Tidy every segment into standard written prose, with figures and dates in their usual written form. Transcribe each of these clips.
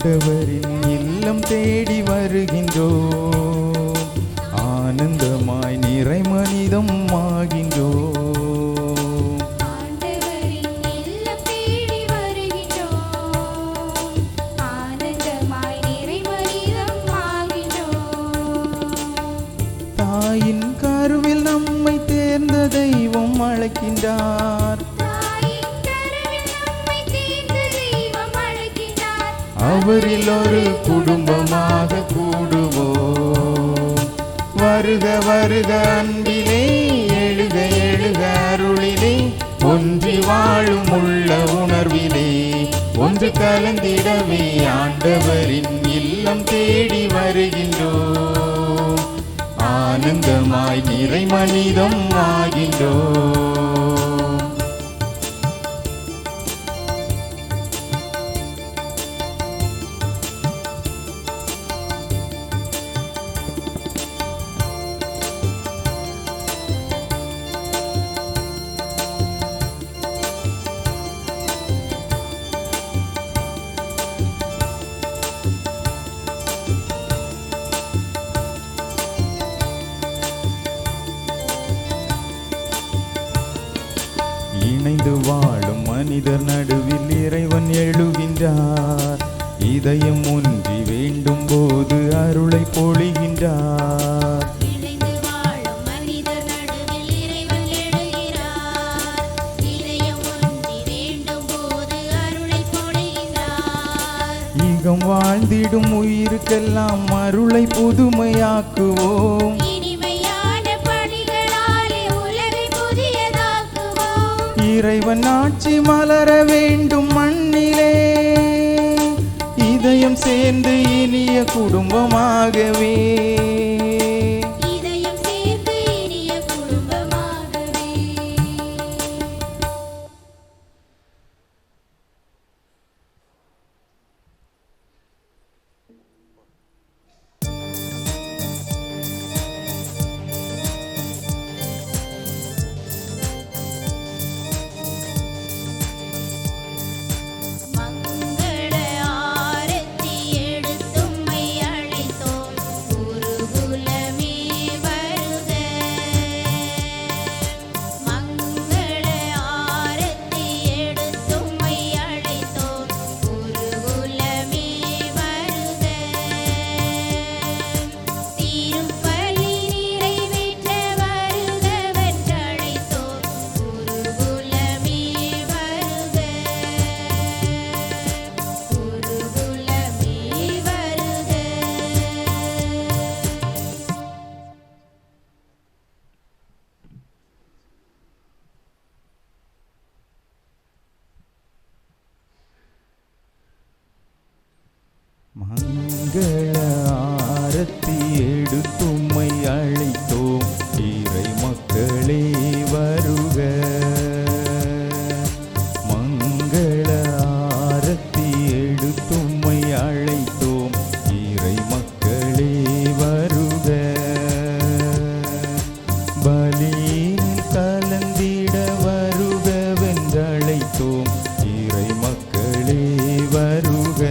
ஆண்டவரின் இல்லம் தேடி வருகின்றோம், ஆனந்தமாய் நிறை மனிதம் ஆகின்றோம். தாயின் கருவில் நம்மை தேர்ந்த தெய்வம் அழைக்கின்றார், அவரில் ஒரு குடும்பமாக கூடுவோம். வருக வருக அன்பிலே, எழுக எழுக அருளிலே, ஒன்றி வாழும் உள்ள உணர்விலே ஒன்று கலந்திடவே ஆண்டவரின் இல்லம் தேடி வருகின்றோம், ஆனந்தமாய் நிறை மனிதம் ஆகின்றோம். இணைந்து வாழும் மனிதர் நடுவில் இறைவன் எழுகின்றார், இதயம் ஒன்றி வேண்டும் போது அருளை பொழிகின்றார். ஈகம் வாழ்ந்திடும் உயிருக்கெல்லாம் அருளை புதுமையாக்குவோம், இறைவன் ஆட்சி மலர வேண்டும் மண்ணிலே, இதயம் சேர்ந்து இனிய குடும்பமாகவே. மங்கள ஆரத்தி எடுத்தும்மை அழைத்தோம், இறை மக்களே வருக. மங்கள ஆரத்தி எடுத்தும்மை அழைத்தோம், இறை மக்களே வருக. பலியில் கலந்திட வருக வென்றழைத்தோம், இறை மக்களே வருக.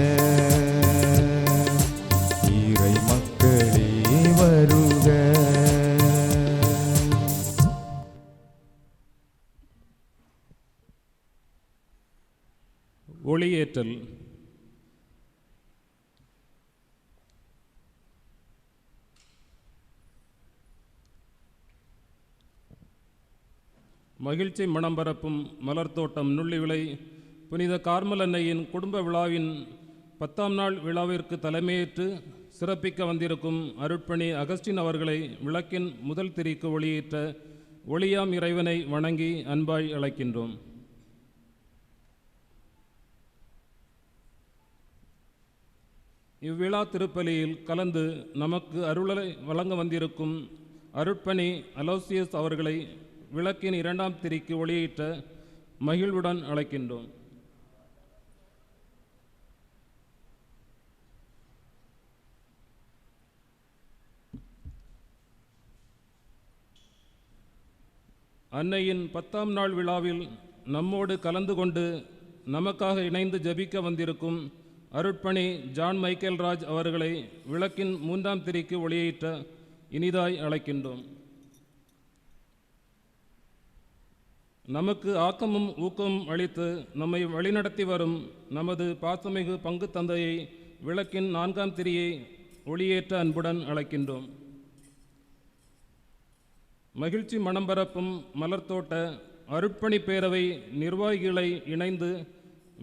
ஒளியேற்றல். மகிழ்ச்சி மனம் பரப்பும் மலர்தோட்டம் நுள்ளிவிளை புனித கார்மல் அன்னையின் குடும்ப விழாவின் 10ஆம் நாள் விழாவிற்கு தலைமையேற்று சிறப்பிக்க வந்திருக்கும் அருட்பணி அகஸ்டின் அவர்களை விளக்கின் முதல் திரிக்கு ஒளியேற்ற ஒளியாம் இறைவனை வணங்கி அன்பாய் அழைக்கின்றோம். இவ்விழா திருப்பலியில் கலந்து நமக்கு அருளை வழங்க வந்திருக்கும் அருட்பணி அலோசியஸ் அவர்களை விளக்கின் 2ஆம் திரிக்கு ஒளியேற்ற மகிழ்வுடன் அழைக்கின்றோம். அன்னையின் 10ஆம் நாள் விழாவில் நம்மோடு கலந்து கொண்டு நமக்காக இணைந்து ஜெபிக்க வந்திருக்கும் அருட்பணி ஜான் மைக்கேல் ராஜ் அவர்களை விளக்கின் 3ஆம் திரிக்கு ஒளியேற்ற இனிதாய் அழைக்கின்றோம். நமக்கு ஆக்கமும் ஊக்கமும் அளித்து நம்மை வழிநடத்தி வரும் நமது பாசமிகு பங்கு தந்தையை விளக்கின் 4ஆம் திரியை ஒளியேற்ற அன்புடன் அழைக்கின்றோம். மகிழ்ச்சி மனம் பரப்பும் மலர்த்தோட்ட அருட்பணி பேரவை நிர்வாகிகளை இணைந்து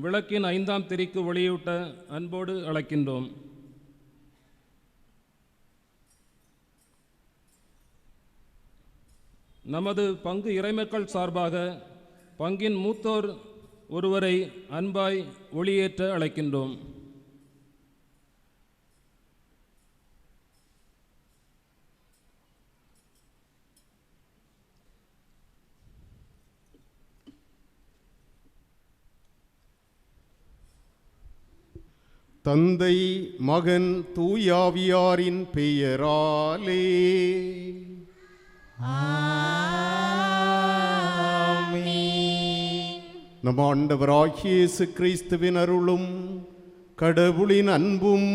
விளக்கின் 5ஆம் திரிக்கு ஒளியூட்ட அன்போடு அழைக்கின்றோம். நமது பங்கு இறைமக்கள் சார்பாக பங்கின் மூத்தோர் ஒருவரை அன்பாய் ஒளியேற்ற அழைக்கின்றோம். தந்தை மகன் தூயாவியாரின் பெயராலே நம் ஆண்டவராகிய இயேசு கிறிஸ்துவின் அருளும் கடவுளின் அன்பும்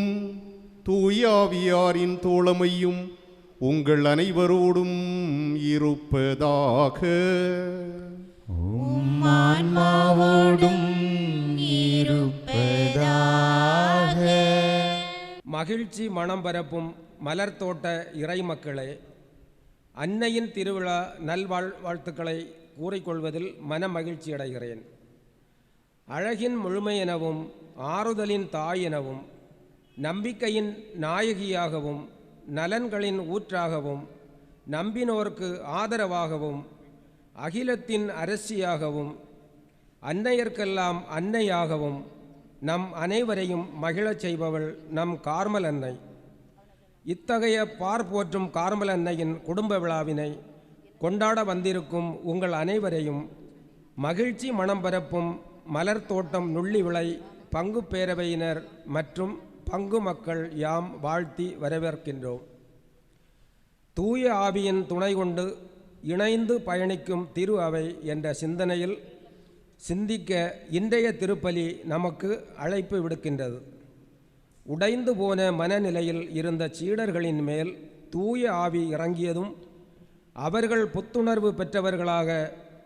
தூயாவியாரின் தோழமையும் உங்கள் அனைவரோடும் இருப்பதாக. ஆன்மாவோடும் இருப்பதாக. மகிழ்ச்சி மனம் பரப்பும் மலர்த்தோட்ட இறைமக்களே, அன்னையின் திருவிழா நல்வாழ்த்துக்களை கூறிக்கொள்வதில் மன மகிழ்ச்சி அடைகிறேன். அழகின் முழுமை எனவும் ஆறுதலின் தாய் எனவும் நம்பிக்கையின் நாயகியாகவும் நலன்களின் ஊற்றாகவும் நம்பினோர்க்கு ஆதரவாகவும் அகிலத்தின் அரசியாகவும் அன்னையர்க்கெல்லாம் அன்னையாகவும் நம் அனைவரையும் மகிழச் செய்பவள் நம் கார்மல் அன்னை. இத்தகைய போற்றும் கார்மல் அன்னையின் குடும்ப விழாவினை கொண்டாட வந்திருக்கும் உங்கள் அனைவரையும் மகிழ்ச்சி மனம் பரப்பும் மலர் தோட்டம் நுள்ளி விளை பங்கு பேரவையினர் மற்றும் பங்கு மக்கள் யாம் வாழ்த்தி வரவேற்கின்றோம். தூய ஆவியின் துணை கொண்டு இணைந்து பயணிக்கும் திரு அவை என்ற சிந்தனையில் சிந்திக்க இன்றைய திருப்பலி நமக்கு அழைப்பு விடுக்கின்றது. உடைந்து போன மனநிலையில் இருந்த சீடர்களின் மேல் தூய ஆவி இறங்கியதும் அவர்கள் புத்துணர்வு பெற்றவர்களாக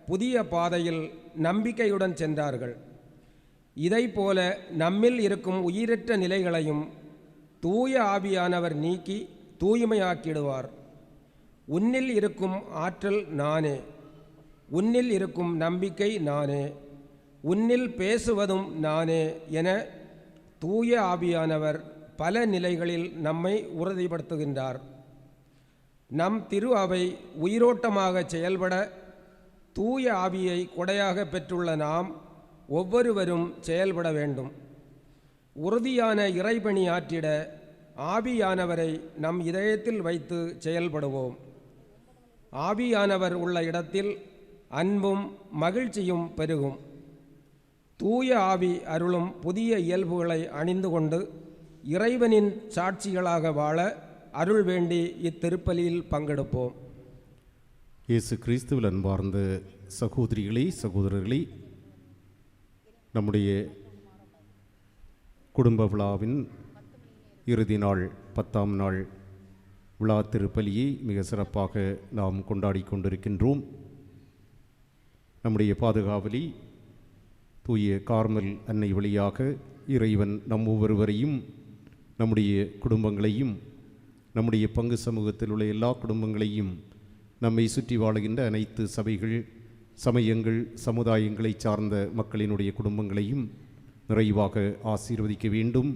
புதிய பாதையில் நம்பிக்கையுடன் சென்றார்கள். இதைப்போல நம்மில் இருக்கும் உயிரற்ற நிலைகளையும் தூய ஆவியானவர் நீக்கி தூய்மையாக்கிடுவார். உன்னில் இருக்கும் ஆற்றல் நானே, உன்னில் இருக்கும் நம்பிக்கை நானே, உன்னில் பேசுவதும் நானே என தூய ஆவியானவர் பல நிலைகளில் நம்மை உறுதிப்படுத்துகின்றார். நம் திரு அவை உயிரோட்டமாக செயல்பட தூய ஆவியை கொடையாக பெற்றுள்ள நாம் ஒவ்வொருவரும் செயல்பட வேண்டும். உறுதியான இறைபணி ஆற்றிட ஆவியானவரை நம் இதயத்தில் வைத்து செயல்படுவோம். ஆவியானவர் உள்ள இடத்தில் அன்பும் மகிழ்ச்சியும் பெருகும். தூய ஆவி அருளும் புதிய இயல்புகளை அணிந்து கொண்டு இறைவனின் சாட்சிகளாக வாழ அருள் வேண்டி இத்திருப்பலியில் பங்கெடுப்போம். இயேசு கிறிஸ்துவில் அன்பார்ந்த சகோதரிகளே, சகோதரர்களே, நம்முடைய குடும்ப விழாவின் இறுதி நாள் 10ஆம் நாள் விழா திருப்பலியை மிக சிறப்பாக நாம் கொண்டாடி கொண்டிருக்கின்றோம். நம்முடைய பாதுகாவலி தூய கார்மல் அன்னை வழியாக இறைவன் நம் ஒவ்வொருவரையும், நம்முடைய குடும்பங்களையும், நம்முடைய பங்கு சமூகத்தில் உள்ள எல்லா குடும்பங்களையும், நம்மை சுற்றி வாழுகின்ற அனைத்து சபைகள், சமயங்கள், சமுதாயங்களை சார்ந்த மக்களினுடைய குடும்பங்களையும் நிறைவாக ஆசீர்வதிக்க வேண்டும்.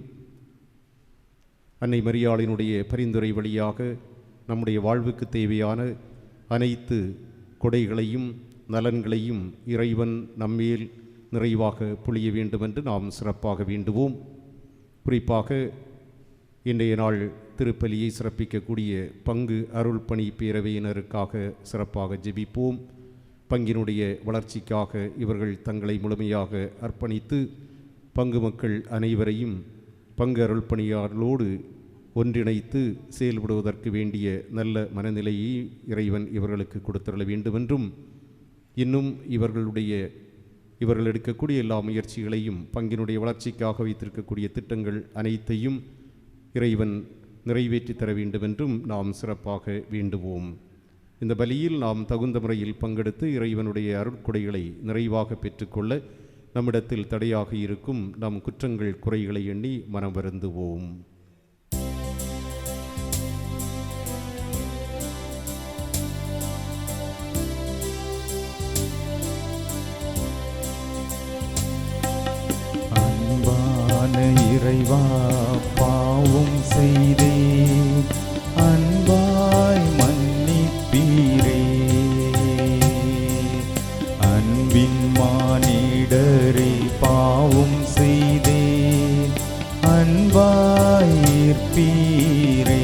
அன்னை மரியாளினுடைய பரிந்துரை வழியாக நம்முடைய வாழ்வுக்கு தேவையான அனைத்து கொடைகளையும் நலன்களையும் இறைவன் நம்மேல் நிறைவாக பொழிய வேண்டுமென்று நாம் சிறப்பாக வேண்டுவோம். குறிப்பாக இன்றைய நாள் திருப்பலியை சிறப்பிக்கக்கூடிய பங்கு அருள் பணி பேரவையினருக்காக சிறப்பாக ஜெபிப்போம். பங்கினுடைய வளர்ச்சிக்காக இவர்கள் தங்களை முழுமையாக அர்ப்பணித்து பங்கு மக்கள் அனைவரையும் பங்கு அருள் பணியாளர்களோடு ஒன்றிணைத்து செயல்படுவதற்கு வேண்டிய நல்ல மனநிலையை இறைவன் இவர்களுக்கு கொடுத்தருள வேண்டுமென்றும், இன்னும் இவர்களுடைய இவர்கள் எடுக்கக்கூடிய எல்லா முயற்சிகளையும் பங்கினுடைய வளர்ச்சிக்காக வைத்திருக்கக்கூடிய திட்டங்கள் அனைத்தையும் இறைவன் நிறைவேற்றி தர வேண்டும் என்றும் நாம் சிறப்பாக வேண்டுவோம். இந்த பலியில் நாம் தகுந்த முறையில் பங்கெடுத்து இறைவனுடைய அருட்கொடைகளை நிறைவாக பெற்றுக்கொள்ள நம்மிடத்தில் தடையாக இருக்கும் நம் குற்றங்கள் குறைகளை எண்ணி மனம் வருந்துவோம். இறைவா பாவம் செய்தேன், அன்பாய் மன்னிப்பீரே. அன்பின் மானிடரே பாவம் செய்தேன், அன்பாய் ஈர்ப்பீரே.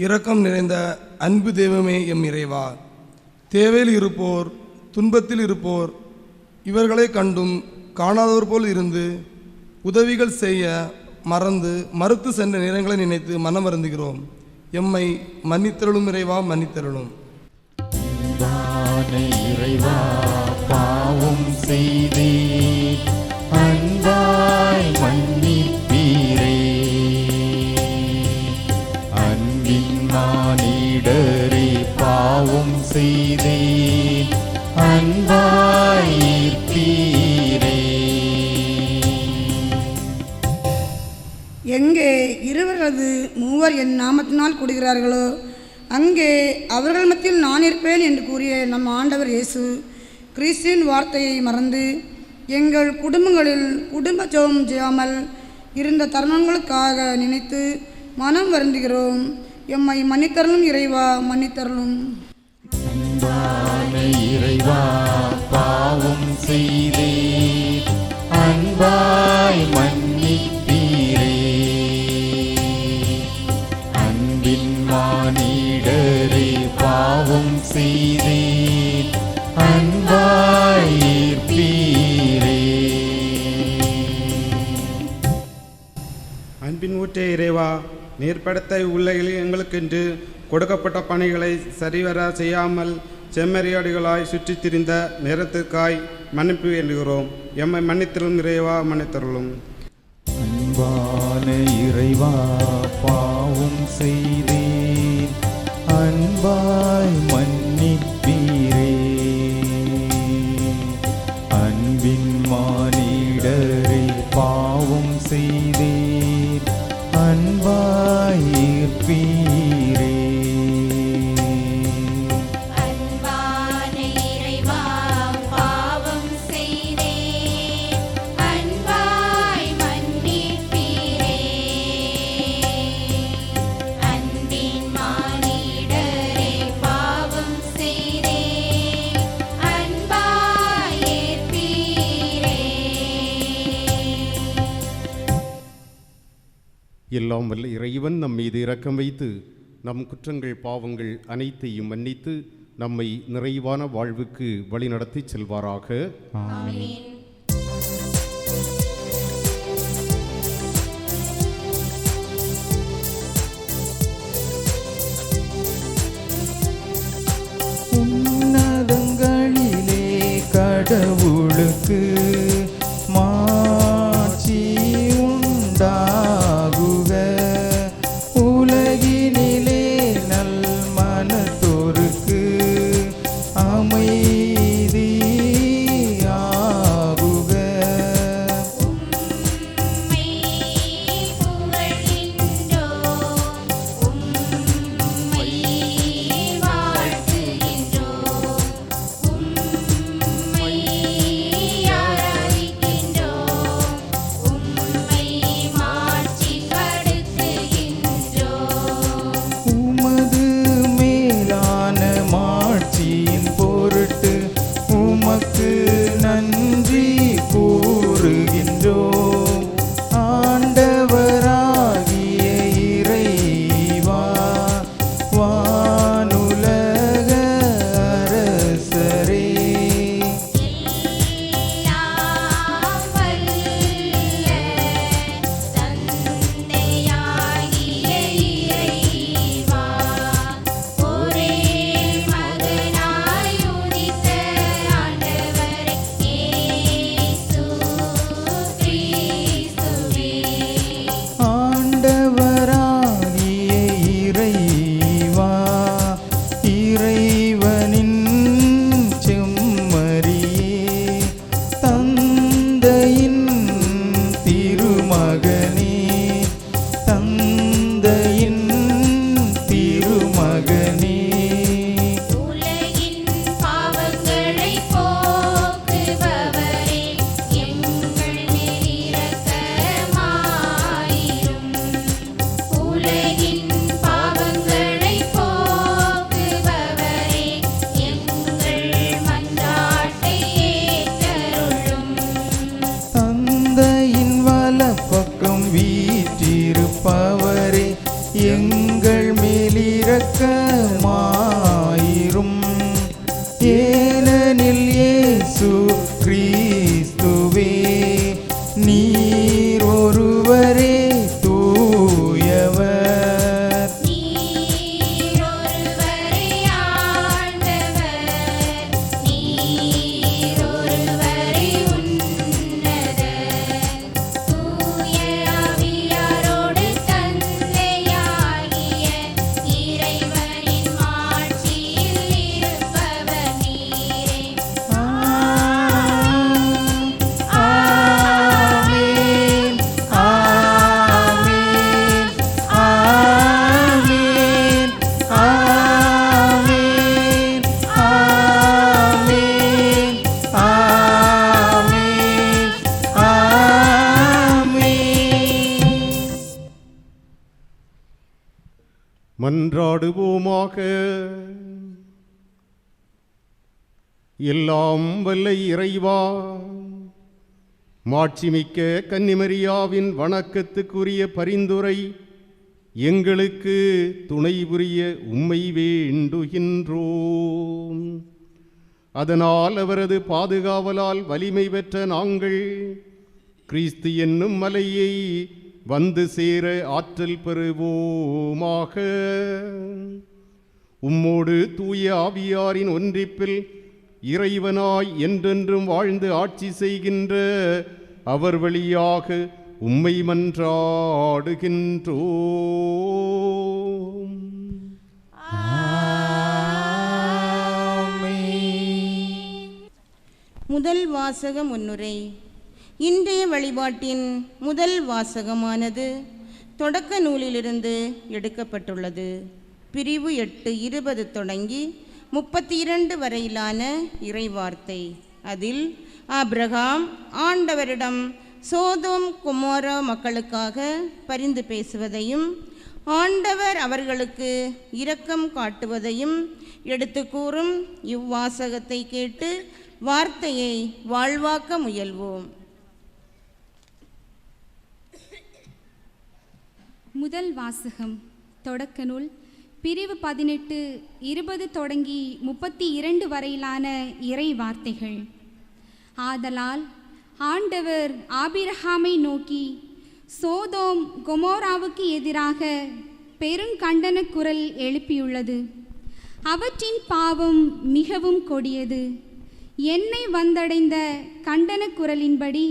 இரக்கம் நிறைந்த அன்பு தெய்வமே எம் இறைவா, தேவையில் இருப்போர், துன்பத்தில் இருப்போர், இவர்களை கண்டும் காணாதவர் போல் இருந்து உதவிகள் செய்ய மறுத்து சென்ற நேரங்களை நினைத்து மனம் வருந்துகிறோம். எம்மை மன்னித்தருளும் இறைவா, மன்னித்தருளும். இறைவா பாவம் செய்தேன், அன்பாய் மன்னிப்பீரே. மானிடரே பாவம் செய்தேன், அன்பாய் ஈர்ப்பீரே. எங்கே இருவரது மூவர் என் நாமத்தினால் கூடுகிறார்களோ அங்கே அவர்கள் மத்தியில் நான் இருப்பேன் என்று கூறிய நம் ஆண்டவர் இயேசு கிறிஸ்துவின் வார்த்தையை மறந்து எங்கள் குடும்பங்களில் குடும்ப ஜெபம் செய்யாமல் இருந்த தருணங்களுக்காக நினைத்து மனம் வருந்துகிறோம். எம்மை மன்னித்தருளும் இறைவா, மன்னித்தருளும். இறைவா பாவம் செய்தேன், அன்பாய் மன்னிப்பீரே. அன்பின் மானிடரே பாவம் செய்தேன், அன்பாய் ஈர்ப்பீரே. அன்பின் ஊற்றே இறைவா, நீர்ப்படத்தை உள்ளைகளில் எங்களுக்கென்று கொடுக்கப்பட்ட பணிகளை சரிவர செய்யாமல் செம்மறியாடுகளாய் சுற்றித் திரிந்த நேரத்திற்காய் மன்னிப்பு வேண்டுகிறோம். எம்மை மன்னித்தருளும் இறைவா, மன்னித்தருளும். அன்பான இறைவா பாவம் செய்தேன், அன்பாய் மன்னிப்பீரே. அன்பின் மானிடரே பாவம் செய்தேன், அன்பாய் ஈர்ப்பீரே. அன்பான இறைவா பாவம் செய்தேன், அன்பாய் மன்னிப்பீரே. அன்பின் மானிடரே பாவம் செய்தேன், அன்பாய் ஈர்ப்பீரே. எல்லாம் வல்ல இறைவன் நம் மீது இரக்கம் வைத்து நம் குற்றங்கள் பாவங்கள் அனைத்தையும் மன்னித்து நம்மை நிறைவான வாழ்வுக்கு வழிநடத்தி செல்வாராக. ஆமென். உன்னதங்களிலே கடவுளுக்கு மாட்சி உண்டாகுக. உலகினிலே நல் மனத்தோருக்கு அமைதியாகுக. இரக்கமாயிரும். ஏனெனில் இயேசு கிறிஸ்துவே நீர் ஒருவரே தூயவர். நீரொருவரே ஆண்டவர், நீரொருவரே உன்னதர். தூய ஆவியாரோடு தந்தையாகிய இறைவனின் மாட்சியில் இருப்பவர் நீரே. ஆமென், ஆமென், ஆமென், ஆமென், ஆமென், ஆமென், ஆமென். மன்றாடுவோமாக. எல்லாம் வல்ல இறைவா, மாட்சிமிக்க கன்னிமரியாவின் வணக்கத்துக்குரிய பரிந்துரை எங்களுக்கு துணை புரிய உம்மை வேண்டுகின்றோம். அதனால் அவரது பாதுகாவலால் வலிமை பெற்ற நாங்கள் கிறிஸ்து என்னும் மலையை வந்து சேர ஆற்றல் பெறுவோமாக. உம்மோடு தூய ஆவியாரின் ஒன்றிப்பில் இறைவனாய் என்றென்றும் வாழ்ந்து ஆட்சி செய்கின்ற அவர் வழியாக உம்மை மன்றாடுகின்றோம். முதல் வாசக முன்னுரை. இன்றைய வழிபாட்டின் முதல் வாசகமானது தொடக்க நூலிலிருந்து எடுக்கப்பட்டுள்ளது. பிரிவு 8:20 தொடங்கி 32 வரையிலான இறைவார்த்தை. அதில் ஆபிரகாம் ஆண்டவரிடம் சோதோம் கொமோரா மக்களுக்காக பரிந்து பேசுவதையும் ஆண்டவர் அவர்களுக்கு இரக்கம் காட்டுவதையும் எடுத்து கூறும் இவ்வாசகத்தை கேட்டு வார்த்தையை வாழ்வாக்க முயல்வோம். முதல் வாசகம். தொடக்க நூல் பிரிவு 18:20 தொடங்கி 32 வரையிலான இறை வார்த்தைகள். ஆதலால் ஆண்டவர் ஆபிரகாமை நோக்கி சோதோம் கொமோராவுக்கு எதிராக பெருங்கண்டன குரல் எழுப்பியுள்ளது. அவற்றின் பாவம் மிகவும் கொடியது. என்னை வந்தடைந்த கண்டன குரலின்படி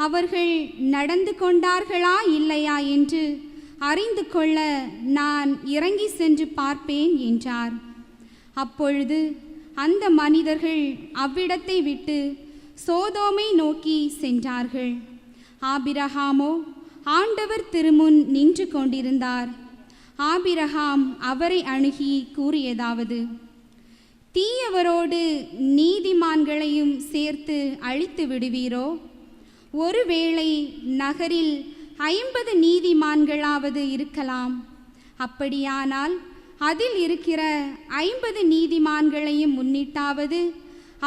அவர்கள் நடந்து கொண்டார்களா இல்லையா என்று அறிந்து கொள்ள நான் இறங்கி சென்று பார்ப்பேன் என்றார். அப்பொழுது அந்த மனிதர்கள் அவ்விடத்தை விட்டு சோதோமை நோக்கி சென்றார்கள். ஆபிரகாமோ ஆண்டவர் திருமுன் நின்று கொண்டிருந்தார். ஆபிரகாம் அவரை அணுகி கூறியதாவது: தீயவரோடு நீதிமான்களையும் சேர்த்து அழித்து விடுவீரோ? ஒருவேளை நகரில் 50 நீதிமான்களாவது இருக்கலாம். அப்படியானால் அதில் இருக்கிற 50 நீதிமான்களையும் முன்னிட்டாவது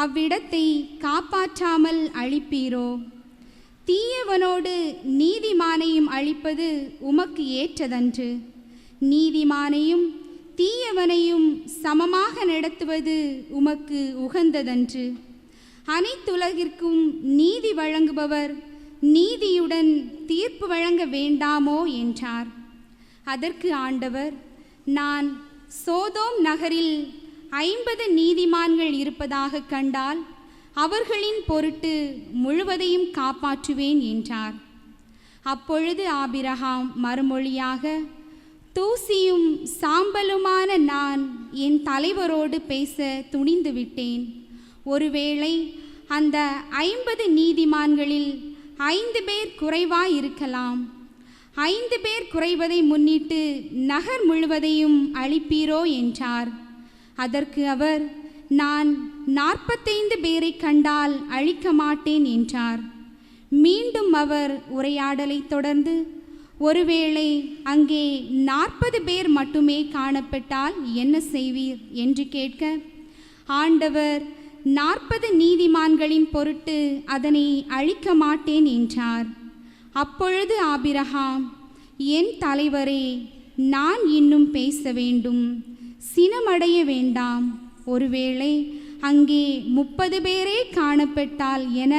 அவ்விடத்தை காப்பாற்றாமல் அழிப்பீரோ? தீயவனோடு நீதிமானையும் அழிப்பது உமக்கு ஏற்றதன்று. நீதிமானையும் தீயவனையும் சமமாக நடத்துவது உமக்கு உகந்ததன்று. அனைத்துலகிற்கும் நீதி வழங்குபவர் நீதியுடன் தீர்ப்பு வழங்க வேண்டாமோ என்றார். அதற்கு ஆண்டவர், நான் சோதோம் நகரில் 50 நீதிமான்கள் இருப்பதாக கண்டால் அவர்களின் பொருட்டு முழுவதையும் காப்பாற்றுவேன் என்றார். அப்பொழுது ஆபிரகாம் மறுமொழியாக, தூசியும் சாம்பலுமான நான் என் தலைவரோடு பேச துணிந்து விட்டேன். ஒருவேளை அந்த 50 நீதிமான்களில் 5 பேர் குறைவாயிருக்கலாம். 5 பேர் குறைவதை முன்னிட்டு நகர் முழுவதையும் அழிப்பீரோ என்றார். அதற்கு அவர், நான் 45 பேரை கண்டால் அழிக்க மாட்டேன் என்றார். மீண்டும் அவர் உரையாடலை தொடர்ந்து, ஒருவேளை அங்கே 40 பேர் மட்டுமே காணப்பட்டால் என்ன செய்வீர் என்று கேட்க, ஆண்டவர் 40 நீதிமான்களின் பொருட்டு அதனை அழிக்க மாட்டேன் என்றார். அப்பொழுது ஆபிரகாம், என் தலைவரே, நான் இன்னும் பேச வேண்டும். சினமடைய வேண்டாம். ஒருவேளை அங்கே 30 பேரே காணப்பட்டால் என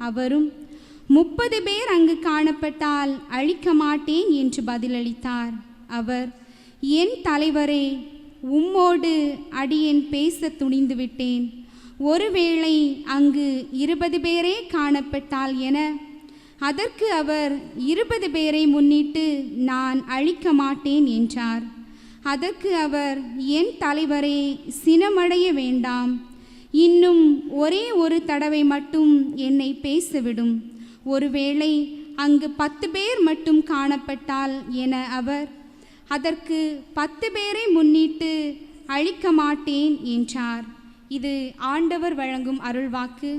அவரும் 30 பேர் அங்கு காணப்பட்டால் அழிக்க மாட்டேன் என்று பதிலளித்தார். அவர், என் தலைவரே, உம்மோடு அடியேன் பேச துணிந்து விட்டேன். ஒருவேளை அங்கு 20 பேரே காணப்பட்டால் என. அதற்கு அவர் 20 பேரை முன்னிட்டு நான் அழிக்க மாட்டேன் என்றார். அதற்கு அவர், என் தலைவரே, சினமடைய வேண்டாம். இன்னும் ஒரே ஒரு தடவை மட்டும் என்னை பேசவிடும். ஒருவேளை அங்கு 10 பேர் மட்டும் காணப்பட்டால் என அவர். அதற்கு 10 பேரை முன்னிட்டு அழிக்க மாட்டேன் என்றார். இது ஆண்டவர் வழங்கும் அருள்வாக்கு.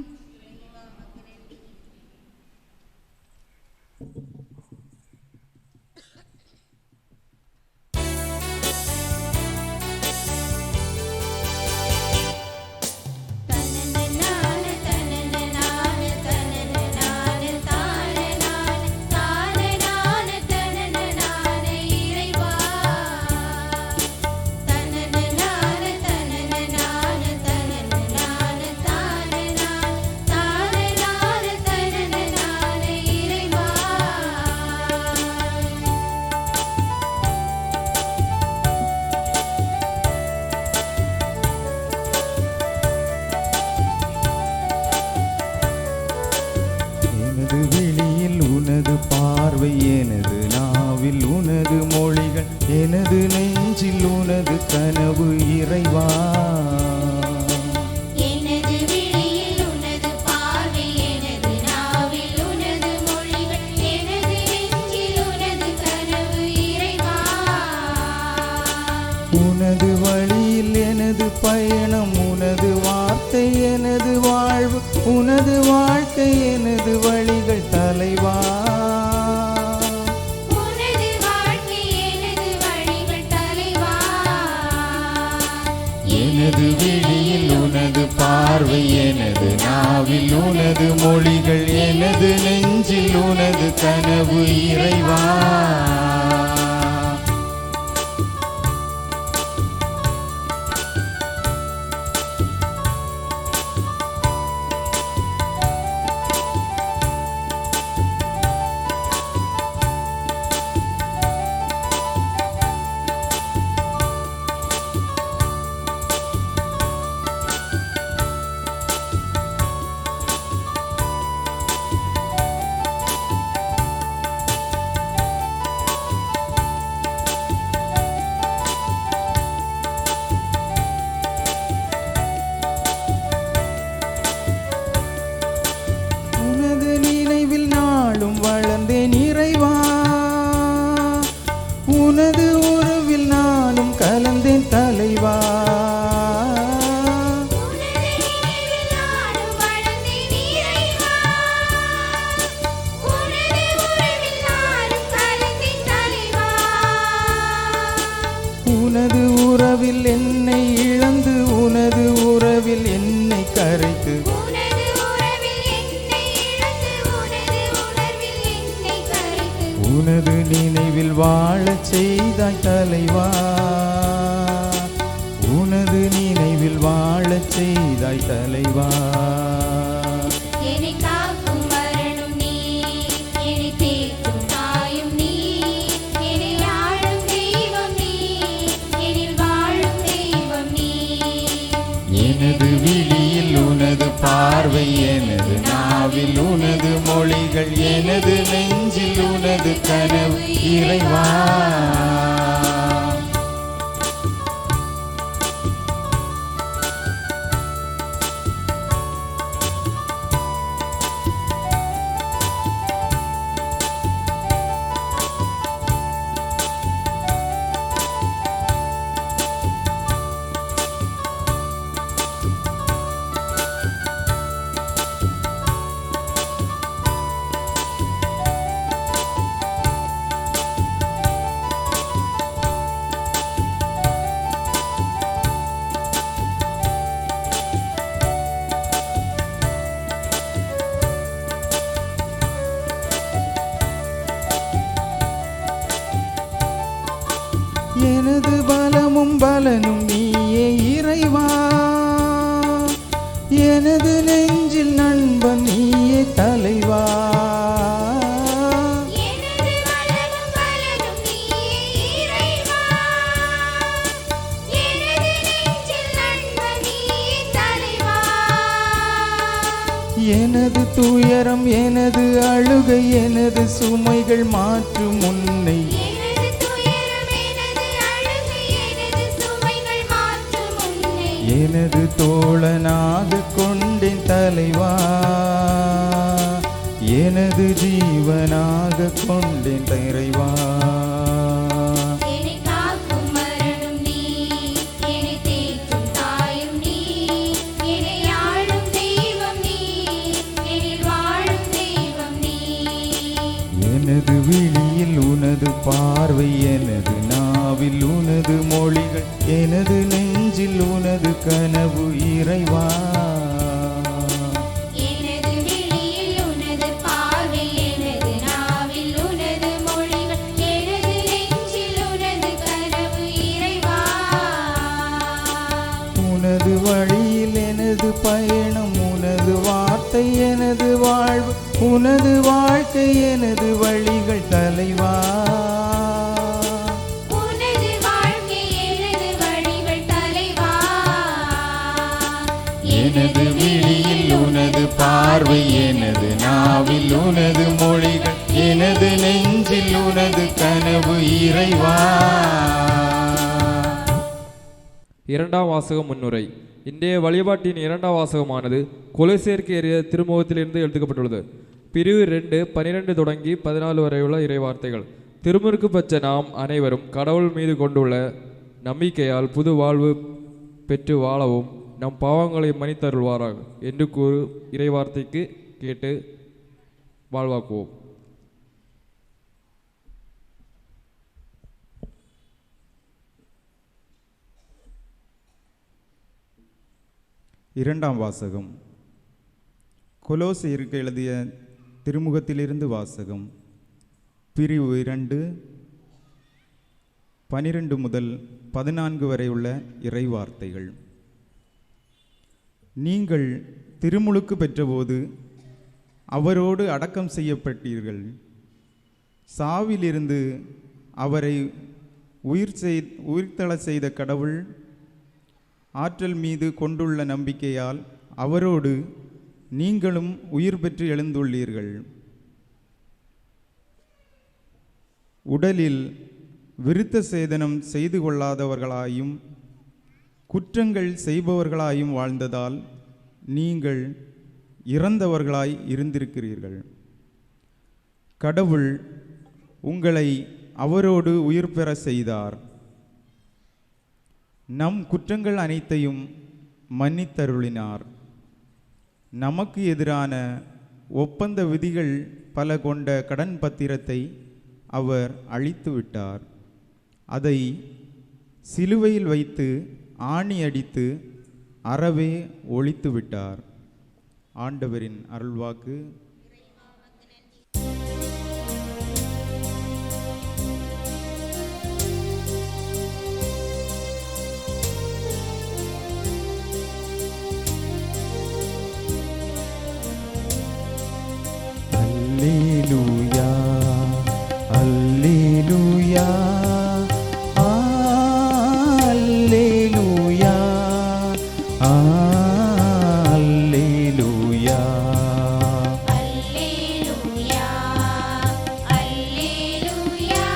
எனது நாவில் உனது மொழிகள், எனது நெஞ்சில் உனது கனவு இறைவா. எனது விழியில் உனது பார்வை, எனது நாவில் உனது மொழிகள், எனது நெஞ்சில் உனது கனவு இறைவா. உனது வழியில் எனது பயணம், உனது வார்த்தை எனது வாழ்வு, உனது வாழ்க்கை எனது வழிகள் தலைவா. எனது விழியில் உனது பார்வை, எனது நாவில் உனது மொழிகள், எனது நெஞ்சில் உனது கனவு இறைவா. வளர்ந்தேன் இறைவா, உனது உறவில் நானும் கலந்தேன் தலைவா. உனது உறவில் என்னை இழந்து, உனது உறவில் என்னை கரைத்து, உனது நினைவில் வாழச் செய்தாய் தலைவா. உனது நினைவில் வாழச் செய்தாய் தலைவா. என்னை காக்கும் வரணும் நீ, என்னை தேற்றும் தாயும் நீ, என்னை ஆளும் தெய்வம் நீ, என்னில் வாழும் தெய்வம் நீ. எனது விழியில் உனது பார்வை, எனது நாவில் உனது மொழிகள், எனது நெஞ்சில் உனது கனவு இறைவா. இறைவா, எனது நெஞ்சில் நண்பன் நீயே தலைவா. எனது துயரம் எனது அழுகை எனது சுமைகள் மாற்றும் உன்னை, எனது தோழனாக கொண்டேன் தலைவா, எனது ஜீவனாக கொண்டேன் இறைவா. எனது விழியில் உனது பார்வை, எனது நாவில் உனது மொழிகள், எனது நெஞ்சில் உனது கனவு இறைவா. எனது விழியில் உனது பார்வை, எனது நாவில் உனது மொழிகள், எனது நெஞ்சில் உனது கனவு இறைவா. உனது வழியில் எனது பயணம், உனது வார்த்தை எனது வாழ்வு, உனது வாழ்க்கை எனது வழிகள் தலைவா. உனது வாழ்க்கை எனது வழிகள் தலைவா. எனது விழியில் உனது பார்வை, எனது நாவில் உனது மொழிகள், எனது நெஞ்சில் உனது கனவு இறைவா. இரண்டாம் வாசகம் முன்னுரை. இன்றைய வழிபாட்டின் இரண்டாம் வாசகமானது கொலைசேர்க்கு ஏறிய திருமுகத்திலிருந்து எழுதுக்கப்பட்டுள்ளது. பிரிவு 2 12 தொடங்கி 14 வரை உள்ள இறைவார்த்தைகள். திருமுறுக்கு பெற்ற நாம் அனைவரும் கடவுள் மீது கொண்டுள்ள நம்பிக்கையால் புது வாழ்வு பெற்று வாழவும் நம் பாவங்களை மன்னித்தருள்வாராக என்று கூறு இறைவார்த்தைக்கு கேட்டு வாழ்வாக்குவோம். இரண்டாம் வாசகம். கொலோசையருக்கு எழுதிய திருமுகத்திலிருந்து வாசகம். பிரிவு 2 12 முதல் 14 வரை உள்ள இறைவார்த்தைகள். நீங்கள் திருமுழுக்கு பெற்றபோது அவரோடு அடக்கம் செய்யப்பட்டீர்கள். சாவிலிருந்து அவரை உயிர்த்தெழச் செய்த கடவுள் ஆற்றல் மீது கொண்டுள்ள நம்பிக்கையால் அவரோடு நீங்களும் உயிர் பெற்று எழுந்துள்ளீர்கள். உடலில் விருத்த சேதனம் செய்து கொள்ளாதவர்களாயும் குற்றங்கள் செய்பவர்களாயும் வாழ்ந்ததால் நீங்கள் இறந்தவர்களாய் இருந்திருக்கிறீர்கள். கடவுள் உங்களை அவரோடு உயிர் பெற செய்தார். நம் குற்றங்கள் அனைத்தையும் மன்னித்தருளினார். நமக்கு எதிரான ஒப்பந்த விதிகள் பல கொண்ட கடன் பத்திரத்தை அவர் அழித்து விட்டார். அதை சிலுவையில் வைத்து ஆணி அடித்து அறவே ஒழித்து விட்டார். ஆண்டவரின் அருள்வாக்கு. அல்லேலூயா, அல்லேலூயா, அல்லேலூயா, அல்லேலூயா. அல்லேலூயா, அல்லேலூயா,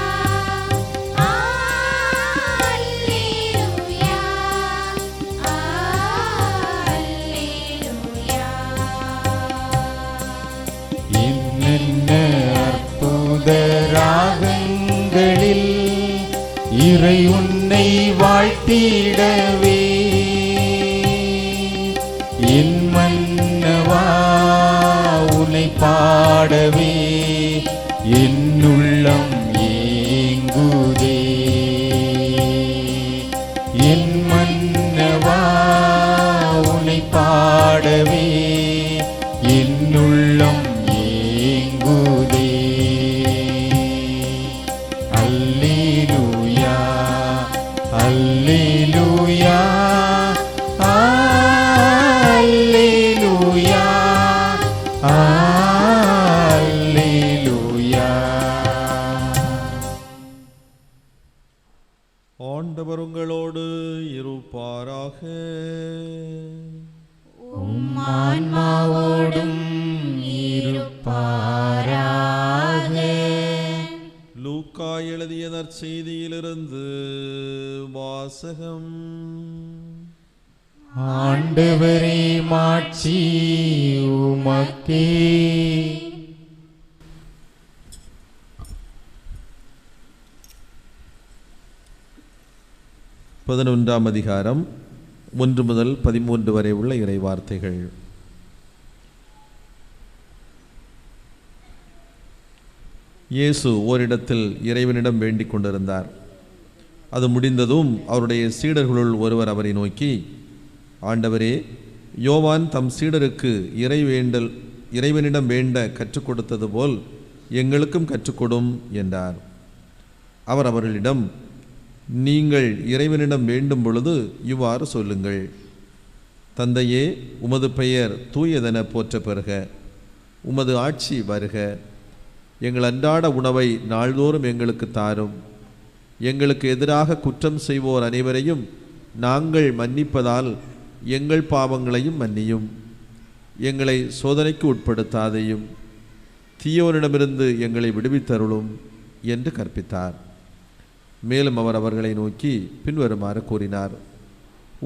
அல்லேலூயா, அல்லேலூயா. என்னென்ன அற்புத ராகங்களில் இறை உன்னை வாழ்த்திடவே, என் மன்னவா உன்னை பாடவே என் உள்ளம் ஏங்குதே. என் மன்னவா உன்னை பாடவே என் உள்ளம் ஏங்குதே. அல்லேலூயா, அல்லேலூயா, இருப்பாராக. ஆன்மாவோடும் இருப்பாராக. லூக்கா எழுதிய நற்செய்தியிலிருந்து வாசகம். ஆண்டவரே மாட்சி உமக்கே. பதினொன்றாம் அதிகாரம் 1 முதல் 13 வரை உள்ள இறை வார்த்தைகள். இயேசு ஓரிடத்தில் இறைவனிடம் வேண்டிக் கொண்டிருந்தார். அது முடிந்ததும் அவருடைய சீடர்களுள் ஒருவர் அவரை நோக்கி, ஆண்டவரே, யோவான் தம் சீடருக்கு இறைவனிடம் வேண்ட கற்றுக் கொடுத்தது போல் எங்களுக்கும் கற்றுக்கொடும் என்றார். அவர் அவர்களிடம், நீங்கள் இறைவனிடம் வேண்டும் பொழுது இவ்வாறு சொல்லுங்கள்: தந்தையே, உமது பெயர் தூயதென போற்ற பெறுக, உமது ஆட்சி வருக, எங்கள் அன்றாட உணவை நாள்தோறும் எங்களுக்கு தாரும், எங்களுக்கு எதிராக குற்றம் செய்வோர் அனைவரையும் நாங்கள் மன்னிப்பதால் எங்கள் பாவங்களையும் மன்னியும், எங்களை சோதனைக்கு உட்படுத்தாதையும், தீயோனிடமிருந்து எங்களை விடுவித்தருளும் என்று கற்பித்தார். மேலும் அவர் அவர்களை நோக்கி பின்வருமாறு கூறினார்: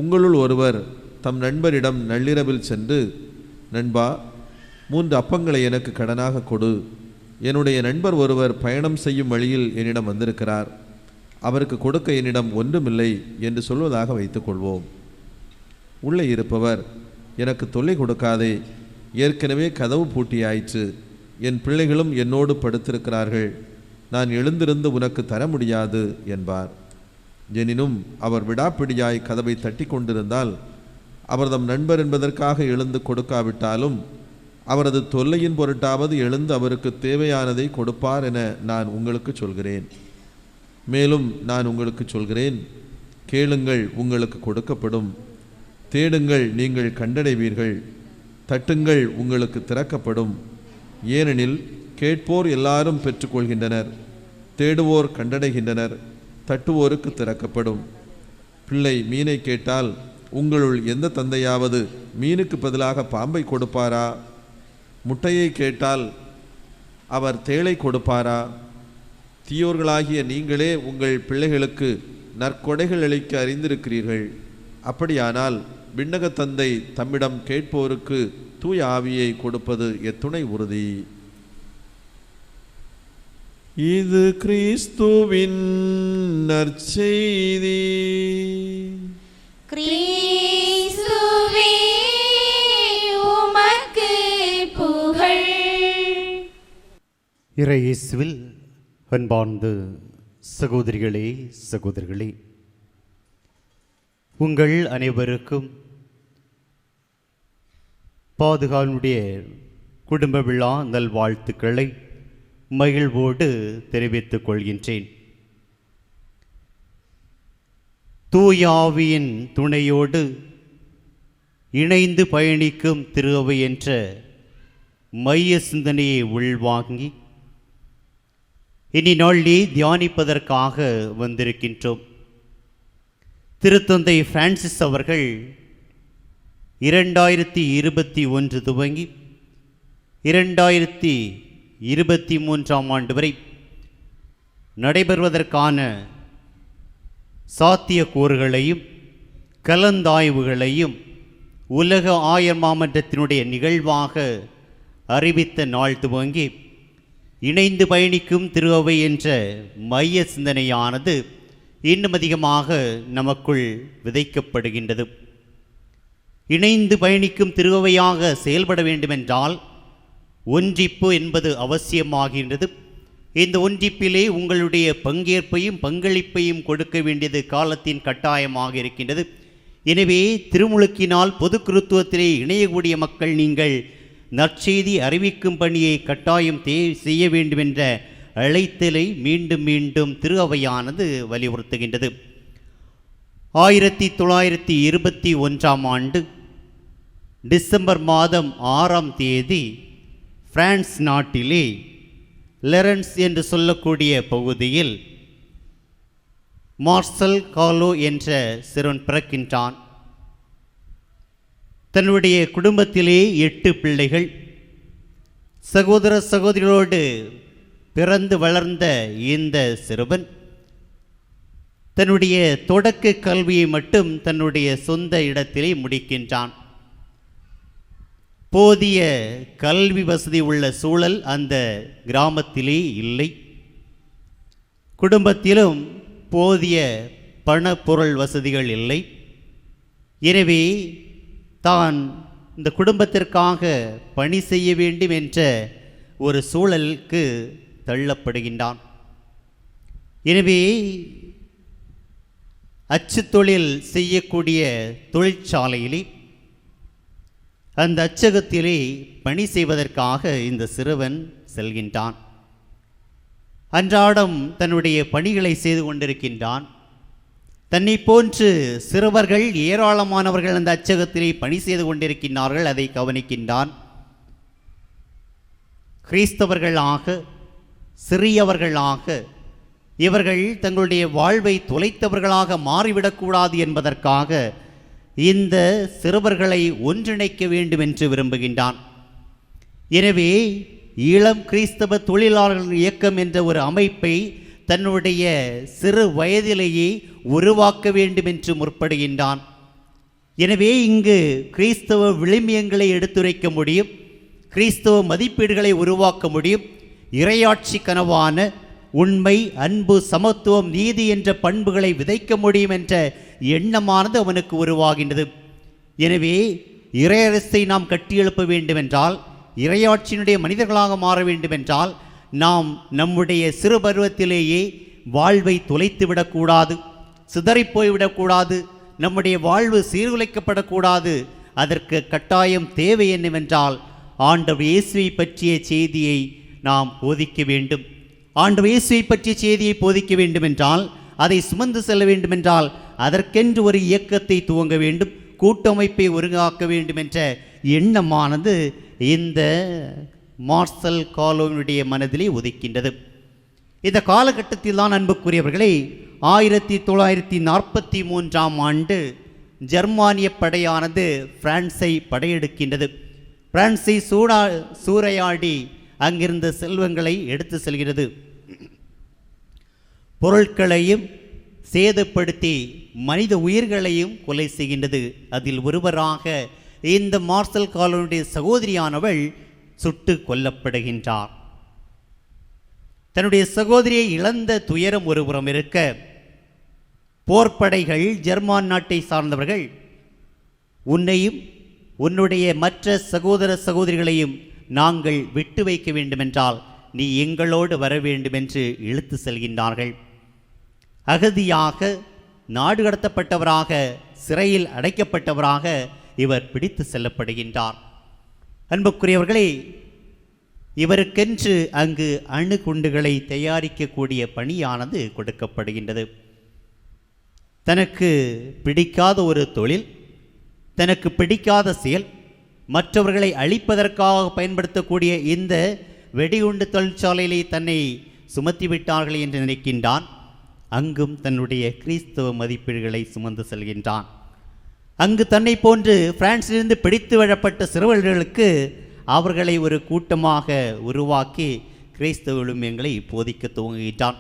உங்களுள் ஒருவர் தம் நண்பரிடம் நள்ளிரவில் சென்று, நண்பா, 3 அப்பங்களை எனக்கு கடனாக கொடு, என்னுடைய நண்பர் ஒருவர் பயணம் செய்யும் வழியில் என்னிடம் வந்திருக்கிறார், அவருக்கு கொடுக்க என்னிடம் ஒன்றுமில்லை என்று சொல்வதாக வைத்துக்கொள்வோம். உள்ளே இருப்பவர், எனக்கு தொல்லை கொடுக்காதே, ஏற்கனவே கதவு பூட்டியாயிற்று, என் பிள்ளைகளும் என்னோடு படுத்திருக்கிறார்கள், நான் எழுந்திருந்து உனக்கு தர முடியாது என்பார். எனினும் அவர் விடாப்பிடியாய் கதவை தட்டி கொண்டிருந்தால், அவர் தம் நண்பர் என்பதற்காக எழுந்து கொடுக்காவிட்டாலும் அவரது தொல்லையின் பொருட்டாவது எழுந்து அவருக்கு தேவையானதை கொடுப்பார் என நான் உங்களுக்கு சொல்கிறேன். மேலும் நான் உங்களுக்கு சொல்கிறேன், கேளுங்கள், உங்களுக்கு கொடுக்கப்படும், தேடுங்கள், நீங்கள் கண்டடைவீர்கள், தட்டுங்கள், உங்களுக்கு திறக்கப்படும். ஏனெனில் கேட்போர் எல்லாரும் பெற்றுக்கொள்கின்றனர், தேடுவோர் கண்டடைகின்றனர், தட்டுவோருக்கு திறக்கப்படும். பிள்ளை மீனை கேட்டால் உங்களுள் எந்த தந்தையாவது மீனுக்கு பதிலாக பாம்பை கொடுப்பாரா? முட்டையை கேட்டால் அவர் தேளை கொடுப்பாரா? தீயோர்களாகிய நீங்களே உங்கள் பிள்ளைகளுக்கு நற்கொடைகள் அளிக்க அறிந்திருக்கிறீர்கள். அப்படியானால் விண்ணக தந்தை தம்மிடம் கேட்போருக்கு தூய ஆவியை கொடுப்பது எத்துணை உறுதி. இது கிறிஸ்துவின் நற்செய்தி. கிறிஸ்துவே உமக்கு புகழ். இயேசுவில் அன்பார்ந்த சகோதரிகளே, சகோதரர்களே, உங்கள் அனைவருக்கும் பாதுகாவலுடைய குடும்ப விழா நல்வாழ்த்துக்களை மகிழ்வோடு தெரிவித்துக் கொள்கின்றேன். தூய ஆவியின் துணையோடு இணைந்து பயணிக்கும் திரு அவை என்ற மைய சிந்தனையை உள்வாங்கி இனி நாளிலே தியானிப்பதற்காக வந்திருக்கின்றோம். திருத்தந்தை பிரான்சிஸ் அவர்கள் 2021 துவங்கி 2023 ஆண்டு வரை நடைபெறுவதற்கான சாத்தியக்கூறுகளையும் கலந்தாய்வுகளையும் உலக ஆயர் மாமன்றத்தினுடைய நிகழ்வாக அறிவித்த நாள் துவங்கி இணைந்து பயணிக்கும் திரு அவை என்ற மைய சிந்தனையானது இன்னும் அதிகமாக நமக்குள் விதைக்கப்படுகின்றது. இணைந்து பயணிக்கும் திரு அவையாக செயல்பட வேண்டுமென்றால் ஒன்றிப்பு என்பது அவசியமாகின்றது. இந்த ஒன்றிப்பிலே உங்களுடைய பங்கேற்பையும் பங்களிப்பையும் கொடுக்க வேண்டியது காலத்தின் கட்டாயமாக இருக்கின்றது. எனவே திருமுழுக்கினால் பொது கிறித்துவத்திலே இணையக்கூடிய மக்கள் நீங்கள் நற்செய்தி அறிவிக்கும் பணியை கட்டாயம் செய்ய வேண்டுமென்ற அழைத்தலை மீண்டும் மீண்டும் திரு அவையானது வலியுறுத்துகின்றது. 1921 ஆண்டு டிசம்பர் மாதம் 6ஆம் தேதி பிரான்ஸ் நாட்டிலே லெரன்ஸ் என்று சொல்லக்கூடிய பகுதியில் மார்சல் காலோ என்ற சிறுவன் பிறக்கின்றான். தன்னுடைய குடும்பத்திலே 8 பிள்ளைகள், சகோதர சகோதரிகளோடு பிறந்து வளர்ந்த இந்த சிறுவன் தன்னுடைய தொடக்க கல்வியை மட்டும் தன்னுடைய சொந்த இடத்திலே முடிக்கின்றான். போதிய கல்வி வசதி உள்ள சூழல் அந்த கிராமத்திலே இல்லை. குடும்பத்திலும் போதிய பண பொருள் வசதிகள் இல்லை. எனவே தான் இந்த குடும்பத்திற்காக பணி செய்ய வேண்டும் என்ற ஒரு சூழலுக்கு தள்ளப்படுகின்றான். எனவே அச்சு தொழில் செய்யக்கூடிய தொழிற்சாலையிலே அந்த அச்சகத்திலே பணி செய்வதற்காக இந்த சிறுவன் செல்கின்றான். அன்றாடம் தன்னுடைய பணிகளை செய்து கொண்டிருக்கின்றான். தன்னை போன்று சிறுவர்கள் ஏராளமானவர்கள் அந்த அச்சகத்திலே பணி செய்து கொண்டிருக்கின்றார்கள். அதை கவனிக்கின்றான். கிறிஸ்தவர்களாக, சிறியவர்களாக இவர்கள் தங்களுடைய வாழ்வை தொலைத்தவர்களாக மாறிவிடக்கூடாது என்பதற்காக இந்த சிறுவர்களை ஒன்றிணைக்க வேண்டும் என்று விரும்புகின்றான். எனவே இளம் கிறிஸ்தவ தொழிலாளர்கள் இயக்கம் என்ற ஒரு அமைப்பை தன்னுடைய சிறு வயதிலேயே உருவாக்க வேண்டும் என்று முற்படுகின்றான். எனவே இங்கு கிறிஸ்தவ விழுமியங்களை எடுத்துரைக்க முடியும், கிறிஸ்தவ மதிப்பீடுகளை உருவாக்க முடியும், இறையாட்சி கனவான உண்மை, அன்பு, சமத்துவம், நீதி என்ற பண்புகளை விதைக்க முடியும் என்ற எண்ணமானது அவனுக்கு உருவாகின்றது. எனவே இறையரசை நாம் கட்டியெழுப்ப வேண்டுமென்றால், இறையாட்சியினுடைய மனிதர்களாக மாற வேண்டுமென்றால், நாம் நம்முடைய சிறு பருவத்திலேயே வாழ்வை தொலைத்து விடக்கூடாது, சிதறிப்போய்விடக்கூடாது, நம்முடைய வாழ்வு சீர்குலைக்கப்படக்கூடாது. அதற்கு கட்டாயம் தேவை என்னவென்றால் ஆண்டவர் இயேசுவை பற்றிய செய்தியை நாம் போதிக்க வேண்டும். ஆண்டவர் இயேசுவை பற்றிய செய்தியை போதிக்க வேண்டுமென்றால், அதை சுமந்து செல்ல வேண்டுமென்றால் அதற்கென்று ஒரு இயக்கத்தை துவங்க வேண்டும், கூட்டமைப்பை ஒருங்காக்க வேண்டும் என்ற எண்ணமானது இந்த மார்சல் காலோவினுடைய மனதிலே உதிக்கின்றது. இந்த காலகட்டத்தில் தான் அன்புக்குரியவர்களே 1943ஆம் ஆண்டு ஜெர்மானிய படையானது பிரான்ஸை படையெடுக்கின்றது. பிரான்ஸை சூறையாடி அங்கிருந்த செல்வங்களை எடுத்து செல்கிறது. பொருட்களையும் சேதப்படுத்தி மனித உயிர்களையும் கொலை செய்கின்றது. அதில் ஒருவராக இந்த மார்சல் காலோனுடைய சகோதரியானவள் சுட்டு கொல்லப்படுகின்றார். தன்னுடைய சகோதரியை இழந்த துயரம் ஒருபுறம் இருக்க, போர்ப்படைகள், ஜெர்மான் நாட்டை சார்ந்தவர்கள் உன்னையும் உன்னுடைய மற்ற சகோதர சகோதரிகளையும் நாங்கள் விட்டு வைக்க வேண்டுமென்றால் நீ எங்களோடு வர வேண்டும் என்று இழுத்து செல்கின்றார்கள். அகதியாக, நாடு கடத்தப்பட்டவராக, சிறையில் அடைக்கப்பட்டவராக இவர் பிடித்து செல்லப்படுகின்றார். அன்புக்குரியவர்களே, இவருக்கென்று அங்கு அணுகுண்டுகளை தயாரிக்கக்கூடிய பணியானது கொடுக்கப்படுகின்றது. தனக்கு பிடிக்காத ஒரு தொழில், தனக்கு பிடிக்காத செயல், மற்றவர்களை அழிப்பதற்காக பயன்படுத்தக்கூடிய இந்த வெடிகுண்டு தொழிற்சாலையிலே தன்னை சுமத்திவிட்டார்கள் என்று நினைக்கின்றான். அங்கும் தன்னுடைய கிறிஸ்தவ மதிப்பீடுகளை சுமந்து செல்கின்றான். அங்கு தன்னை போன்று பிரான்சிலிருந்து பிடித்து விடப்பட்ட சிறுவர்களுக்கு அவர்களை ஒரு கூட்டமாக உருவாக்கி கிறிஸ்தவ விழுமியங்களை போதிக்க துவங்குகின்றான்.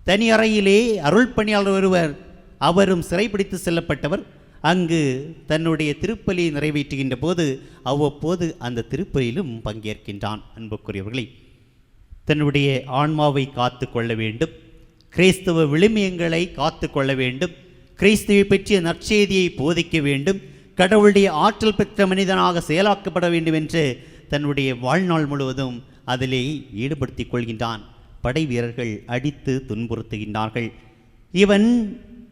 தனி அறையிலே அருள் பணியாளர் ஒருவர், அவரும் சிறைப்பிடித்து செல்லப்பட்டவர், அங்கு தன்னுடைய திருப்பலியை நிறைவேற்றுகின்ற போது அவ்வப்போது அந்த திருப்பலியிலும் பங்கேற்கின்றான். அன்புக்குரியவர்களை, தன்னுடைய ஆன்மாவை காத்து கொள்ள வேண்டும், கிறிஸ்தவ விழுமியங்களை காத்து கொள்ள வேண்டும், கிறிஸ்துவை பற்றிய நற்செய்தியை போதிக்க வேண்டும், கடவுளுடைய ஆற்றல் பெற்ற மனிதனாக செயலாக்கப்பட வேண்டும் என்று தன்னுடைய வாழ்நாள் முழுவதும் அதிலே ஈடுபடுத்திக் கொள்கின்றான். படை வீரர்கள் அடித்து துன்புறுத்துகின்றார்கள். இவன்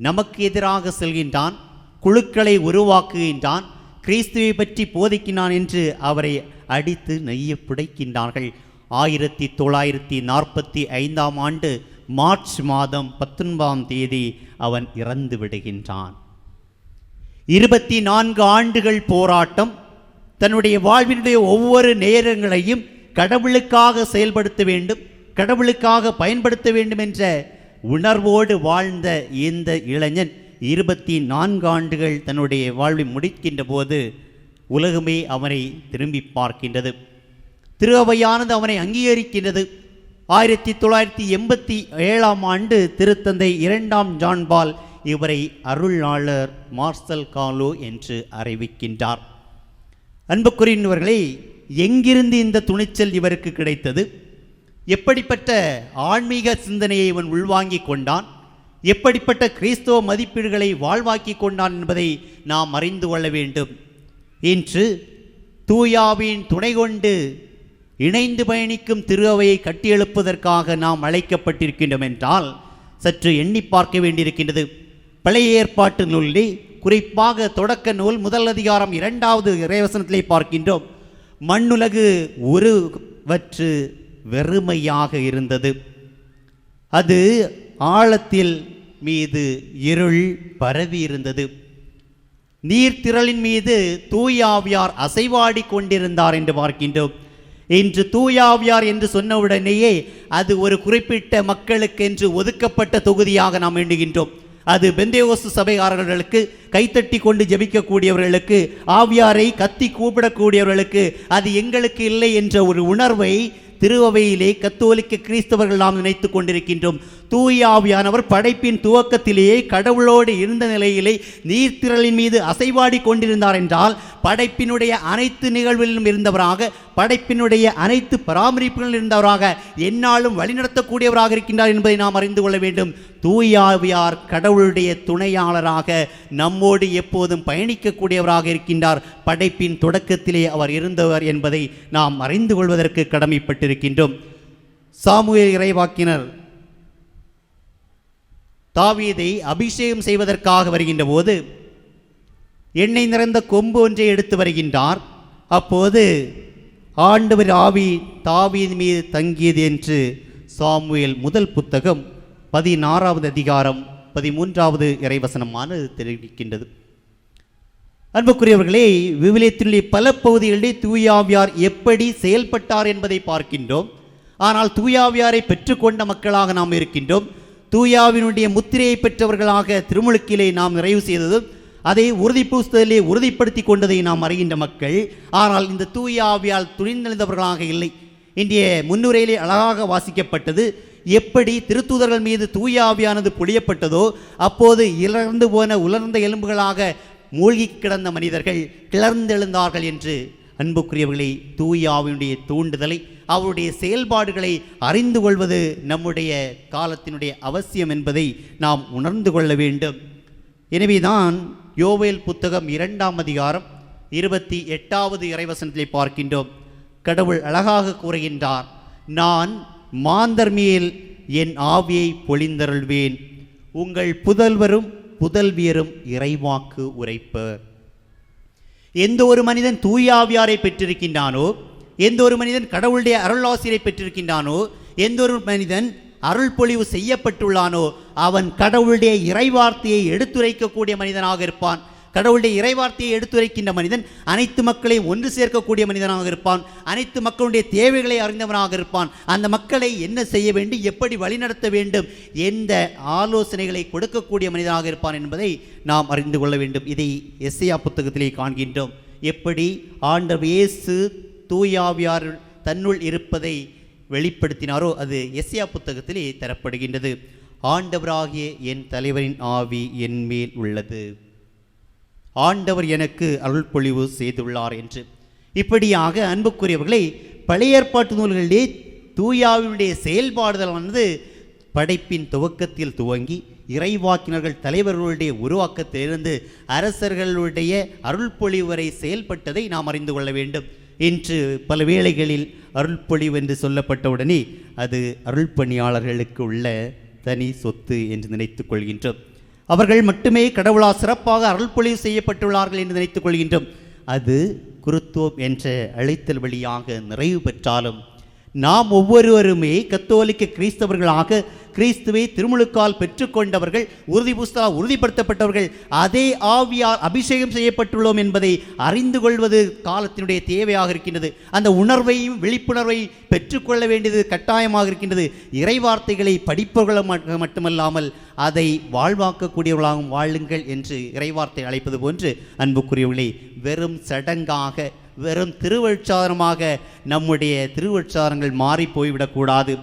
நமக்கு எதிராக செல்கின்றான், குழுக்களை உருவாக்குகின்றான், கிறிஸ்துவை பற்றி போதிக்கின்றான் என்று அவரை அடித்து நெய்ய புடைக்கின்றார்கள். 1945ஆம் ஆண்டு மார்ச் மாதம் 19ஆம் தேதி அவன் இறந்து விடுகின்றான். 24 ஆண்டுகள் போராட்டம், தன்னுடைய வாழ்வினுடைய ஒவ்வொரு நேரங்களையும் கடவுளுக்காக செயல்படுத்த வேண்டும், கடவுளுக்காக பயன்படுத்த வேண்டும் என்ற உணர்வோடு வாழ்ந்த இந்த இளைஞன் 24 ஆண்டுகள் தன்னுடைய வாழ்வை முடிக்கின்ற போது உலகமே அவனை திரும்பி பார்க்கின்றது. திரு அவையானது அவனை அங்கீகரிக்கின்றது. 1987 ஆண்டு திருத்தந்தை 2ஆம் ஜான் பால் இவரை அருளாளர் மார்சல் காலோ என்று அறிவிக்கின்றார். அன்புக்குரியவர்களே, எங்கிருந்து இந்த துணிச்சல் இவருக்கு கிடைத்தது? எப்படிப்பட்ட ஆன்மீக சிந்தனையை இவன் உள்வாங்கிக் கொண்டான்? எப்படிப்பட்ட கிறிஸ்தவ மதிப்பீடுகளை வாழ்வாக்கி கொண்டான் என்பதை நாம் அறிந்து கொள்ள வேண்டும். இன்று தூயாவின் துணை கொண்டு இணைந்து பயணிக்கும் திரு அவையை கட்டியெழுப்பதற்காக நாம் அழைக்கப்பட்டிருக்கின்றோம் என்றால் சற்று எண்ணி பார்க்க வேண்டியிருக்கின்றது. பழைய ஏற்பாட்டு நூலிலே, குறிப்பாக தொடக்க நூல் 1 அதிகாரம் 2வது இறைவசனத்திலே பார்க்கின்றோம். மண்ணுலகு உருவற்று வெறுமையாக இருந்தது. அது ஆழத்தில் மீது இருள் பரவி இருந்தது. நீர்த்திரளின் மீது தூயாவியார் அசைவாடி கொண்டிருந்தார் என்று பார்க்கின்றோம். இன்று தூயாவியார் என்று சொன்னவுடனேயே அது ஒரு குறிப்பிட்ட மக்களுக்கென்று ஒதுக்கப்பட்ட தொகுதியாக நாம் எண்ணுகின்றோம். அது பெந்தேகோஸ்து சபைக்காரர்களுக்கு, கைத்தட்டி கொண்டு ஜெபிக்கக்கூடியவர்களுக்கு, ஆவியாரை கத்தி கூப்பிடக்கூடியவர்களுக்கு, அது எங்களுக்கு இல்லை என்ற ஒரு உணர்வை திருவவையிலே கத்தோலிக்க கிறிஸ்தவர்கள் நாம் நினைத்து கொண்டிருக்கின்றோம். தூய ஆவியானவர் படைப்பின் துவக்கத்திலேயே கடவுளோடு இருந்த நிலையிலே நீர்த்திரளின் மீது அசைவாடி கொண்டிருந்தார் என்றால் படைப்பினுடைய அனைத்து நிகழ்வுகளிலும் இருந்தவராக, படைப்பினுடைய அனைத்து பராமரிப்புகளிலும் இருந்தவராக, எந்நாளும் வழிநடத்தக்கூடியவராக இருக்கின்றார் என்பதை நாம் அறிந்து கொள்ள வேண்டும். தூய ஆவியார் கடவுளுடைய துணையாளராக நம்மோடு எப்போதும் பயணிக்கக்கூடியவராக இருக்கின்றார். படைப்பின் தொடக்கத்திலே அவர் இருந்தவர் என்பதை நாம் அறிந்து கொள்வதற்கு கடமைப்பட்டிருக்கின்றோம். சாமுவேல் இறைவாக்கினர் தாவீதை அபிஷேகம் செய்வதற்காக வருகின்ற போது எண்ணெய் நிறைந்த கொம்பு ஒன்றை எடுத்து வருகின்றார். அப்போது ஆண்டவர் ஆவி தாவீது மீது தங்கியது என்று சாமுவேல் முதல் புத்தகம் 16வது அதிகாரம் 13வது இறைவசனமானது தெரிவிக்கின்றது. அன்புக்குரியவர்களே, விவிலியத்திலே பல பகுதிகளிலே தூயாவியார் எப்படி செயல்பட்டார் என்பதை பார்க்கின்றோம். ஆனால் தூயாவியாரை பெற்றுக்கொண்ட மக்களாக நாம் இருக்கின்றோம். தூயாவினுடைய முத்திரையை பெற்றவர்களாக திருமுழுக்கிலே நாம் நிறைவு செய்ததும் அதை உறுதிப்பூசுதலிலே உறுதிப்படுத்தி கொண்டதை நாம் அறிகின்ற மக்கள். ஆனால் இந்த தூயாவியால் துணிந்தெழுந்தவர்களாக இல்லை. இன்றைய முன்னுரையிலே அழகாக வாசிக்கப்பட்டது. எப்படி திருத்தூதர்கள் மீது தூயாவியானது பொழியப்பட்டதோ அப்போது இழந்து போன உலர்ந்த எலும்புகளாக மூழ்கி கிடந்த மனிதர்கள் கிளர்ந்தெழுந்தார்கள் என்று. அன்புக்குரியவர்களை, தூயாவினுடைய தூண்டுதலை, அவருடைய செயல்பாடுகளை அறிந்து கொள்வது நம்முடைய காலத்தினுடைய அவசியம் என்பதை நாம் உணர்ந்து கொள்ள வேண்டும். எனவேதான் யோவேல் புத்தகம் 2ஆம் அதிகாரம் 28வது இறைவசனத்திலே பார்க்கின்றோம். கடவுள் அழகாக கூறுகின்றார், நான் மாந்தர் மேல் என் ஆவியை பொழிந்தருள்வேன், உங்கள் புதல்வரும் புதல்வியரும் இறைவாக்கு உரைப்பர். எந்த ஒரு மனிதன் தூயாவியாரை பெற்றிருக்கின்றானோ, எந்த ஒரு மனிதன் கடவுளுடைய அருளாசிரை பெற்றிருக்கின்றானோ, எந்த ஒரு மனிதன் அருள் பொழிவு செய்யப்பட்டுள்ளானோ அவன் கடவுளுடைய இறைவார்த்தையை எடுத்துரைக்கக்கூடிய மனிதனாக இருப்பான். கடவுளுடைய இறைவார்த்தையை எடுத்துரைக்கின்ற மனிதன் அனைத்து மக்களை ஒன்று சேர்க்கக்கூடிய மனிதனாக இருப்பான். அனைத்து மக்களுடைய தேவைகளை அறிந்தவனாக இருப்பான். அந்த மக்களை என்ன செய்ய வேண்டும், எப்படி வழிநடத்த வேண்டும், எந்த ஆலோசனைகளை கொடுக்கக்கூடிய மனிதனாக இருப்பான் என்பதை நாம் அறிந்து கொள்ள வேண்டும். இதை எஸ்ஐயா புத்தகத்திலே காண்கின்றோம். எப்படி ஆண்டவர் இயேசு தூயாவியார் தன்னுள் இருப்பதை வெளிப்படுத்தினாரோ அது எஸ்ஐயா புத்தகத்திலே தரப்படுகின்றது. ஆண்டவராகிய என் தலைவரின் ஆவி என் மேல் உள்ளது, ஆண்டவர் எனக்கு அருள் பொழிவு செய்துள்ளார் என்று. இப்படியாக அன்புக்குரியவர்களை, பழைய ஏற்பாட்டு நூல்களிலே தூயாவினுடைய செயல்பாடுதலானது படைப்பின் துவக்கத்தில் துவங்கி இறைவாக்கினர்கள் தலைவர்களுடைய உருவாக்கத்திலிருந்து அரசர்களுடைய அருள் பொழிவு வரை செயல்பட்டதை நாம் அறிந்து கொள்ள வேண்டும். இன்று பல வேளைகளில் அருள் பொழிவு என்று சொல்லப்பட்டவுடனே அது அருள் பணியாளர்களுக்கு உள்ள தனி சொத்து என்று நினைத்துக் கொள்கின்றோம். அவர்கள் மட்டுமே கடவுளால் சிறப்பாக அருள் பொழிவு செய்யப்பட்டுள்ளார்கள் என்று நினைத்துக் கொள்கின்றோம். அது குருத்துவம் என்ற அழைத்தல் வழியாக நிறைவு பெற்றாலும் நாம் ஒவ்வொருவருமே கத்தோலிக்க கிறிஸ்தவர்களாக கிறிஸ்துவை திருமுழுக்கால் பெற்றுக்கொண்டவர்கள், உறுதிப்படுத்தப்பட்டவர்கள், அதே ஆவியால் அபிஷேகம் செய்யப்பட்டுள்ளோம் என்பதை அறிந்து கொள்வது காலத்தினுடைய தேவையாக இருக்கின்றது. அந்த உணர்வையும் விழிப்புணர்வையும் பெற்றுக்கொள்ள வேண்டியது கட்டாயமாக இருக்கின்றது. இறைவார்த்தைகளை படிப்பவர்கள் மட்டுமல்லாமல் அதை வாழ்வாக்கக்கூடியவர்களாகவும் வாழுங்கள் என்று இறைவார்த்தை அழைப்பது போன்று அன்புக்குரியவர்களே, வெறும் சடங்காக, வெறும் திருவருட்சாதனமாக நம்முடைய திருவருட்சாதனங்கள் மாறி போய்விடக்கூடாது.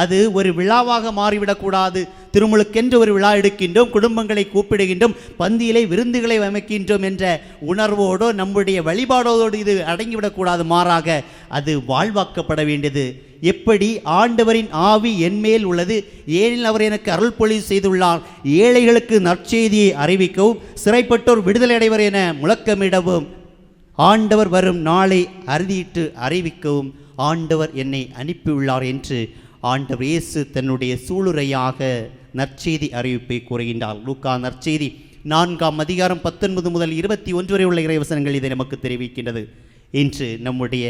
அது ஒரு விழாவாக மாறிவிடக்கூடாது. திருமுழுக்கென்று ஒரு விழா எடுக்கின்றோம், குடும்பங்களை கூப்பிடுகின்றோம், பந்தியிலே விருந்துகளை அமைக்கின்றோம் என்ற உணர்வோடு நம்முடைய வழிபாடோடு இது அடங்கிவிடக்கூடாது. மாறாக அது வாழ்வாக்கப்பட வேண்டியது. எப்படி ஆண்டவரின் ஆவி என்மேல் உள்ளது, ஏனில் அவர் எனக்கு அருள் பொழிவு செய்துள்ளார், ஏழைகளுக்கு நற்செய்தியை அறிவிக்கவும் சிறைப்பட்டோர் விடுதலை அடைவர் என முழக்கமிடவும், ஆண்டவர் வரும் நாளை அறுதியிட்டு அறிவிக்கவும் ஆண்டவர் என்னை அனுப்பியுள்ளார் என்று ஆண்டவர் இயேசு தன்னுடைய சூளுரையாக நற்செய்தி அறிவிப்பை கூறுகின்றார். லூக்கா நற்செய்தி 4ஆம் அதிகாரம் 19 முதல் 21 வரை உள்ள இறைவசனங்கள் இதை நமக்கு தெரிவிக்கின்றது. இன்று நம்முடைய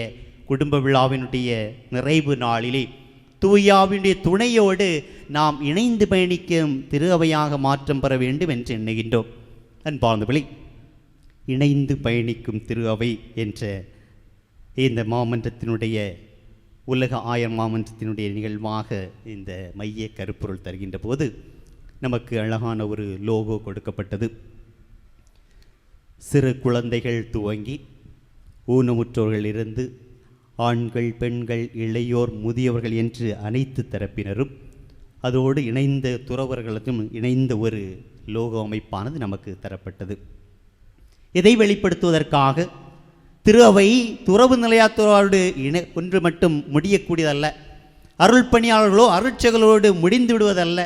குடும்ப விழாவினுடைய நிறைவு நாளிலே தூயாவினுடைய துணையோடு நாம் இணைந்து பயணிக்கும் திரு அவையாக மாற்றம் பெற வேண்டும் என்று எண்ணுகின்றோம். அன்பார்ந்தவர்களே, இணைந்து பயணிக்கும் திரு அவை என்ற இந்த மாமன்றத்தினுடைய உலக ஆயர் மாமன்றத்தினுடைய நிகழ்வாக இந்த மைய கருப்பொருள் தருகின்ற போது நமக்கு அழகான ஒரு லோகோ கொடுக்கப்பட்டது. சிறு குழந்தைகள் துவங்கி ஊனமுற்றோர்களிலிருந்து ஆண்கள், பெண்கள், இளையோர், முதியவர்கள் என்று அனைத்து தரப்பினரும் அதோடு இணைந்த துறவர்களுக்கும் இணைந்த ஒரு லோகோ அமைப்பானது நமக்கு தரப்பட்டது. இதை வெளிப்படுத்துவதற்காக திரு அவை துறவு நிலையாத்தோடு ஒன்று மட்டும் முடியக்கூடியதல்ல, அருள் பணியாளர்களோ அருட்சகளோடு முடிந்து விடுவதல்ல,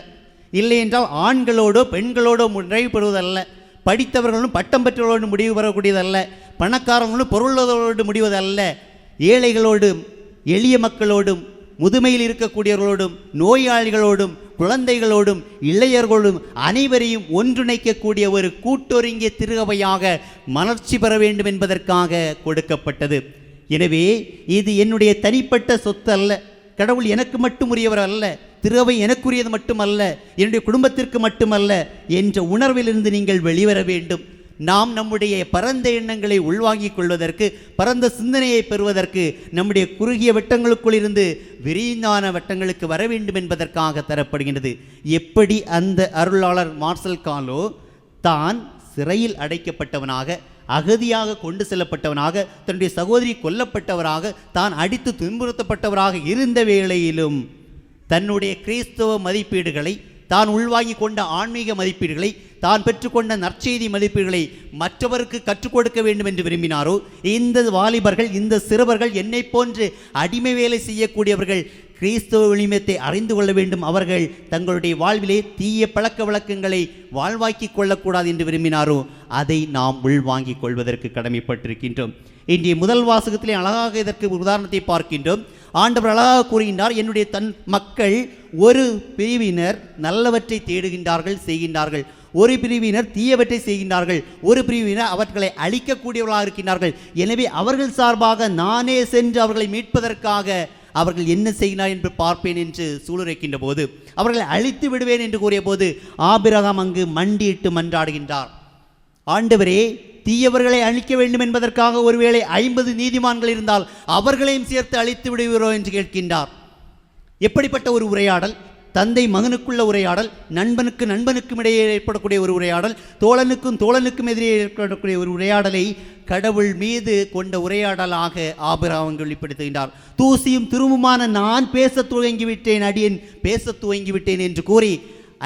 இல்லை என்றால் ஆண்களோடோ பெண்களோடோ நிறைவு பெறுவதல்ல, படித்தவர்களும் பட்டம் பெற்றவர்களோடு முடிவு பெறக்கூடியதல்ல, பணக்காரர்களும் பொருளோடு முடிவதல்ல, ஏழைகளோடும் எளிய மக்களோடும் முதுமையில் இருக்கக்கூடியவர்களோடும் நோயாளிகளோடும் குழந்தைகளோடும் இளையர்களோடும் அனைவரையும் ஒன்றிணைக்கக்கூடிய ஒரு கூட்டொருங்கிய திரு அவையாக மலர்ச்சி பெற வேண்டும் என்பதற்காக கொடுக்கப்பட்டது. எனவே இது என்னுடைய தனிப்பட்ட சொத்து அல்ல, கடவுள் எனக்கு மட்டும் உரியவர் அல்ல, திரு அவை எனக்குரியது மட்டுமல்ல, என்னுடைய குடும்பத்திற்கு மட்டுமல்ல என்ற உணர்விலிருந்து நீங்கள் வெளிவர வேண்டும். நாம் நம்முடைய பரந்த எண்ணங்களை உள்வாங்கிக் கொள்வதற்கு, பரந்த சிந்தனையை பெறுவதற்கு, நம்முடைய குறுகிய வட்டங்களுக்குள் இருந்து விரிவான வட்டங்களுக்கு வர வேண்டும் என்பதற்காக தரப்படுகின்றது. எப்படி அந்த அருளாளர் மார்சல் காலோ தான் சிறையில் அடைக்கப்பட்டவனாக, அகதியாக கொண்டு செல்லப்பட்டவனாக, தன்னுடைய சகோதரி கொல்லப்பட்டவராக, தான் அடித்து துன்புறுத்தப்பட்டவராக இருந்த வேளையிலும் தன்னுடைய கிறிஸ்தவ மதிப்பீடுகளை, தான் உள்வாங்கி கொண்ட ஆன்மீக மதிப்பீடுகளை, தான் பெற்றுக்கொண்ட நற்செய்தி மதிப்பீடுகளை மற்றவருக்கு கற்றுக் கொடுக்க வேண்டும் என்று விரும்பினாரோ, இந்த வாலிபர்கள், இந்த சிறுவர்கள், என்னை போன்று அடிமை வேலை செய்யக்கூடியவர்கள் கிறிஸ்தவ விளிமத்தை அறிந்து கொள்ள வேண்டும், அவர்கள் தங்களுடைய வாழ்விலே தீய பழக்க வழக்கங்களை வாழ்வாக்கி கொள்ளக்கூடாது என்று விரும்பினாரோ, அதை நாம் உள்வாங்கிக் கொள்வதற்கு கடமைப்பட்டிருக்கின்றோம். இன்றைய முதல் வாசகத்திலே அழகாக இதற்கு உதாரணத்தை பார்க்கின்றோம். ஆண்டவர் அழகாக கூறுகின்றார், என்னுடைய மக்கள் ஒரு பிரிவினர் நல்லவற்றை தேடுகின்றார்கள், செய்கின்றார்கள், ஒரு பிரிவினர் தீயவற்றை செய்கின்றார்கள், ஒரு பிரிவினர் அவர்களை அழிக்கக்கூடியவர்களாக இருக்கின்றார்கள். எனவே அவர்கள் சார்பாக நானே சென்று அவர்களை மீட்பதற்காக அவர்கள் என்ன செய்கிறார் என்று பார்ப்பேன் என்று சூளுரைக்கின்ற போது, அவர்களை அழித்து விடுவேன் என்று கூறிய போது ஆபிரகாம் அங்கு மண்டியிட்டு மன்றாடுகின்றார். ஆண்டவரே, தீயவர்களை அழிக்க வேண்டும் என்பதற்காக ஒருவேளை 50 நீதிமான்கள் இருந்தால் அவர்களையும் சேர்த்து அழித்து விடுகிறோம் என்று கேட்கின்றார். எப்படிப்பட்ட ஒரு உரையாடல்! தந்தை மகனுக்குள்ள உரையாடல், நண்பனுக்கு நண்பனுக்கும் இடையே ஏற்படக்கூடிய ஒரு உரையாடல், தோழனுக்கும் தோழனுக்கும் எதிரே ஏற்படக்கூடிய ஒரு உரையாடலை கடவுள் மீது கொண்ட உரையாடலாக ஆபிரகாம் வெளிப்படுத்துகின்றார். தூசியும் துருமுமான நான் பேச துவங்கிவிட்டேன், அடியேன் பேச துவங்கிவிட்டேன் என்று கூறி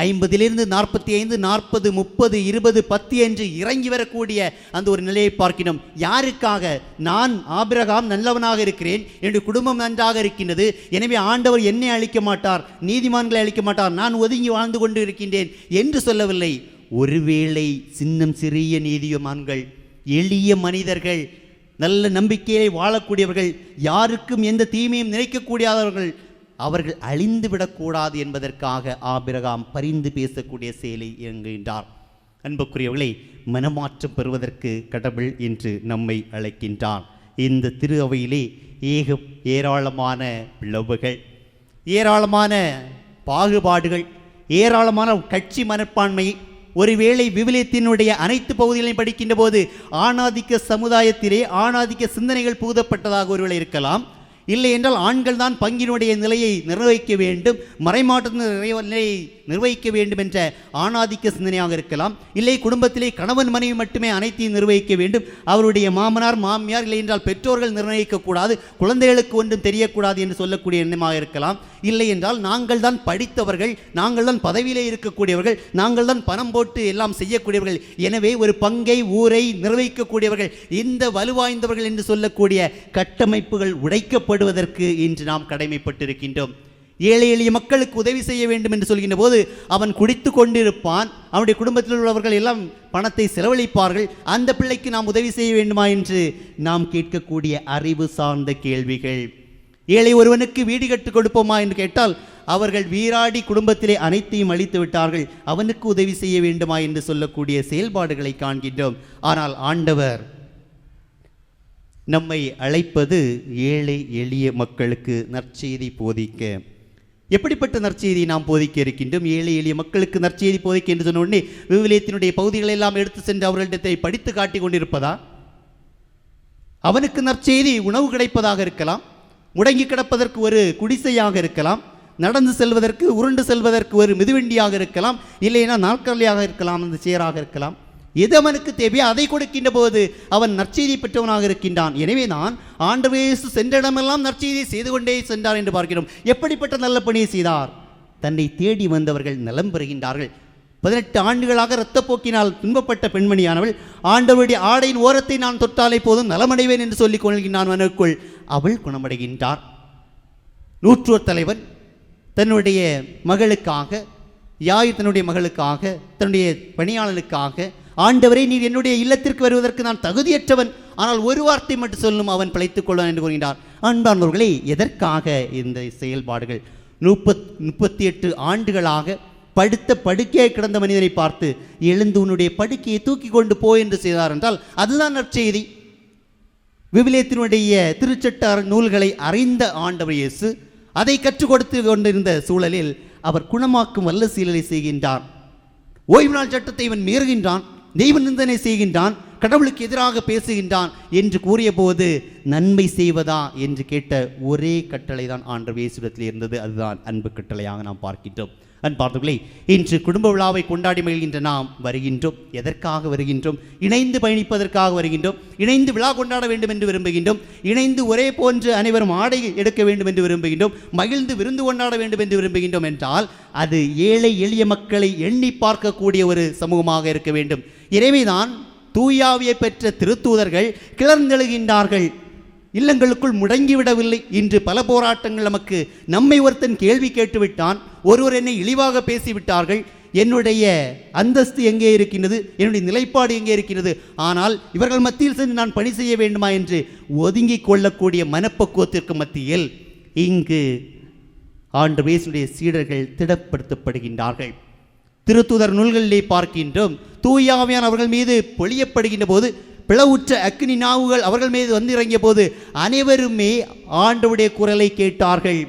50 45 40 30 20 10 என்று இறங்கி வரக்கூடிய அந்த ஒரு நிலையை பார்க்கிறோம். யாருக்காக? நான் ஆபிரகாம் நல்லவனாக இருக்கிறேன், என்னுடைய குடும்பம் நன்றாக இருக்கின்றது, எனவே ஆண்டவர் என்னை அழிக்க மாட்டார், நீதிமான்களை அழிக்க மாட்டார், நான் ஒதுங்கி வாழ்ந்து கொண்டு இருக்கின்றேன் என்று சொல்லவில்லை. ஒருவேளை சின்னம் சிறிய நீதிமான்கள், எளிய மனிதர்கள், நல்ல நம்பிக்கையை வாழக்கூடியவர்கள், யாருக்கும் எந்த தீமையும் நினைக்கக்கூடியவர்கள், அவர்கள் அழிந்து விடக்கூடாது என்பதற்காக ஆபிரகாம் பரிந்து பேசக்கூடிய செயலை இயங்குகின்றார். அன்புக்குரியவர்களை, மனமாற்றம் பெறுவதற்கு கடவுள் இன்று நம்மை அழைக்கின்றார். இந்த திரு அவையிலே ஏராளமான பிளவுகள், ஏராளமான பாகுபாடுகள், ஏராளமான கட்சி மனப்பான்மை, ஒருவேளை விவிலியத்தினுடைய அனைத்து பகுதிகளையும் படிக்கின்ற போது ஆணாதிக்க சமுதாயத்திலே ஆணாதிக்க சிந்தனைகள் புகுதப்பட்டதாக ஒருவேளை இருக்கலாம். இல்லை என்றால் ஆண்கள் தான் பங்கினுடைய நிலையை நிர்வகிக்க வேண்டும், மறைமாற்றத்தின் நிலையை நிர்வகிக்க வேண்டும் என்ற ஆணாதிக்க சிந்தனையாக இருக்கலாம். இல்லை குடும்பத்திலே கணவன் மனைவி மட்டுமே அனைத்தையும் நிர்வகிக்க வேண்டும், அவருடைய மாமனார் மாமியார் இல்லை என்றால் பெற்றோர்கள் நிர்ணயிக்கக்கூடாது, குழந்தைகளுக்கு ஒன்றும் தெரியக்கூடாது என்று சொல்லக்கூடிய எண்ணமாக இருக்கலாம். இல்லை என்றால் நாங்கள் தான் படித்தவர்கள், நாங்கள் தான் பதவியிலே இருக்கக்கூடியவர்கள், நாங்கள் தான் பணம் போட்டு எல்லாம் செய்யக்கூடியவர்கள், எனவே ஒரு பங்கை ஊரை நிர்வகிக்கக்கூடியவர்கள், இந்த வலுவாய்ந்தவர்கள் என்று சொல்லக்கூடிய கட்டமைப்புகள் உடைக்கப்படுவதற்கு இன்று நாம் கடமைப்பட்டிருக்கின்றோம். ஏழை எளிய மக்களுக்கு உதவி செய்ய வேண்டும் என்று சொல்கின்ற போது அவன் குடித்து கொண்டிருப்பான், அவனுடைய குடும்பத்தில் உள்ளவர்கள் எல்லாம் பணத்தை செலவழிப்பார்கள், அந்த பிள்ளைக்கு நாம் உதவி செய்ய வேண்டுமா என்று நாம் கேட்கக்கூடிய அறிவு சார்ந்த கேள்விகள். ஏழை ஒருவனுக்கு வீடு கட்டுக் கொடுப்போமா என்று கேட்டால் அவர்கள் வீராடி குடும்பத்திலே அனைத்தையும் அழித்து விட்டார்கள், அவனுக்கு உதவி செய்ய வேண்டுமா என்று சொல்லக்கூடிய செயல்பாடுகளை காண்கின்றோம். ஆனால் ஆண்டவர் நம்மை அழைப்பது ஏழை எளிய மக்களுக்கு நற்செய்தி போதிக்க. எப்படிப்பட்ட நற்செய்தியை நாம் போதிக்க இருக்கின்றோம்? ஏழை எளிய மக்களுக்கு நற்செய்தி போதிக்க என்று சொன்ன உடனே விவிலியத்தினுடைய பகுதிகளை எல்லாம் எடுத்து சென்று அவர்களிடத்தை படித்து காட்டி கொண்டிருப்பதா? அவனுக்கு நற்செய்தி உணவு கிடைப்பதாக இருக்கலாம், முடங்கி கிடப்பதற்கு ஒரு குடிசையாக இருக்கலாம், நடந்து செல்வதற்கு உருண்டு செல்வதற்கு ஒரு மிதிவண்டியாக இருக்கலாம், இல்லைன்னா நாற்காலியாக இருக்கலாம், அந்த சேராக இருக்கலாம். எது அவனுக்கு தேவையோ அதை கொடுக்கின்ற போது அவன் நற்செய்தி பெற்றவனாக இருக்கின்றான். எனவே தான் ஆண்டவர் இயேசு சென்ற இடமெல்லாம் நற்செய்தியை செய்து கொண்டே சென்றார் என்று பார்க்கிறோம். எப்படிப்பட்ட நல்ல பணியை செய்தார்? தன்னை தேடி வந்தவர்கள் நலம் பெறுகின்றார்கள். 18 ஆண்டுகளாக இரத்தப்போக்கினால் துன்பப்பட்ட பெண்மணியானவள் ஆண்டவருடைய ஆடையின் ஓரத்தை நான் தொட்டாலே போதும் நலமடைவேன் என்று சொல்லிக் கொள்கின்றான். மனுக்குள் அவள் குணமடைகின்றார். நூற்றோர் தலைவன் தன்னுடைய மகளுக்காக, யாயிர் தன்னுடைய மகளுக்காக, தன்னுடைய பணியாளனுக்காக, ஆண்டவரே நீர் என்னுடைய இல்லத்திற்கு வருவதற்கு நான் தகுதியற்றவன், ஆனால் ஒரு வார்த்தை மட்டும் சொல்லும் அவன் பிழைத்துக் கொள்வான் என்று கூறுகின்றார். அன்பார்ந்தவர்களே, எதற்காக இந்த செயல்பாடுகள்? 38 ஆண்டுகளாக படுத்த படுக்கையை கிடந்த மனிதனை பார்த்து எழுந்து உன்னுடைய படுக்கையை தூக்கி கொண்டு போய் என்று செய்தார் என்றால் அதுதான் நற்செய்தி. விவிலியத்தினுடைய திருச்சட்ட நூல்களை அறிந்த ஆண்டவர் இயேசு அதை கற்றுக் கொடுத்து கொண்டிருந்த சூழலில் அவர் குணமாக்கும் வல்ல செயலை செய்கின்றார். ஓய்வு நாள் சட்டத்தை இவன் மீறுகின்றான், தெய்வ நிந்தனை செய்கின்றான், கடவுளுக்கு எதிராக பேசுகின்றான் என்று கூறிய போது நன்மை செய்வதா என்று கேட்ட ஒரே கட்டளை தான் ஆண்டவர் இயேசுவிடத்தில் இருந்தது. அதுதான் அன்பு கட்டளையாக நாம் பார்க்கின்றோம். அன்பார்ந்தவர்களே, இன்று குடும்ப விழாவை கொண்டாடி மகிழ்கின்ற நாம் வருகின்றோம். எதற்காக வருகின்றோம்? இணைந்து பயணிப்பதற்காக வருகின்றோம். இணைந்து விழா கொண்டாட வேண்டும் என்று விரும்புகின்றோம். இணைந்து ஒரே போன்று அனைவரும் ஆடை எடுக்க வேண்டும் என்று விரும்புகின்றோம். மகிழ்ந்து விருந்து கொண்டாட வேண்டும் என்று விரும்புகின்றோம் என்றால் அது ஏழை எளிய மக்களை எண்ணி பார்க்கக்கூடிய ஒரு சமூகமாக இருக்க வேண்டும். எனவேதான் தூயாவியை பெற்ற திருத்தூதர்கள் கிளர்ந்தெழுகின்றார்கள். இல்லங்களுக்குள் முடங்கிவிடவில்லை. இன்று பல போராட்டங்கள் நமக்கு. நம்மை ஒருத்தன் கேள்வி கேட்டுவிட்டான், ஒருவர் என்னை இழிவாக பேசிவிட்டார்கள், என்னுடைய அந்தஸ்து எங்கே இருக்கின்றது, என்னுடைய நிலைப்பாடு எங்கே இருக்கின்றது, ஆனால் இவர்கள் மத்தியில் சென்று நான் பணி செய்ய வேண்டுமா என்று ஒதுங்கிக் கொள்ளக்கூடிய மனப்பக்குவத்திற்கு மத்தியில் இங்கு ஆண்டவர் இயேசுவின் சீடர்கள் திடப்படுத்தப்படுகின்றார்கள். திருத்தூதர் நூல்களிலே பார்க்கின்றோம், தூய ஆவியானவர் அவர்கள் மீது பொழியப்படுகின்ற போது, பிளவுற்ற அக்னி நாவுகள் அவர்கள் மீது வந்து இறங்கிய போது அனைவருமே ஆண்டவருடைய குரலை கேட்டார்கள்.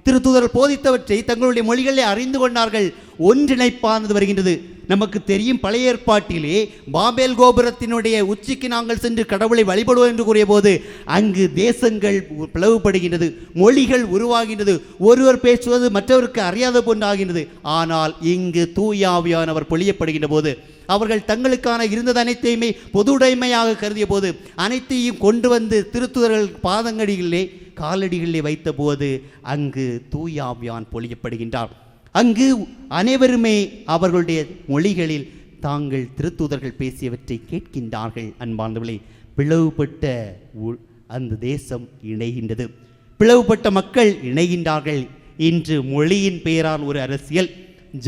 திருத்தூதர்கள் போதித்தவற்றை தங்களுடைய மொழிகளை அறிந்து கொண்டார்கள். ஒன்றிணைப்பானது வருகின்றது. நமக்கு தெரியும், பழைய ஏற்பாட்டிலே பாபேல் கோபுரத்தினுடைய உச்சிக்கு நாங்கள் சென்று கடவுளை வழிபடுவோம் என்று கூறிய போது அங்கு தேசங்கள் பிளவுபடுகின்றது, மொழிகள் உருவாகின்றது, ஒருவர் பேசுவது மற்றவருக்கு அறியாத போன்றாகின்றது. ஆனால் இங்கு தூய ஆவியானவர் பொழியப்படுகின்ற போது அவர்கள் தங்களுக்கான இருந்தது அனைத்தையுமே பொது உடைமையாக கருதிய போது அனைத்தையும் கொண்டு வந்து திருத்துதர்கள் பாதங்கடிகளிலே காலடிகளிலே வைத்த போது அங்கு தூய ஆவியான் பொழியப்படுகின்றார். அங்கு அனைவருமே அவர்களுடைய மொழிகளில் தாங்கள் திருத்தூதர்கள் பேசியவற்றை கேட்கின்றார்கள். அன்பார்ந்தவர்களே, பிளவுபட்ட அந்த தேசம் இணைகின்றது, பிளவுபட்ட மக்கள் இணைகின்றார்கள். இன்று மொழியின் பெயரால் ஒரு அரசியல்,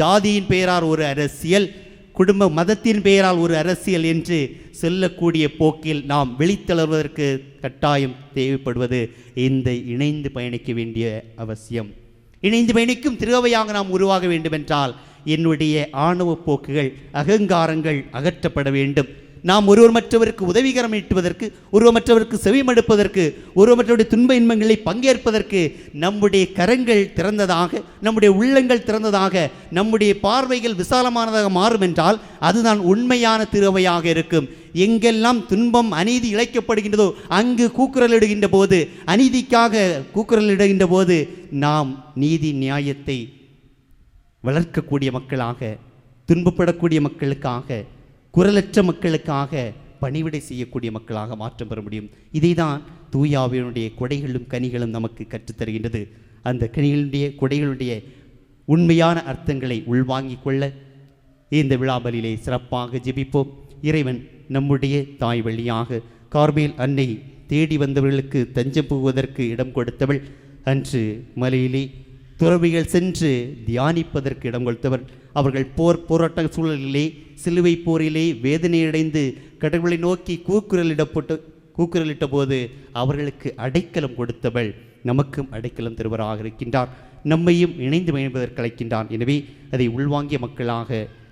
ஜாதியின் பெயரால் ஒரு அரசியல், குடும்ப மதத்தின் பெயரால் ஒரு அரசியல் என்று சொல்லக்கூடிய போக்கில் நாம் வெளித்தளர்வதற்கு கட்டாயம் தேவைப்படுவது இந்த இணைந்து பயணிக்க வேண்டிய அவசியம். இணைந்து பயணிக்கும் திருவையாக நாம் உருவாக வேண்டுமென்றால் என்னுடைய ஆணவ போக்குகள், அகங்காரங்கள் அகற்றப்பட வேண்டும். நாம் ஒருவர் மற்றவருக்கு உதவிகரம் ஈட்டுவதற்கு, ஒருவர் மற்றவருக்கு செவிமடுப்பதற்கு, ஒருவர் மற்றவருடைய துன்ப இன்பங்களை பங்கேற்பதற்கு நம்முடைய கரங்கள் திறந்ததாக, நம்முடைய உள்ளங்கள் திறந்ததாக, நம்முடைய பார்வைகள் விசாலமானதாக மாறும் என்றால் அதுதான் உண்மையான திருவையாக இருக்கும். எங்கெல்லாம் துன்பம் அநீதி இழைக்கப்படுகின்றதோ அங்கு கூக்குரலிடுகின்ற போது, அநீதிக்காக கூக்குரலிடுகின்ற போது நாம் நீதி நியாயத்தை வளர்க்கக்கூடிய மக்களாக, துன்பப்படக்கூடிய மக்களுக்காக, குரலற்ற மக்களுக்காக பணிவிடை செய்யக்கூடிய மக்களாக மாற்றம் பெற முடியும். இதை தான் தூயாவினுடைய கொடைகளும் கனிகளும் நமக்கு கற்றுத்தருகின்றது. அந்த கனிகளுடைய கொடைகளுடைய உண்மையான அர்த்தங்களை உள்வாங்கிக் கொள்ள இந்த விழாபலிலே சிறப்பாக ஜெபிப்போம். இறைவன் நம்முடைய தாய் வழியாக கார்மேல் அன்னை தேடி வந்தவர்களுக்கு தஞ்சம் புகுவதற்கு இடம் கொடுத்தவள். அன்று மலையிலே துறவிகள் சென்று தியானிப்பதற்கு இடம் கொடுத்தவர். அவர்கள் போராட்ட சூழலிலே, சிலுவை போரிலே வேதனையடைந்து கடவுளை நோக்கி கூக்குரலிட்ட போது அவர்களுக்கு அடைக்கலம் கொடுத்தவள். நமக்கும் அடைக்கலம் தருவராக இருக்கின்றார். நம்மையும் இணைந்து மகிழ்வதற்கு அழைக்கின்றான். எனவே அதை உள்வாங்கிய மக்களாக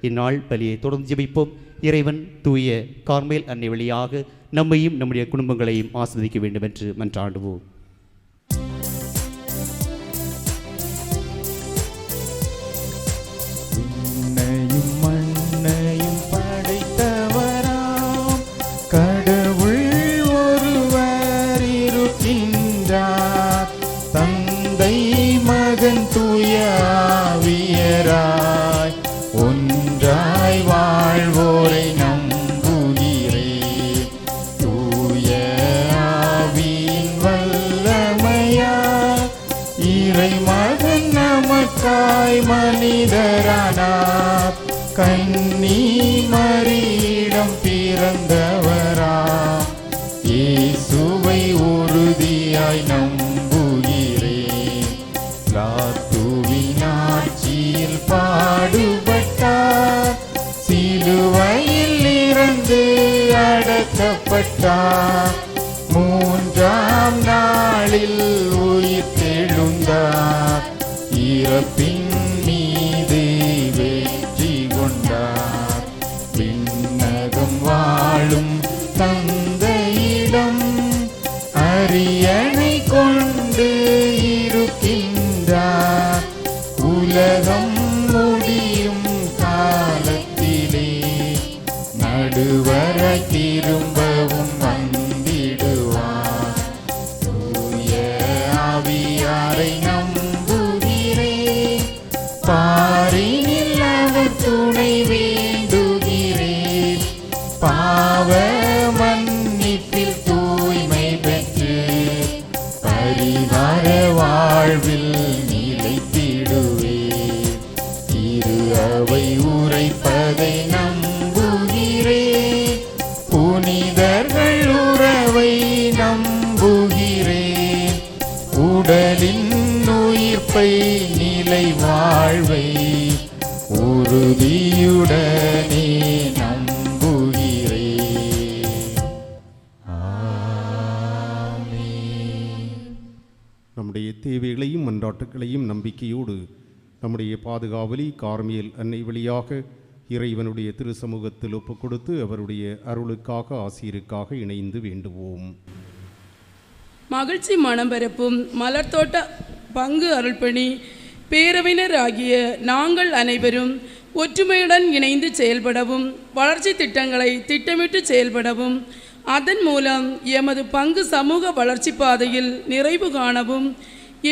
இந்நாள் பலியை தொடர்ந்து ஜெபிப்போம். இறைவன் தூய கார்மேல் அன்னை வழியாக நம்மையும் நம்முடைய குடும்பங்களையும் ஆஸ்வதிக்க வேண்டும் என்று மன்றாடுவோம். மண்ணையும் படைத்தவராம் கடவுள் ஒருவர் இருக்கின்றார். தந்தை மகன் தூய ஆவியராய் ஒன்றாய் வாழ்வோரை நம்புகிறேன். தூய ஆவியின் வல்லமையாய் இறை மகன் நமக்காய் மனிதரானார். கன்னி மரியிடம் பிறந்தவராம் இயேசுவை உறுதியாய் நம்புகிறேன். லாத்துவின் ஆட்சியில் பாடுபட்டார், சிலுவையில் இறந்து அடக்கப்பட்டார். மூன்றாம் நாளில் உயிர் தெழுந்தார், இறப்பின் மீது வெற்றி கொண்டார். விண்ணகம் வாழும் தந்தையிடம் அரியணை கொண்டு இருக்கின்றார். உலகம் முடியும் காலத்திலே நடுவராய் திரும்பவும் வந்திடுவார். தூய ஆவியாரை நம்புகிறேன், பாரினில் அவர் துணை வேண்டுகிறேன். பாவ மன்னிப்பில் தூய்மை பெற்று பரிவார வாழ்வில் நிலைத்திடுவேன். திரு அவை உரைப்பதை நம்புகிறேன், புனிதர்கள் உறவை நம்புகிறேன். உடலின் உயிர்ப்பை நிலை வாழ்வை உறுதியுடனே நம்புகிறேன். நம்முடைய தேவைகளையும் மன்றாட்டுகளையும் நம்பிக்கையோடு நம்முடைய பாதுகாவலி கார்மேல் அன்னை வழியாக இறைவனுடைய திருச்சமூகத்தில் ஒப்புக் கொடுத்து அவருடைய அருளுக்காக ஆசீருக்காக இணைந்து வேண்டுவோம். மகிழ்ச்சி மனம் பரப்பும் மலர்தோட்ட பங்கு அருள்பணி பேரவையினர் ஆகிய நாங்கள் அனைவரும் ஒற்றுமையுடன் இணைந்து செயல்படவும், வளர்ச்சி திட்டங்களை திட்டமிட்டு செயல்படவும், அதன் மூலம் எமது பங்கு சமூக வளர்ச்சி பாதையில் நிறைவு காணவும்,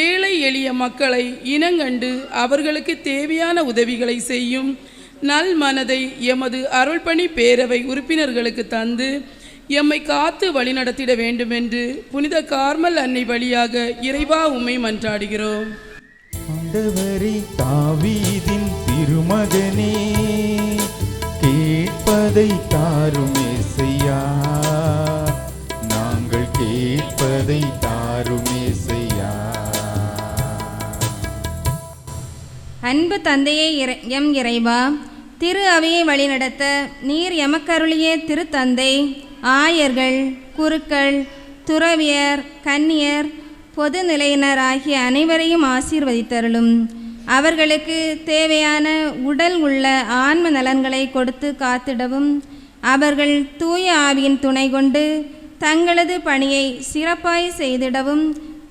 ஏழை எளிய மக்களை இனங்கண்டு அவர்களுக்கு தேவையான உதவிகளை செய்யும் நல் மனதை எமது அருள்பணி பேரவை உறுப்பினர்களுக்கு தந்து எம்மை காத்து வழிநடத்திட வேண்டுமென்று புனித கார்மல் அன்னை வழியாக இறைவா உம்மை மன்றாடுகிறோம். ஆண்டவரே, தாவீதின் திருமகனே, கேட்பதை தாரும் இயேசையா, நாங்கள் கேட்பதை தாரும் இயேசையா. அன்பு தந்தையே எம் இறைவா, திரு அவையை வழிநடத்த நீர் எமக்கருளிய திருத்தந்தை, ஆயர்கள், குருக்கள், துறவியர், கன்னியர், பொதுநிலையினர் ஆகிய அனைவரையும் ஆசீர்வதித்தருளும். அவர்களுக்கு தேவையான உடல் உள்ள ஆன்ம நலன்களை கொடுத்து காத்திடவும், அவர்கள் தூய ஆவியின் துணை கொண்டு தங்களது பணியை சிறப்பாய் செய்திடவும்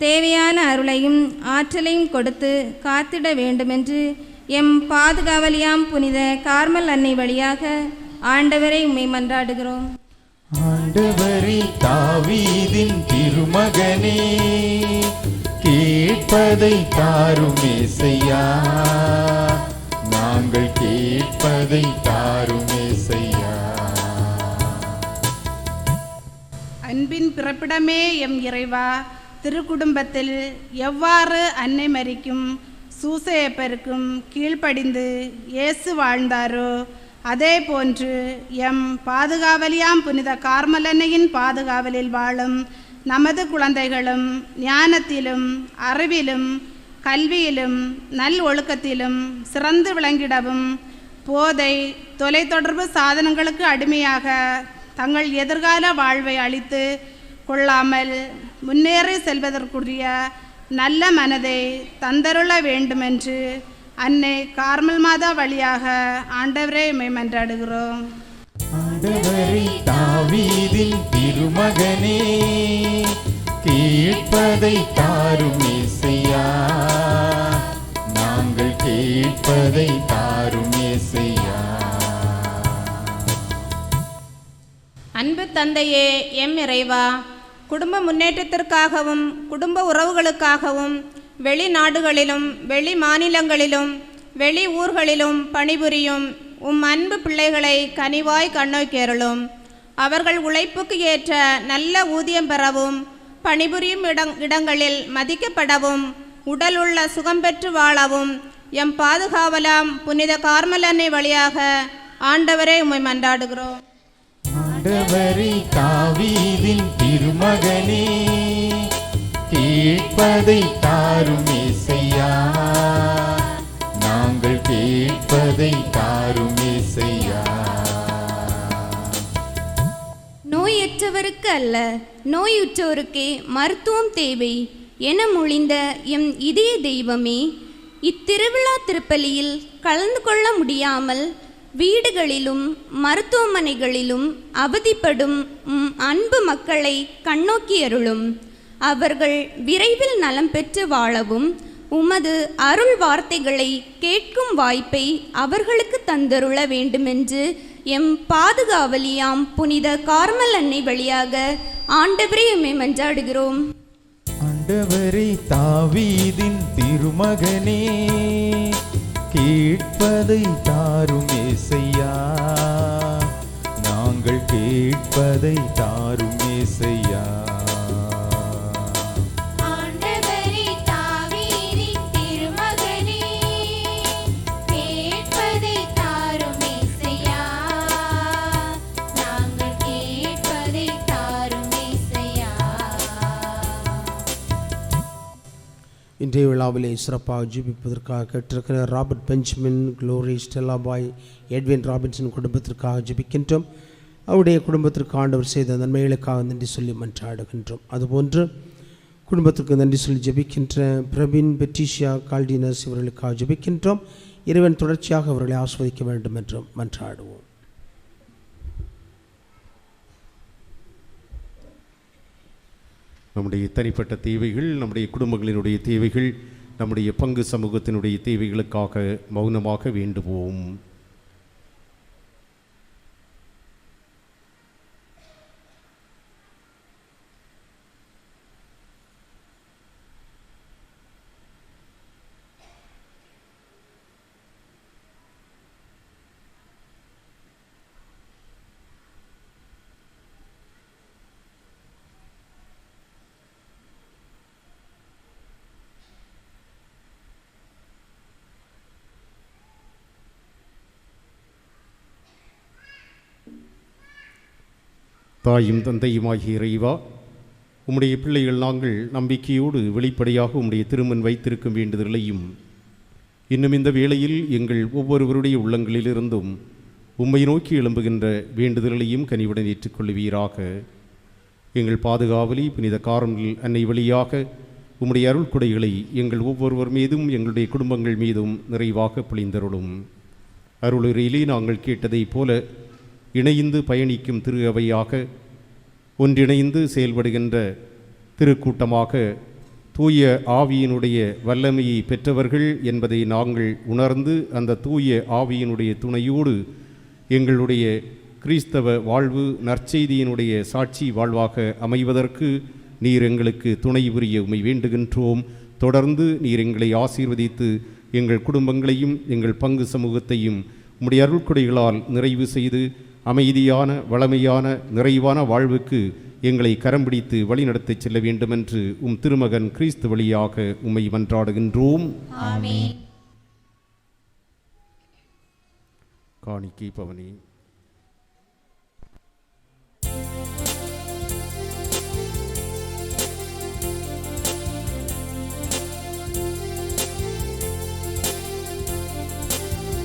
தேவையான அருளையும் ஆற்றலையும் கொடுத்து காத்திட வேண்டுமென்று எம் பாதுகாவலியாம் புனித கார்மல் அன்னை வழியாக ஆண்டவரை உம்மை மன்றாடுகிறோம். ஆண்டவரே, தாவீதின் திருமகனே, கேட்பதை தாரும் இயேசையா, நாங்கள் கேட்பதை தாரும் இயேசையா. அன்பின் பிறப்பிடமே எம் இறைவா, திருக்குடும்பத்தில் எவ்வாறு அன்னை மரிக்கும் சூசையப்பருக்கும் கீழ்ப்படிந்து இயேசு வாழ்ந்தாரோ அதே போன்று எம் பாதுகாவலியாம் புனித கார்மலன்னையின் பாதுகாவலில் வாழும் நமது குழந்தைகளும் ஞானத்திலும் அறிவிலும் கல்வியிலும் நல் ஒழுக்கத்திலும் சிறந்து விளங்கிடவும் போதை தொலைத்தொடர்பு சாதனங்களுக்கு அடிமையாக தங்கள் எதிர்கால வாழ்வை அளித்து கொள்ளாமல் முன்னேறி செல்வதற்குரிய நல்ல மனதை தந்தருள வேண்டுமென்று அன்னை கார்மல் மாதா வழியாக ஆண்டவரே உம்மை மன்றாடுகிறோம். ஆண்டவரே, தாவீதின் திருமகனே, கேட்பதை தாரும் இயேசையா, நாங்கள் கேட்பதை தாரும் இயேசையா. அன்பு தந்தையே, எம் இறைவா, குடும்ப முன்னேற்றத்திற்காகவும் குடும்ப உறவுகளுக்காகவும் வெளிநாடுகளிலும் வெளி மாநிலங்களிலும் வெளி ஊர்களிலும் பணிபுரியும் உம் அன்பு பிள்ளைகளை கனிவாய் கண்ணோக்கியருளும். அவர்கள் உழைப்புக்கு ஏற்ற நல்ல ஊதியம் பெறவும் பணிபுரியும் இடங்களில் மதிக்கப்படவும் உடலுள்ள சுகம் பெற்று வாழவும் எம் பாதுகாவலாம் புனித கார்மல் அன்னை வழியாக ஆண்டவரே உம்மை மன்றாடுகிறோம். ஆண்டவரே, தாவீதின் திருமகனே, கேட்பதை தாரும் இயேசையா, நாங்கள் கேட்பதை தாரும் இயேசையா. நோயற்றவருக்கு அல்ல, நோயுற்றோருக்கே மருத்துவம் தேவை என மொழிந்த எம் இதய தெய்வமே, இத்திருவிழா திருப்பலியில் கலந்து கொள்ள முடியாமல் வீடுகளிலும் மருத்துவமனைகளிலும் அவதிப்படும் அன்பு மக்களை கண்ணோக்கியருளும். அவர்கள் விரைவில் நலம் பெற்று வாழவும் உமது அருள் வார்த்தைகளை கேட்கும் வாய்ப்பை அவர்களுக்கு தந்தருள வேண்டுமென்று எம் பாதுகாவலியாம் புனித கார்மல் அன்னை வழியாக ஆண்டவரே உம்மை மன்றாடுகிறோம். ஆண்டவரே, தாவீதின் திருமகனே, கேட்பதை தாரும் இயேசையா, நாங்கள் கேட்பதை தாரும் இயேசையா. ஆண்டவரே, தாவீதின் திருமகனே, கேட்பதை தாரும் இயேசையா, நாங்கள் கேட்பதை தாரும் இயேசையா. இன்றைய விழாவிலே சிறப்பாக ஜெபிப்பதற்காக கேட்டிருக்கிற ராபர்ட் பெஞ்சமின், குளோரி, ஸ்டெல்லா பாய், எட்வின் ராபின்சன் குடும்பத்திற்காக ஜெபிக்கின்றோம். அவருடைய குடும்பத்திற்கு ஆண்டவர் செய்த நன்மைகளுக்காக நன்றி சொல்லி மன்றாடுகின்றோம். அதுபோன்று குடும்பத்திற்கு நன்றி சொல்லி ஜெபிக்கின்ற பிரவீன், பெட்டிஷியா, கால்டினஸ் இவர்களுக்காக ஜெபிக்கின்றோம். இறைவன் தொடர்ச்சியாக அவர்களை ஆஸ்வதிக்க வேண்டும் என்றும் மன்றாடுவோம். நம்முடைய தனிப்பட்ட தேவைகள், நம்முடைய குடும்பங்களினுடைய தேவைகள், நம்முடைய பங்கு சமூகத்தினுடைய தேவைகளுக்காக மௌனமாக வேண்டுவோம். தாயும் தந்தையுமாகிய இறைவா, உம்முடைய பிள்ளைகள் நாங்கள் நம்பிக்கையோடு வெளிப்படையாக உம்முடைய திருமண் வைத்திருக்கும் வேண்டுதலையும் இன்னும் இந்த வேளையில் எங்கள் ஒவ்வொருவருடைய உள்ளங்களிலிருந்தும் உம்மை நோக்கி எழும்புகின்ற வேண்டுதல்களையும் கனிவுடன் ஏற்றுக்கொள்வீராக. எங்கள் பாதுகாவலி புனித கார்மல் அன்னை வழியாக உம்முடைய அருள் கொடைகளை எங்கள் ஒவ்வொருவர் மீதும் எங்களுடைய குடும்பங்கள் மீதும் நிறைவாக பொழிந்தருளும். அருளுரையிலே நாங்கள் கேட்டதைப் போல இணைந்து பயணிக்கும் திரு அவையாக, ஒன்றிணைந்து செயல்படுகின்ற திருக்கூட்டமாக, தூய ஆவியினுடைய வல்லமையை பெற்றவர்கள் என்பதை நாங்கள் உணர்ந்து அந்த தூய ஆவியினுடைய துணையோடு எங்களுடைய கிறிஸ்தவ வாழ்வு நற்செய்தியினுடைய சாட்சி வாழ்வாக அமைவதற்கு நீர் எங்களுக்கு துணை புரிய உம்மை வேண்டுகின்றோம். தொடர்ந்து நீர் எங்களை ஆசீர்வதித்து எங்கள் குடும்பங்களையும் எங்கள் பங்கு சமூகத்தையும் உம்முடைய அருள்கொடைகளால் நிறைவு செய்து அமைதியான வளமையான நிறைவான வாழ்வுக்கு எங்களை கரம் பிடித்து வழிநடத்திச் செல்ல வேண்டுமென்று உம் திருமகன் கிறிஸ்து வழியாக உம்மை மன்றாடுகின்றோம். ஆமென். காணிக்கை பவனி.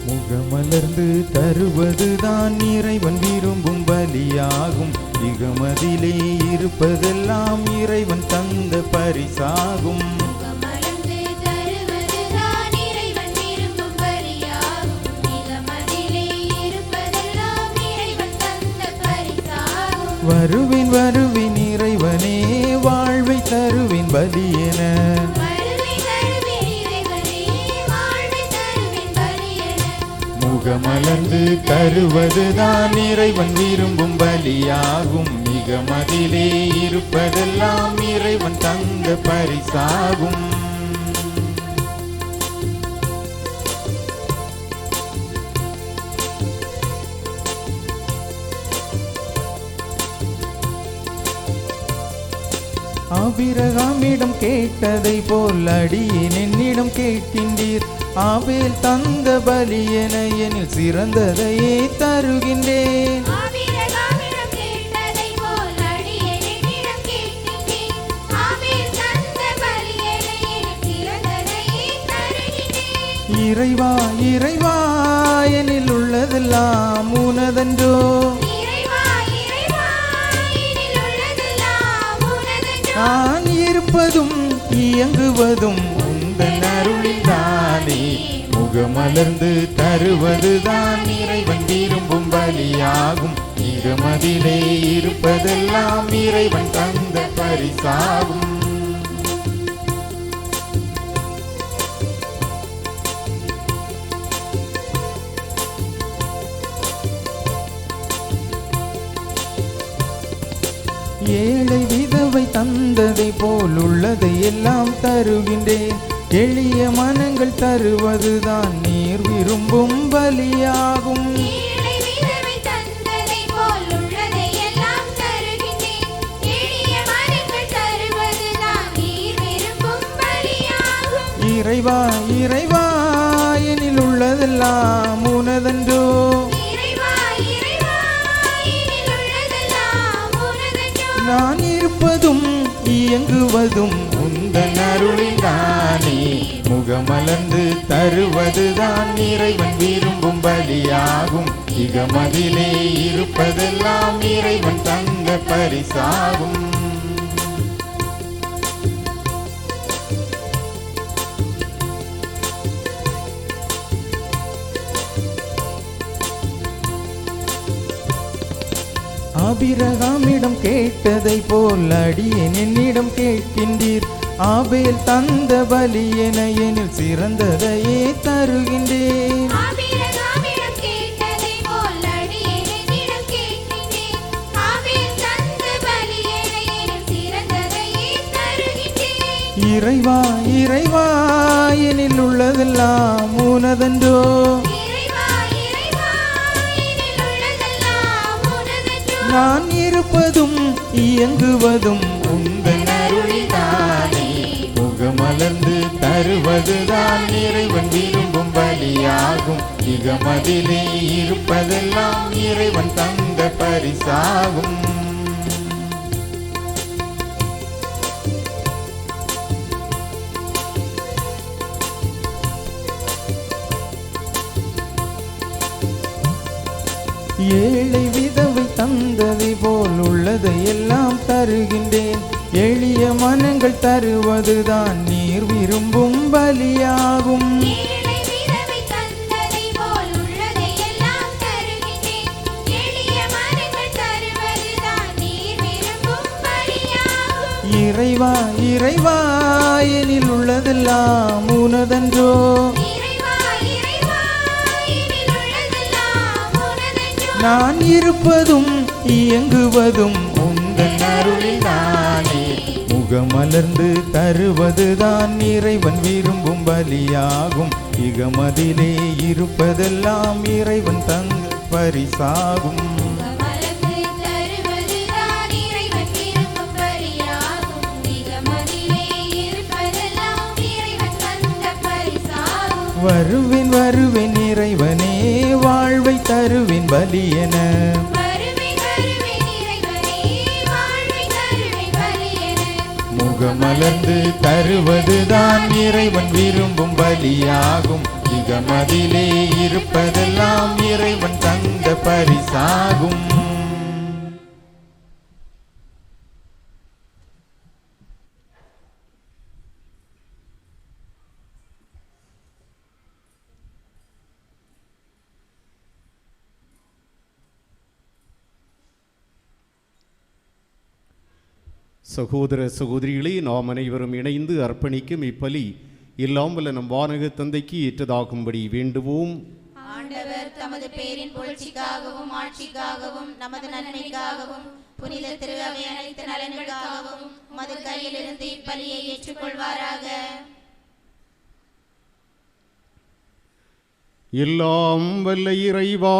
முகமலர்ந்து தருவதுதான் இறைவன் விரும்பும் பலியாகும். இகமதிலே இருப்பதெல்லாம் இறைவன் தந்த பரிசாகும். வருவின் வருவின் இறைவனே வாழ்வை தருவின் பலியென. முகமலர்ந்து தருவதுதான் இறைவன் விரும்பும் பலியாகும். மிகமதிலே இருப்பதெல்லாம் இறைவன் தந்த பரிசாகும். ஆபிரகாமிடம் கேட்டதை போல் அடியேன் என்னிடம் கேட்கின்றீர். ஆபேல் தந்த பலியென எனில் சிறந்ததையே தருகின்றேன். இறைவா இறைவா எனில் உள்ளதெல்லாம் உனதன்றோ. நான் இருப்பதும் இயங்குவதும் உந்தன் அருளில் தானே. முகமலர்ந்து தருவதுதான் இறைவன் விரும்பும் பலியாகும். இகமதிலே இருப்பதெல்லாம் இறைவன் தந்த பரிசாகும். ஏழை விதவை தந்ததை போல் உள்ளதை எல்லாம் தருகின்றேன். எளிய மனங்கள் தருவதுதான் நீர் விரும்பும் பலியாகும். இறைவா இறைவா எனில் உள்ளதெல்லாம் உனதன்றோ. நான் இருப்பதும் இயங்குவதும் உந்தன் அருளில் தானே. முகமலர்ந்து தருவதுதான் இறைவன் விரும்பும் பலியாகும். இகமதிலே இருப்பதெல்லாம் இறைவன் தந்த பரிசாகும். ஆபிரகாமிடம் கேட்டதை போல் அடியேன் என்னிடம் கேட்கின்றீர். ஆபேல் தந்த பலியென எனில் சிறந்ததையே தருகின்றேன். இறைவா இறைவா எனில் உள்ளதெல்லாம் உனதன்றோ. நான் இருப்பதும் இயங்குவதும் உந்தன் அருளில் தானே. முகமலர்ந்து தருவதுதான் இறைவன் விரும்பும் பலியாகும். இகமதிலே இருப்பதெல்லாம் இறைவன் தந்த பரிசாகும். ஏழை விதவை தந்ததை போல் உள்ளதை எல்லாம் தருகின்றேன். எளிய மனங்கள் தருவதுதான் நீர் விரும்பும் பலியாகும். இறைவா இறைவா எனில் உள்ளதெல்லாம் உனதன்றோ. நான் இருப்பதும் இயங்குவதும் உந்தன் அருளில் தானே. முகமலர்ந்து தருவதுதான் இறைவன் விரும்பும் பலியாகும். இகமதிலே இருப்பதெல்லாம் இறைவன் தந்த பரிசாகும். வருவேன் வருவேன் இறைவனே, வாழ்வை தருவேன் பலியென. முகமலர்ந்து தருவதுதான் இறைவன் விரும்பும் பலியாகும். இகமதிலே இருப்பதெல்லாம் இறைவன் தந்த பரிசாகும். சகோதர சகோதரிகளே, நாம் அனைவரும் இணைந்து அர்ப்பணிக்கும் இப்பலி எல்லாம் வல்ல நம் வானக தந்தைக்கு ஏற்றதாகும்படி வேண்டுவோம். ஆண்டவர் தமது பேரின் புகழ்ச்சிக்காகவும் ஆட்சிக்காகவும் நமது நன்மைக்காகவும் புனித திரு அவை அனைத்து நலன்களுக்காகவும் மது கையிலிருந்து இப்பலியை ஏற்றுக்கொள்வாராக. எல்லாம் வல்ல இறைவா,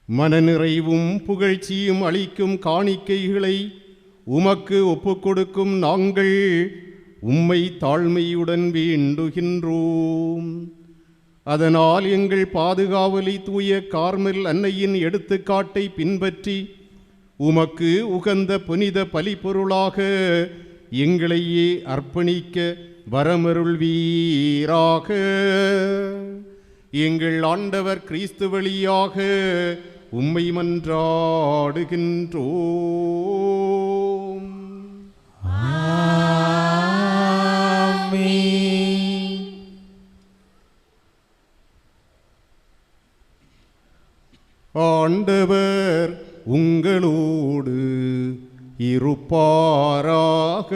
மனநிறைவும் புகழ்ச்சியும் அளிக்கும் காணிக்கைகளை உமக்கு ஒப்புக்கொடுக்கும் நாங்கள் உம்மை தாழ்மையுடன் வேண்டுகின்றோம். அதனால் எங்கள் பாதுகாவலை தூய கார்மல் அன்னையின் எடுத்துக்காட்டை பின்பற்றி உமக்கு உகந்த புனித பலிப்பொருளாக எங்களையே அர்ப்பணிக்க வரமருள்வீராக. எங்கள் ஆண்டவர் கிறிஸ்து வழியாக உம்மை மன்றாடுகின்றோம். ஆண்டவர் உங்களோடு இருப்பாராக.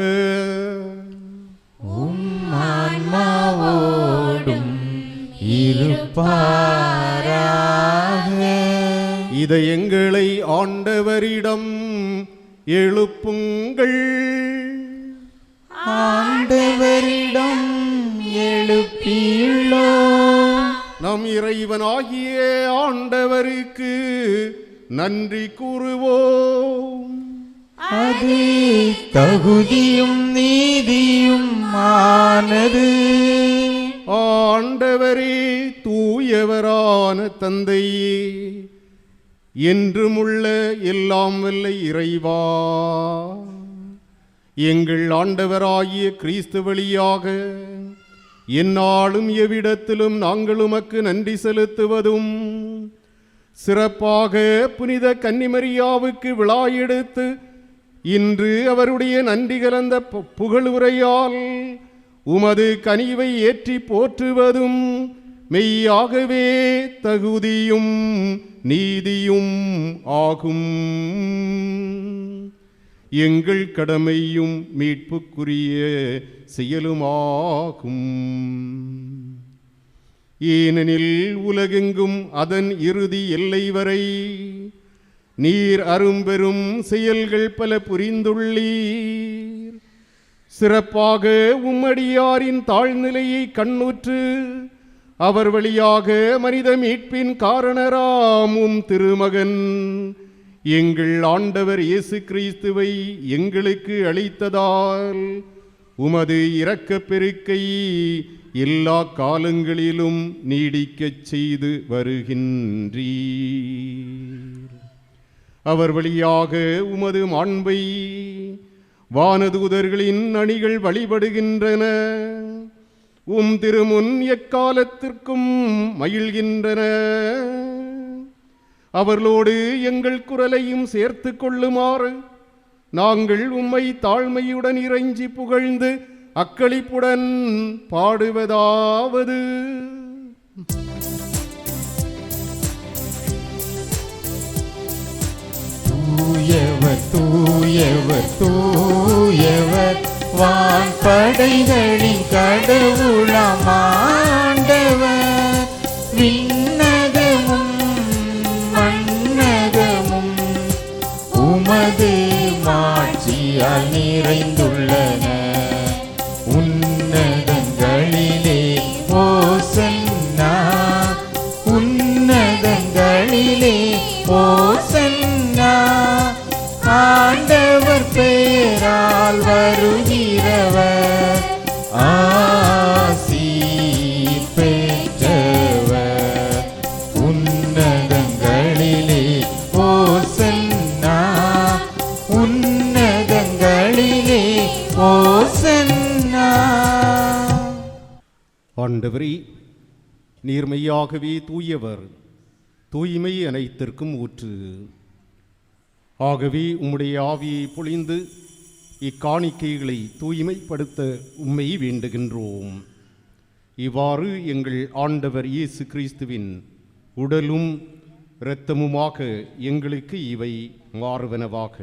ஆன்மாவோடும் இருப்பாராக. இதயங்களை ஆண்டவரிடம் எழுப்புங்கள். ஆண்டவரிடம் எழுப்பியுள்ளோம். நம் இறைவனாகிய ஆண்டவருக்கு நன்றி கூறுவோம். அது தகுதியும் நீதியும் ஆனது. ஆண்டவரே, தூயவரான தந்தையே, என்றுமுள்ள எல்லாம் வல்ல இறைவா, எங்கள் ஆண்டவராகிய கிறிஸ்து வழியாக எந்நாளும் எவ்விடத்திலும் நாங்கள் உமக்கு நன்றி செலுத்துவதும், சிறப்பாக புனித கன்னிமரியாவுக்கு விழா எடுத்து இன்று அவருடைய நன்றி கலந்த புகழுரையால் உமது கனிவை ஏற்றி போற்றுவதும் மெய்யாகவே தகுதியும் நீதியும் ஆகும். எங்கள் கடமையும் மீட்புக்குரிய செயலுமாகும். ஏனெனில் உலகெங்கும் அதன் இறுதி எல்லை வரை நீர் அரும்பெரும் செயல்கள் பல புரிந்துள்ளீர். சிறப்பாக உம்மடியாரின் தாழ்நிலையை கண்ணுற்று அவர் வழியாக மனித மீட்பின் காரணராம் உம் திருமகன் எங்கள் ஆண்டவர் இயேசு கிறிஸ்துவை எங்களுக்கு அளித்ததால் உமது இரக்கப் பெருக்கை எல்லா காலங்களிலும் நீடிக்கச் செய்து வருகின்றீர். அவர் வழியாக உமது மாண்பை வானதூதர்களின் அணிகள் வழிபடுகின்றன. உம் திருமுன் எக்காலத்திற்கும் மகிழ்கின்றன. அவர்களோடு எங்கள் குரலையும் சேர்த்து கொள்ளுமாறு நாங்கள் உம்மை தாழ்மையுடன் இறைஞ்சி புகழ்ந்து அக்களிப்புடன் பாடுவதாவது: தூயவர் தூயவர் தூயவர் தூயவர் வான்படைகளின் கடவுளாம் ஆண்டவர். விண்ணகமும் மண்ணகமும் உமது மாட்சியால் நிறைந்துள்ளன. உன்னதங்களிலே ஓசன்னா, உன்னதங்களிலே ஓசன்னா. ஆண்டவர் பெயரால் வருகிறவர் ஆசி பெற்றவர். உன்னதங்களிலே ஓசன்னா, உன்னதங்களிலே ஓசன்னா. ஆண்டவரே, நீர்மையாகவே தூயவர், தூய்மை அனைத்திற்கும் ஊற்று. ஆகவே உம்முடைய ஆவியை பொழிந்து இக்காணிக்கைகளை தூய்மைப்படுத்த உம்மை வேண்டுகின்றோம். இவ்வாறு எங்கள் ஆண்டவர் இயேசு கிறிஸ்துவின் உடலும் இரத்தமுமாக எங்களுக்கு இவை மாறுவனவாக.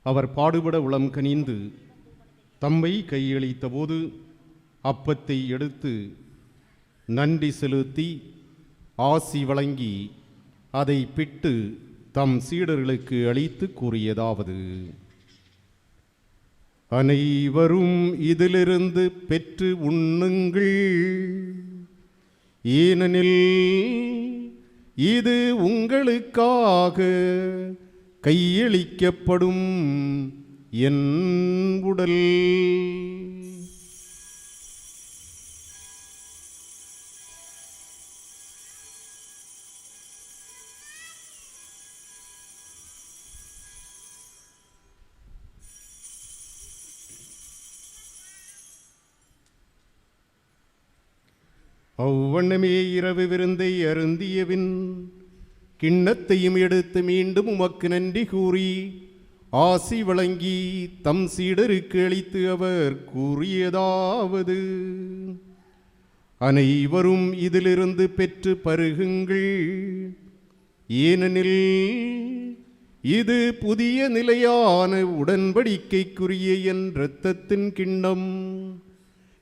அவர் பாடுபட உளம் கனிந்து தம்மை கையளித்த போது அப்பத்தை எடுத்து நன்றி செலுத்தி ஆசி வழங்கி அதை பிட்டு தம் சீடர்களுக்கு அளித்து கூறியதாவது: அனைவரும் இதிலிருந்து பெற்று உண்ணுங்கள், ஏனெனில் இது உங்களுக்காக கையளிக்கப்படும் என் உடல். அவ்வண்ணமே இரவு விருந்தை அருந்தியபின் கிண்ணத்தையும் எடுத்து மீண்டும் உமக்கு நன்றி கூறி ஆசி வழங்கி தம் சீடருக்கு அளித்து அவர் கூறியதாவது: அனைவரும் இதிலிருந்து பெற்று பருகுங்கள், ஏனெனில் இது புதிய நிலையான உடன்படிக்கைக்குரிய என் இரத்தத்தின் கிண்ணம்.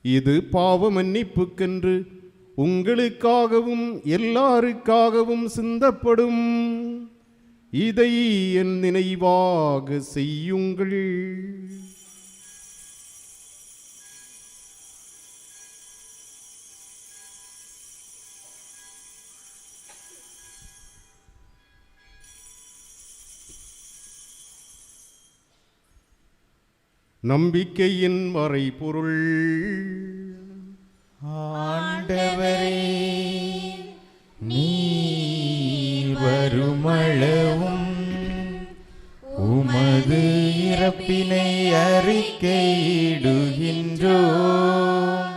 இது பாவ மன்னிப்புக்கென்று உங்களுக்காகவும் எல்லாருக்காகவும் சிந்தப்படும். இதை என் நினைவாக செய்யுங்கள். நம்பிக்கையின் மறைபொருள். ஆண்டவரே, நீர் வருமளவும் உமது இறப்பினை அறிக்கையிடுகின்றோம்,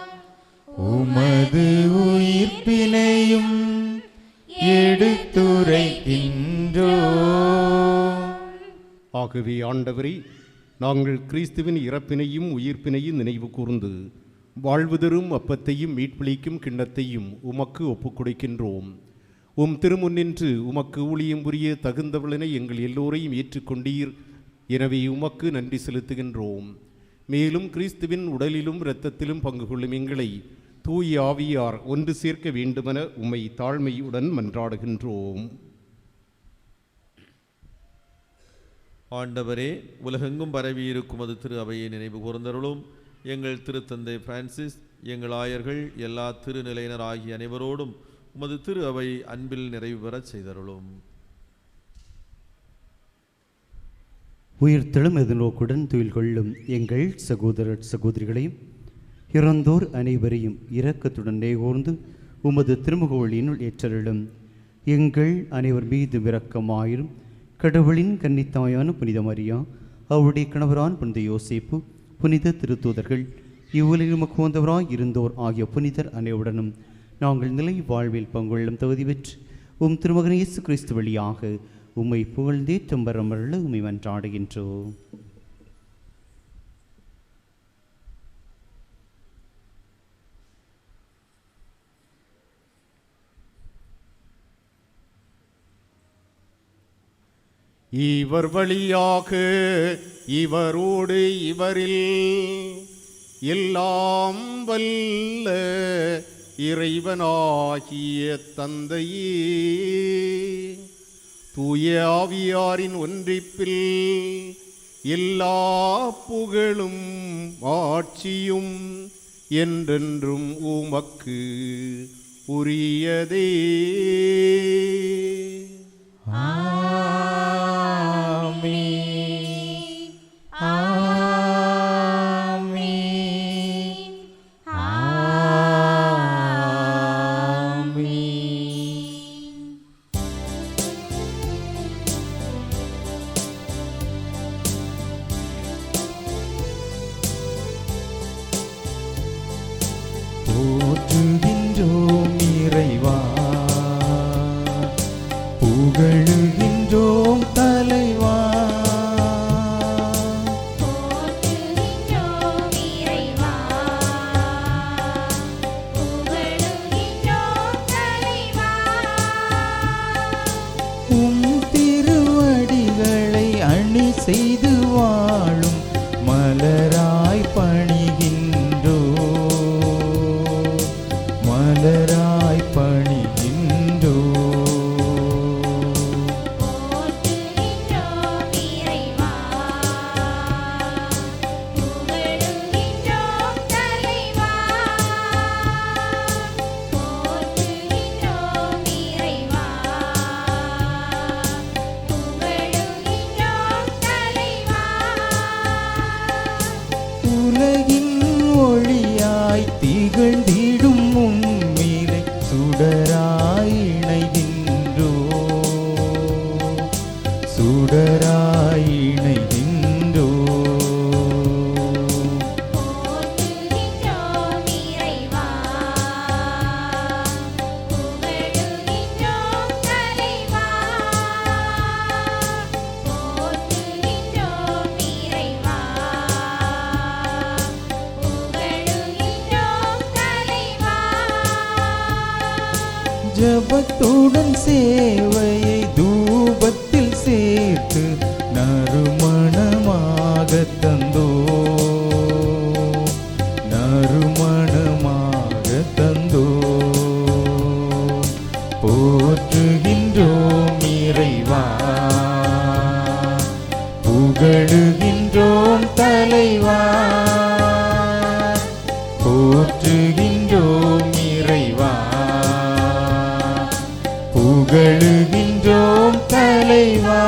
உமது உயிர்ப்பினையும் எடுத்துரைக்கின்றோம். ஆகவே ஆண்டவரே, நாங்கள் கிறிஸ்துவின் இறப்பினையும் உயிர்ப்பினையும் நினைவு கூர்ந்து வாழ்வு தரும் அப்பத்தையும் மீட்பளிக்கும் கிண்ணத்தையும் உமக்கு ஒப்புக் கொடுக்கின்றோம். உம் திருமுன்னின்று உமக்கு ஊழியம் புரிய தகுந்தவளென எங்கள் எல்லோரையும் ஏற்றுக்கொண்டீர். எனவே உமக்கு நன்றி செலுத்துகின்றோம். மேலும் கிறிஸ்துவின் உடலிலும் இரத்தத்திலும் பங்கு கொள்ளும் எங்களை தூய ஆவியார் ஒன்று சேர்க்க வேண்டுமென உம்மை தாழ்மையுடன் மன்றாடுகின்றோம். ஆண்டவரே, உலகெங்கும் பரவியிருக்கும் அது திரு அவையை நினைவு கூர்ந்தருளும். எங்கள் திருத்தந்தை பிரான்சிஸ், எங்கள் ஆயர்கள், எல்லா திருநிலையினர் ஆகிய அனைவரோடும் உமது திரு அவை அன்பில் நிறைவு பெறச் செய்தருளும். உயிர்த்தெழும் எதிர்நோக்குடன் துயில் கொள்ளும் எங்கள் சகோதரர் சகோதரிகளையும் இறந்தோர் அனைவரையும் இரக்கத்துடன் நேகோர்ந்து உமது திருமுகவழியினுள் ஏற்றருளும். எங்கள் அனைவர் மீது இரக்கமாயிரும். கடவுளின் கன்னித்தாயான புனித மரியா, அவருடைய கணவரான் புனித யோசேப்பு, புனித திருத்தூதர்கள், இவ்வுலகில் உமக்கு வந்தவராய் இருந்தோர் ஆகிய புனிதர் அனைவருடனும் நாங்கள் நிலை வாழ்வில் பங்கொள்ளும் தகுதி பெற்று உம் திருமகன் இயேசு கிறிஸ்து வழியாக உம்மை புகழ்ந்தே தம்பரமருள உம்மை மன்றாடுகின்றோம். இவர் வழியாக இவரோடு இவரில் எல்லாம் வல்ல இறைவனாகிய தந்தையே, தூய ஆவியாரின் ஒன்றிப்பில் எல்லா புகழும் ஆட்சியும் என்றென்றும் உமக்கு உரியதே. போற்றுகின்றோம் இறைவா, புகழுகின்றோம் தலைவா. போற்றுகின்றோம் இறைவா, புகழுகின்றோம் தலைவா. உம் திருவடிகளை அணி செய்து வாழும் மலராய் பணிகின்றோ, மலராய் பணிகின்றோ. போற்றுகின்றோம் இறைவா, புகழுகின்றோம் தலைவா. போற்றுகின்றோம் இறைவா, புகழுகின்றோம் தலைவா. உலகின் ஒளியாய் திகழ்ந்திடும் உம்மிலை சுடராய் இணைகின்றோ, சுடராய் இணைகின்றோ. போற்றுகின்றோம் இறைவா, புகழுகின்றோம் தலைவா. போற்றுகின்றோம் இறைவா, புகழுகின்றோம் தலைவா. ஜபத்துடன் சேவையை தூபத்தில் சேர்த்து நறுமணமாக தந்தோ, நறுமணமாக தந்தோ. போற்றுகின்றோம் இறைவா, புகழுகின்றோம் தலைவா. போற்றுகின்றோம் இறைவா, புகழுகின்றோம் தலைவா.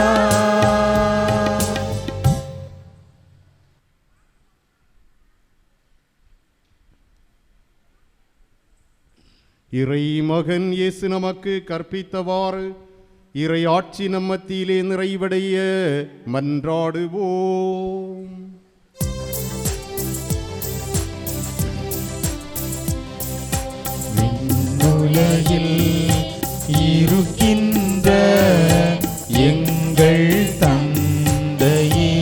இறை மகன் இயேசு நமக்கு கற்பித்தவாறு இறை ஆட்சி நம்மத்திலே நிறைவடைய மன்றாடுவோம். உலகில் இருக்கின்ற எங்கள் தந்தையே,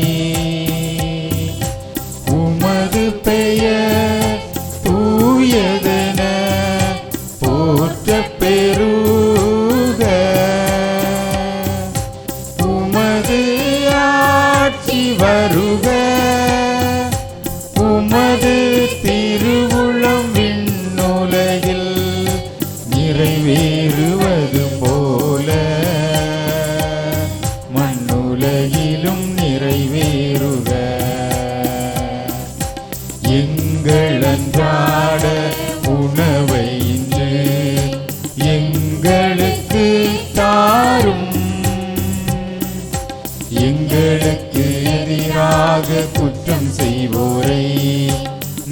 உமது பெயர் தூயதென போற்றப் பெறுக. உமது ஆட்சி வருக. உமது திருவுளம் விண்ணுலகில் நிறைவேறுவது போல மண்ணுலகிலும் நிறைவேறுக. எங்கள் அன்றாட உணவை இன்று எங்களுக்கு தாரும். எங்களுக்கு எதிராக குற்றம் செய்வோரை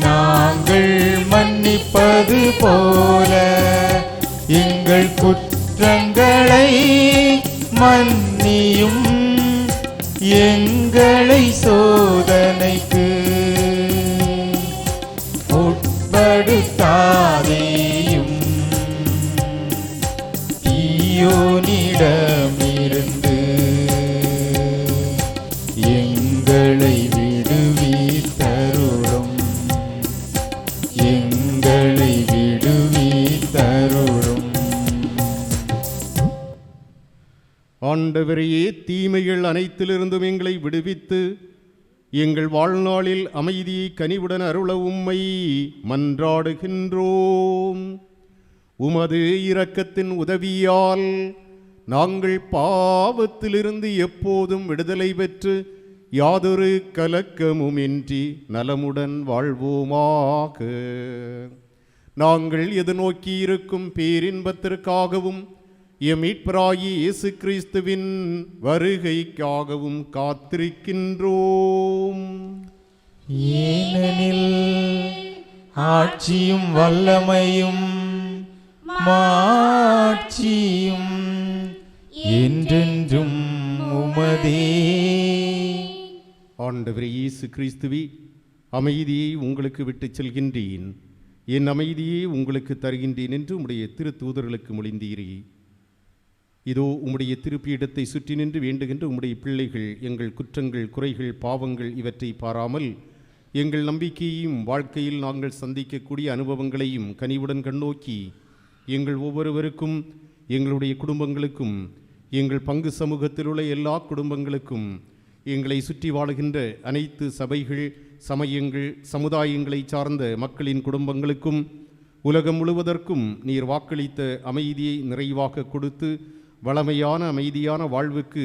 நாங்கள் மன்னிப்பது போல எங்கள் குற்றங்களை மன்னியும். எங்களை சோதனைக்கு உட்படுத்தாதேயும், தீயோனிடமிருந்து எங்களை விடுவித்தருளும். எங்களை விடுவித்தருளும். ஆண்டவர் ஆண்டவரையே, தீமைகள் அனைத்திலிருந்தும் எங்களை விடுவித்து எங்கள் வாழ்நாளில் அமைதியை கனிவுடன் அருள உம்மை மன்றாடுகின்றோம். உமது இரக்கத்தின் உதவியால் நாங்கள் பாவத்திலிருந்து எப்போதும் விடுதலை பெற்று யாதொரு கலக்கமுமின்றி நலமுடன் வாழ்வோமாக. நாங்கள் எதிர்நோக்கி இருக்கும் பேரின்பத்திற்காகவும் எம் மீட்பராகிய இயேசு கிறிஸ்துவின் வருகைக்காகவும் காத்திருக்கின்றோம். ஏனெனில் ஆட்சியும் வல்லமையும் மாட்சியும் என்றென்றும் உமதே. ஆண்டவரே இயேசு கிறிஸ்துவே, அமைதியை உங்களுக்கு விட்டுச் செல்கின்றேன், என் அமைதியை உங்களுக்கு தருகின்றேன் என்று உம்முடைய திருத்தூதர்களுக்கு மொழிந்தீரே. இதோ உம்முடைய திருப்பீடத்தை சுற்றி நின்று வேண்டுகின்ற உம்முடைய பிள்ளைகள் எங்கள் குற்றங்கள், குறைகள், பாவங்கள் இவற்றை பாராமல் எங்கள் நம்பிக்கையையும் வாழ்க்கையில் நாங்கள் சந்திக்கக்கூடிய அனுபவங்களையும் கனிவுடன் கண்ணோக்கி எங்கள் ஒவ்வொருவருக்கும், எங்களுடைய குடும்பங்களுக்கும், எங்கள் பங்கு சமூகத்தில் உள்ள எல்லா குடும்பங்களுக்கும், எங்களை சுற்றி வாழுகின்ற அனைத்து சபைகள், சமயங்கள், சமுதாயங்களை சார்ந்த மக்களின் குடும்பங்களுக்கும், உலகம் முழுவதற்கும் நீர் வாக்களித்த அமைதியை நிறைவாக கொடுத்து வளமையான அமைதியான வாழ்வுக்கு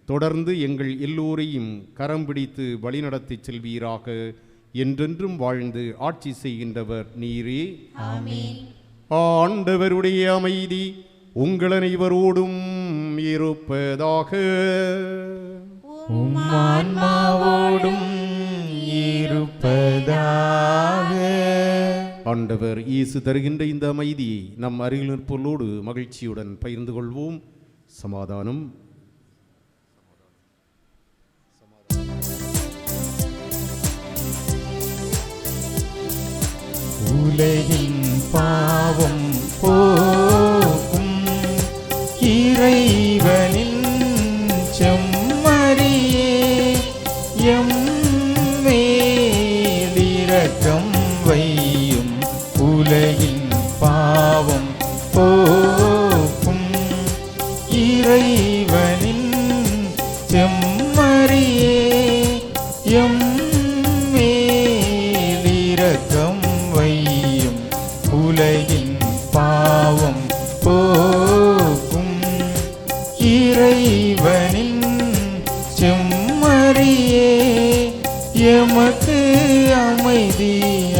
தொடர்ந்து எங்கள் எல்லோரையும் கரம் பிடித்து வழிநடத்தி செல்வீராக. என்றென்றும் வாழ்ந்து ஆட்சி செய்கின்றவர் நீரே. ஆமென். ஆண்டவருடைய அமைதி உங்கள் அனைவரோடும் இருப்பதாக. உம் ஆன்மாவோடும் இருப்பதாக. ஆண்டவர் இயேசு தருகின்ற இந்த அமைதியை நம் அருகில் நிற்போரோடு மகிழ்ச்சியுடன் பகிர்ந்து கொள்வோம். சமாதானம். உலகின் பாவம் போக்கும் இறைவனின் செம்மறியே, எம் மேலிரக்கம் வையும். உலகின் பாவம் போக்கும் இறைவனின் செம்மறியே, எம் மேலிரக்கம் வையும். உலகின் பாவம் போக்கும் இறைவனின் செம்மறியே, எமக்கு அமைதி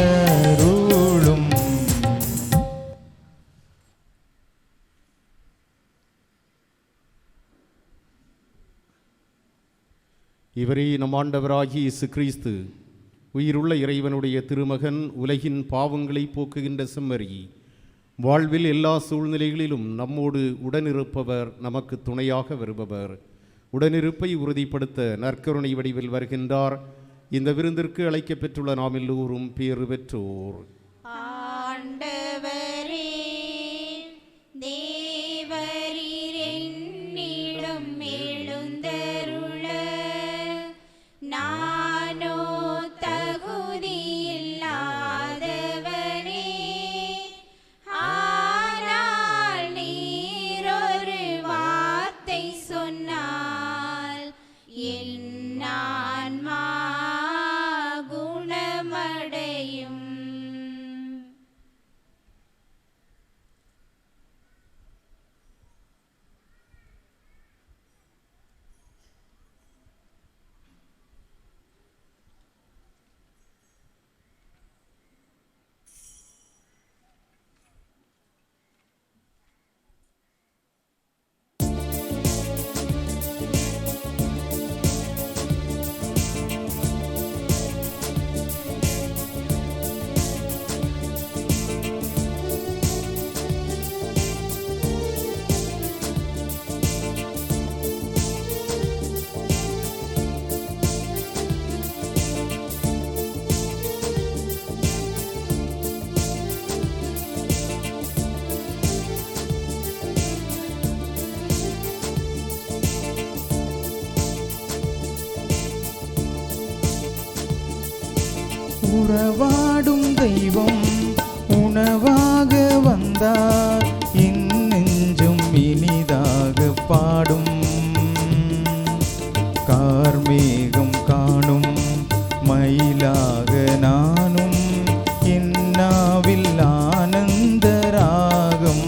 அருளும். இவரே நம் ஆண்டவராகிய இயேசு கிறிஸ்து, உயிருள்ள இறைவனுடைய திருமகன், உலகின் பாவங்களை போக்குகின்ற செம்மறி, வாழ்வில் எல்லா சூழ்நிலைகளிலும் நம்மோடு உடனிருப்பவர், நமக்கு துணையாக வருபவர். உடனிருப்பை உறுதிப்படுத்த நற்கருணை வடிவில் வருகின்றார். இந்த விருந்திற்கு அழைக்கப் பெற்றுள்ள நாம் எல்லோரும் பேறு பெற்றோர். ஆண்டவரே, தேவரீர் என்னிடம் எழுந்தருள நானோ தகுதியில்லாதவனே, ஆனால் நீரொரு வார்த்தை சொன்னால் என் ஆன்மா குணமடையும். உறவாடும் தெய்வம் உணவாக வந்தார், என் நெஞ்சும் இனிதாக பாடும். கார்மேகம் காணும் மயிலாக நானும் என்னாவில் ஆனந்த ராகம்.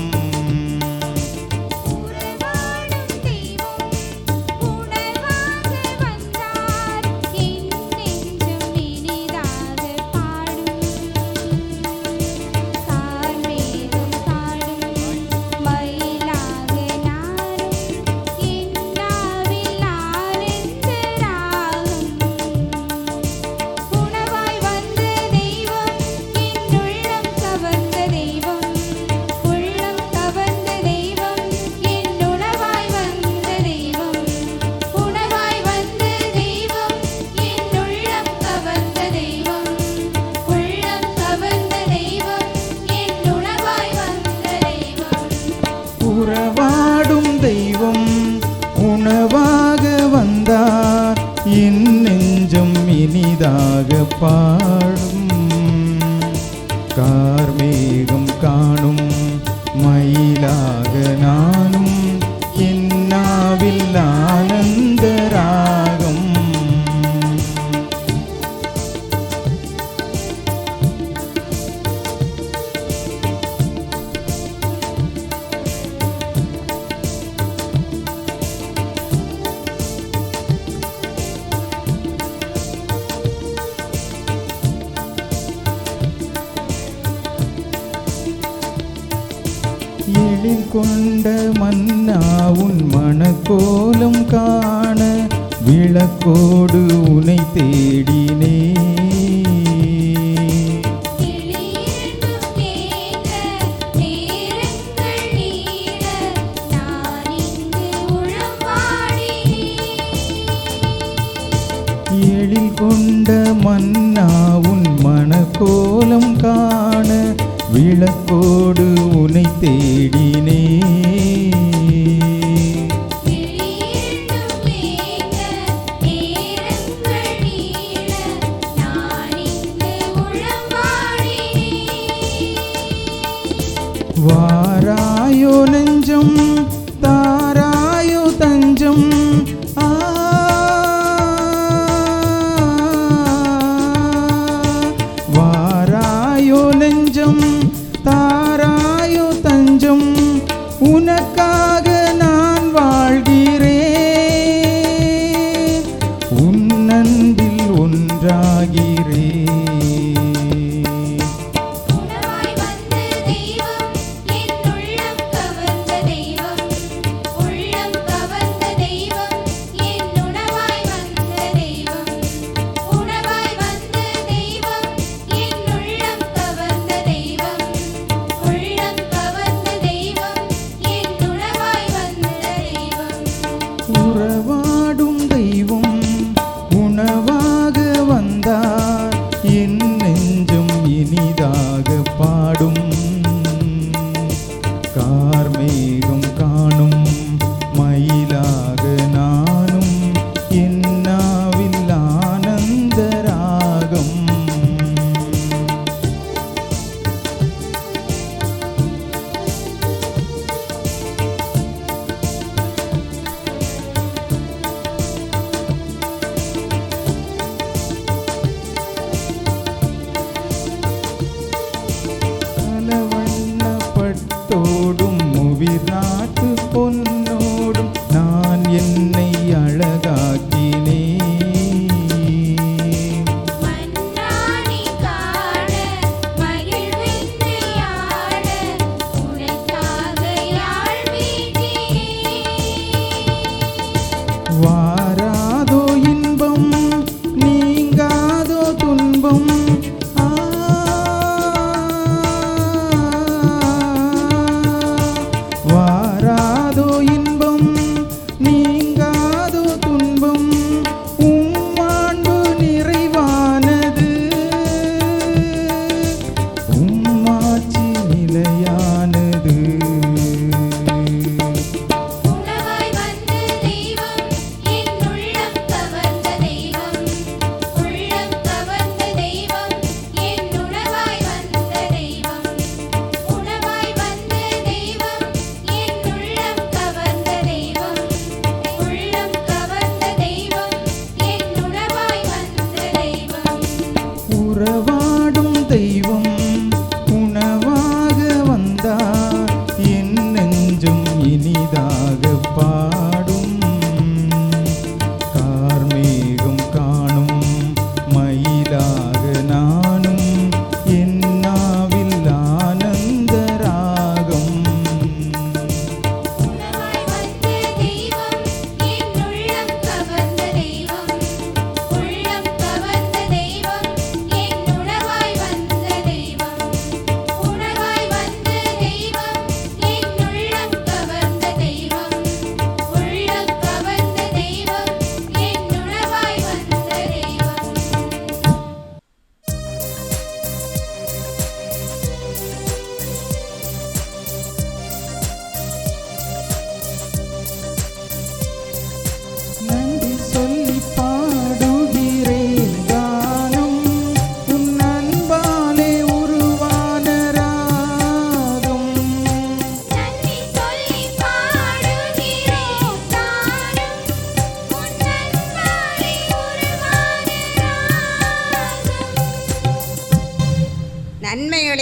உறவாடும் தெய்வம் உணவாக வந்தார் என் நெஞ்சம் இனிதாக பாடும். கார்மேகம் காணும் மயிலாக நானும் என்னாவில் ஆனந்த ராகம். எழில் கொண்ட மன்னா உன் மணக்கோலம் காண விளக்கோடு உனை தேடினே. எழில் கொண்ட மன்னா உன் மணக்கோலம் காண விளக்கோடு உனை தேடினே. வாராயோ நெஞ்சம் தாராயோ தஞ்சம் வாராயோ நெஞ்சம் தாராயோ தஞ்சம்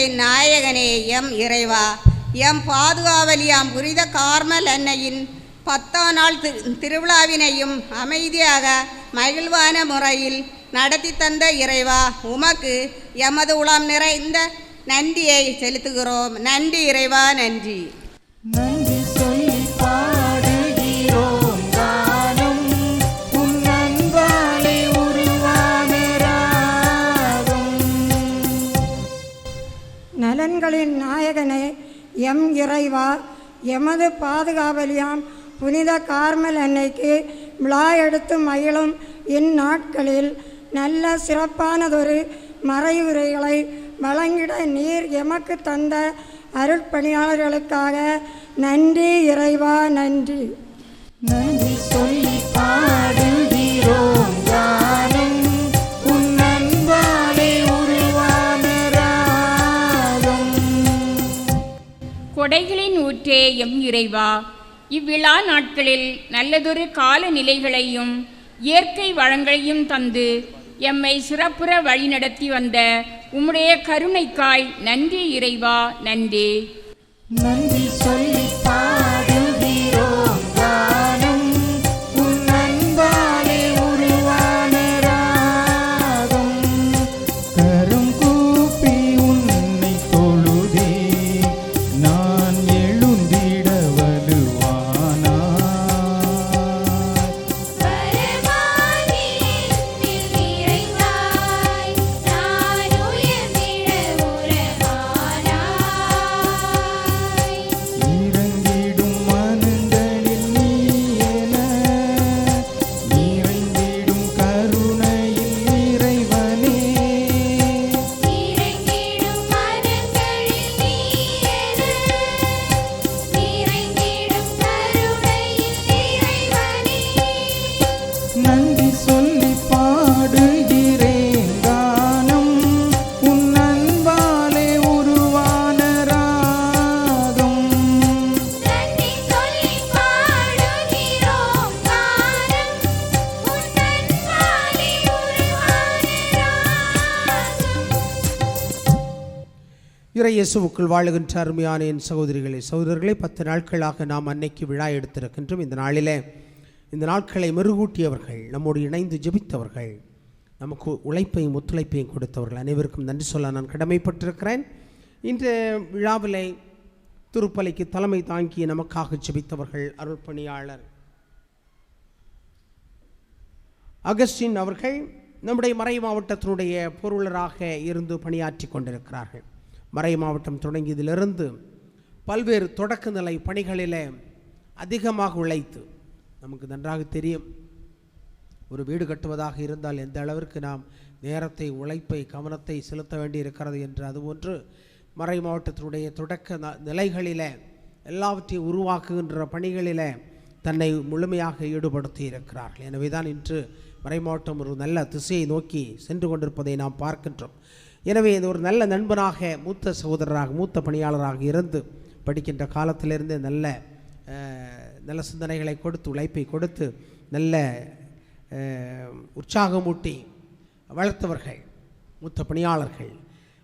நலன்களின் நாயகனே எம் இறைவா, எம் பாதுகாவலியாம் புனித கார்மல் அன்னையின் 10ஆம் நாள் திருவிழாவினையும் அமைதியாக மகிழ்வான முறையில் நடத்தி தந்த இறைவா, உமக்கு எமது உளம் நிறைந்த நன்றியை செலுத்துகிறோம். நன்றி இறைவா, நன்றி. நன்றி சொல்லி பாடுகிறோம் கானம் உன் அன்பாலே உருவான ராகம். நலன்களின் நாயகனே எம் இறைவா, எமது பாதுகாவலியாம் புனித கார்மல் அன்னைக்கு விழா எடுத்து மகிழும் இந்நாட்களில் நல்ல சிறப்பானதொரு மறைவுரைகளை வழங்கிட நீர் எமக்கு தந்த அருட்பணியாளர்களுக்காக நன்றி இறைவா, நன்றி. நன்றி சொல்லி பாடுகிறோம் கானம் உன் அன்பாலே உருவான ராகம். கொடைகளின் ஊற்றே எம் இறைவா, இவ்விழா நாட்களில் நல்லதொரு காலநிலைகளையும் இயற்கை வளங்களையும் தந்து எம்மை சிறப்புற வழிநடத்தி வந்த உம்முடைய கருணைக்காய் நன்றி இறைவா, நன்றி. நன்றி சொல்லி பாடுகிறோம் கானம் உன் அன்பாலே உருவான ராகம். கரம் கூப்பி உன்னை தொழுதே நான் எழுந்திட வலுவானா. இறங்கிடும் மனங்களில் நீ என நிறைந்திடும் கருணையில் இறைவனே. நன்றி சொல்லி பாடுகிறேன் கானம் உன் அன்பாலே உருவான ராகம். இறை இயேசுவுக்குள் வாழுகின்ற அருமையான என் சகோதரிகளே 10 நாட்களாக நாம் அன்னைக்கு விழா எடுத்திருக்கின்றோம். இந்த நாட்களை மெருகூட்டியவர்கள், நம்மோடு இணைந்து ஜெபித்தவர்கள், நமக்கு உழைப்பையும் ஒத்துழைப்பையும் கொடுத்தவர்கள் அனைவருக்கும் நன்றி சொல்ல நான் கடமைப்பட்டிருக்கிறேன். இந்த விழாவிலே திருப்பலிக்கு தலைமை தாங்கி நமக்காக ஜெபித்தவர்கள் அருள்பணியாளர் அகஸ்டின் அவர்கள் நம்முடைய மறை மாவட்டத்தினுடைய பொருளராக இருந்து பணியாற்றி கொண்டிருக்கிறார்கள். மறை மாவட்டம் தொடங்கியதிலிருந்து பல்வேறு தொடக்க நிலை பணிகளில் அதிகமாக உழைத்து, நமக்கு நன்றாக தெரியும் ஒரு வீடு கட்டுவதாக இருந்தால் எந்த அளவிற்கு நாம் நேரத்தை, உழைப்பை, கவனத்தை செலுத்த வேண்டி இருக்கிறது என்று, அதுபோன்று மறை மாவட்டத்தினுடைய தொடக்க நிலைகளில் எல்லாவற்றையும் உருவாக்குகின்ற பணிகளில் தன்னை முழுமையாக ஈடுபடுத்தி இருக்கிறார்கள். எனவே தான் இன்று மறை மாவட்டம் ஒரு நல்ல திசையை நோக்கி சென்று கொண்டிருப்பதை நாம் பார்க்கின்றோம். எனவே இது ஒரு நல்ல நண்பனாக, மூத்த சகோதரராக, மூத்த பணியாளராக இருந்து படிக்கின்ற காலத்திலிருந்து நல்ல சிந்தனைகளை கொடுத்து, உழைப்பை கொடுத்து, நல்ல உற்சாகமூட்டி வளர்த்தவர்கள் மூத்த பணியாளர்கள்.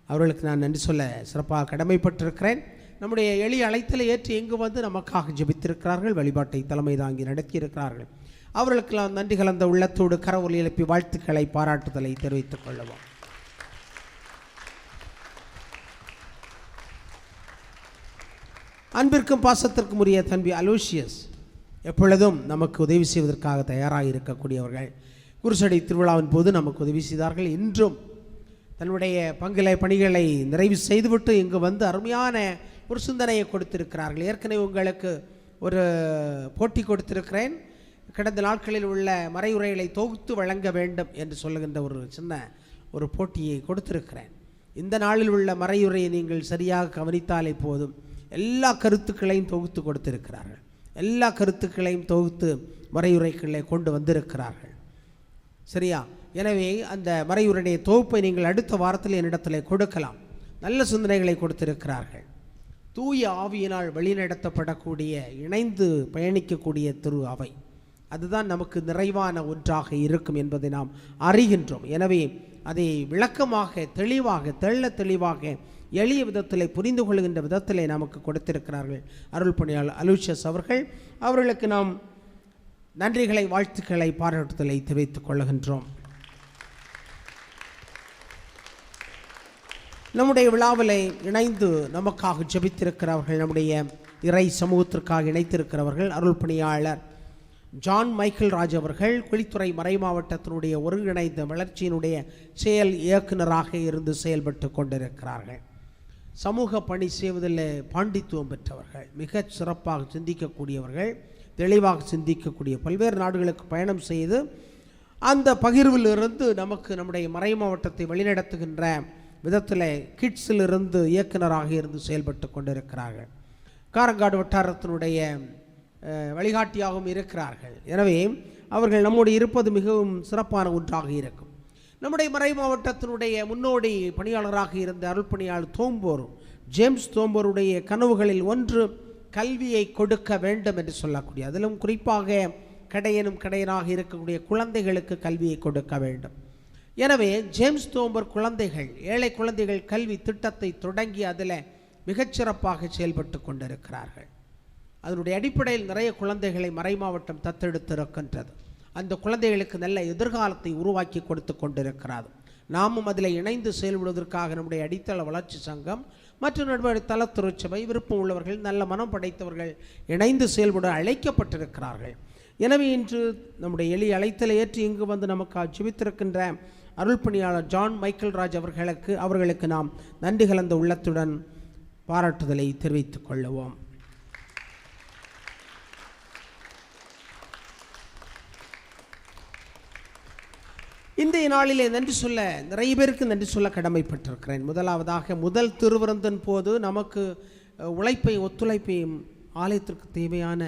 அவர்களுக்கு நான் நன்றி சொல்ல சிறப்பாக கடமைப்பட்டிருக்கிறேன். நம்முடைய எளிய அழைத்தலை ஏற்று எங்கு வந்து நமக்காக ஜெபித்திருக்கிறார்கள், வழிபாட்டை தலைமை தாங்கி நடத்தியிருக்கிறார்கள். அவர்களுக்கெல்லாம் நன்றி கலந்த உள்ளத்தோடு கரவொலி எழுப்பி வாழ்த்துக்களை, பாராட்டுதலை தெரிவித்துக் கொள்ளுவோம். அன்பிற்கும் பாசத்திற்கும் உரிய தம்பி அலோசியஸ் எப்பொழுதும் நமக்கு உதவி செய்வதற்காக தயாராக இருக்கக்கூடியவர்கள். குருசடி திருவிழாவின் போது நமக்கு உதவி செய்தார்கள். இன்றும் தன்னுடைய பணிகளை நிறைவு செய்துவிட்டு இங்கு வந்து அருமையான ஒரு சிந்தனையை கொடுத்திருக்கிறார்கள். ஏற்கனவே உங்களுக்கு ஒரு போட்டி கொடுத்திருக்கிறேன். கடந்த நாட்களில் உள்ள மறையுரைகளை தொகுத்து வழங்க வேண்டும் என்று சொல்லுகின்ற ஒரு சின்ன ஒரு போட்டியை கொடுத்திருக்கிறேன். இந்த நாளில் உள்ள மறையுரையை நீங்கள் சரியாக கவனித்தாலே போதும். எல்லா கருத்துக்களையும் தொகுத்து கொடுத்திருக்கிறார்கள். எல்லா கருத்துக்களையும் தொகுத்து மறையுரைகளை கொண்டு வந்திருக்கிறார்கள். சரியா? எனவே அந்த மறையுரையுடைய தொகுப்பை நீங்கள் அடுத்த வாரத்தில் என்னிடத்தில் கொடுக்கலாம். நல்ல சிந்தனைகளை கொடுத்திருக்கிறார்கள். தூய ஆவியினால் வழிநடத்தப்படக்கூடிய, இணைந்து பயணிக்கக்கூடிய திரு அவை, அதுதான் நமக்கு நிறைவான ஒன்றாக இருக்கும் என்பதை நாம் அறிகின்றோம். எனவே அதை விளக்கமாக தெளிவாக தெளிவாக எளிய விதத்தில் புரிந்து கொள்கின்ற விதத்திலே நமக்கு கொடுத்திருக்கிறார்கள் அருள் பணியாளர் அலூஷியஸ் அவர்கள். அவர்களுக்கு நாம் நன்றிகளை வாழ்த்துக்களை பாராட்டுதலை தெரிவித்துக் கொள்கின்றோம். நம்முடைய விழாவிலே இணைந்து நமக்காக ஜெபித்திருக்கிறவர்கள், நம்முடைய இறை சமூகத்திற்காக இணைத்திருக்கிறவர்கள் அருள் பணியாளர் ஜான் மைக்கேல் ராஜ் அவர்கள் குளித்துறை மறை மாவட்டத்தினுடைய ஒருங்கிணைந்த வளர்ச்சியினுடைய செயல் இயக்குநராக இருந்து செயல்பட்டு கொண்டிருக்கிறார்கள். சமூக பணி செய்வதில் பாண்டித்துவம் பெற்றவர்கள், மிக சிறப்பாக சிந்திக்கக்கூடியவர்கள், தெளிவாக சிந்திக்கக்கூடிய, பல்வேறு நாடுகளுக்கு பயணம் செய்து அந்த பகிர்விலிருந்து நமக்கு நம்முடைய மறை மாவட்டத்தை வழிநடத்துகின்ற விதத்தில் கிட்ஸிலிருந்து இயக்குநராக இருந்து செயல்பட்டு கொண்டிருக்கிறார்கள். காரங்காடு வட்டாரத்தினுடைய வழிகாட்டியாகவும் இருக்கிறார்கள். எனவே அவர்கள் நம்முடைய இருப்பது மிகவும் சிறப்பான ஒன்றாக இருக்கும். நம்முடைய மறை மாவட்டத்தினுடைய முன்னோடி பணியாளராக இருந்த அருள் பணியாளர் தோம்போர் ஜேம்ஸ் தோம்போருடைய கனவுகளில் ஒன்று கல்வியை கொடுக்க வேண்டும் என்று சொல்லக்கூடிய, அதிலும் குறிப்பாக கடையனாக இருக்கக்கூடிய குழந்தைகளுக்கு கல்வியை கொடுக்க வேண்டும். எனவே ஜேம்ஸ் தோம்பர் குழந்தைகள், ஏழை குழந்தைகள் கல்வி திட்டத்தை தொடங்கி அதில் மிகச்சிறப்பாக செயல்பட்டு கொண்டிருக்கிறார்கள். அதனுடைய அடிப்படையில் நிறைய குழந்தைகளை மறை மாவட்டம் தத்தெடுத்திருக்கின்றது. அந்த குழந்தைகளுக்கு நல்ல எதிர்காலத்தை உருவாக்கி கொடுத்து கொண்டிருக்கிறது. நாமும் அதில் இணைந்து செயல்படுவதற்காக நம்முடைய அடித்தள வளர்ச்சி சங்கம் மற்றும் நம்முடைய தளத்திருச்சபை விருப்பம் உள்ளவர்கள், நல்ல மனம் படைத்தவர்கள் இணைந்து செயல்பட அழைக்கப்பட்டிருக்கிறார்கள். எனவே இன்று நம்முடைய எளிய அழைத்தலை ஏற்றி இங்கு வந்து நமக்கு ஜெபித்திருக்கின்ற அருள் பணியாளர் ஜான் மைக்கேல் ராஜ் அவர்களுக்கு நாம் நன்றி கலந்த உள்ளத்துடன் பாராட்டுதலை தெரிவித்துக் கொள்ளுவோம். இன்றைய நாளிலே நன்றி சொல்ல நிறைய பேருக்கு நன்றி சொல்ல கடமைப்பட்டிருக்கிறேன். முதலாவதாக முதல் திருவிருந்தின் போது நமக்கு ஒத்துழைப்பையும் ஆலயத்திற்கு தேவையான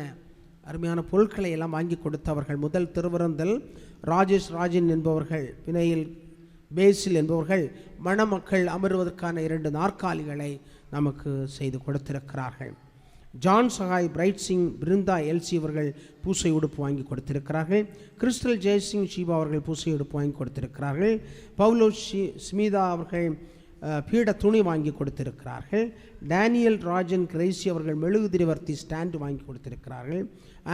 அருமையான பொருட்களை எல்லாம் வாங்கி கொடுத்தவர்கள். முதல் திருவிருந்தில் ராஜேஷ் ராஜன் என்பவர்கள், பிணையில் பேசில் என்பவர்கள் மணமக்கள் அமர்வதற்கான 2 நாற்காலிகளை நமக்கு செய்து கொடுத்திருக்கிறார்கள். John Sagai, Bright Singh, Brinda Elsie அவர்கள் பூசை உடுப்பு வாங்கி கொடுத்திருக்கிறார்கள். கிறிஸ்டல் ஜெயசிங் ஷீபா அவர்கள் பூசை உடுப்பு வாங்கி கொடுத்திருக்கிறார்கள். பவுலோ ஸ்மிதா அவர்கள் பீட துணி வாங்கி கொடுத்திருக்கிறார்கள். டேனியல் ராஜன் கிரேசி அவர்கள் மெழுகுதிரிவர்த்தி ஸ்டாண்டு வாங்கி கொடுத்திருக்கிறார்கள்.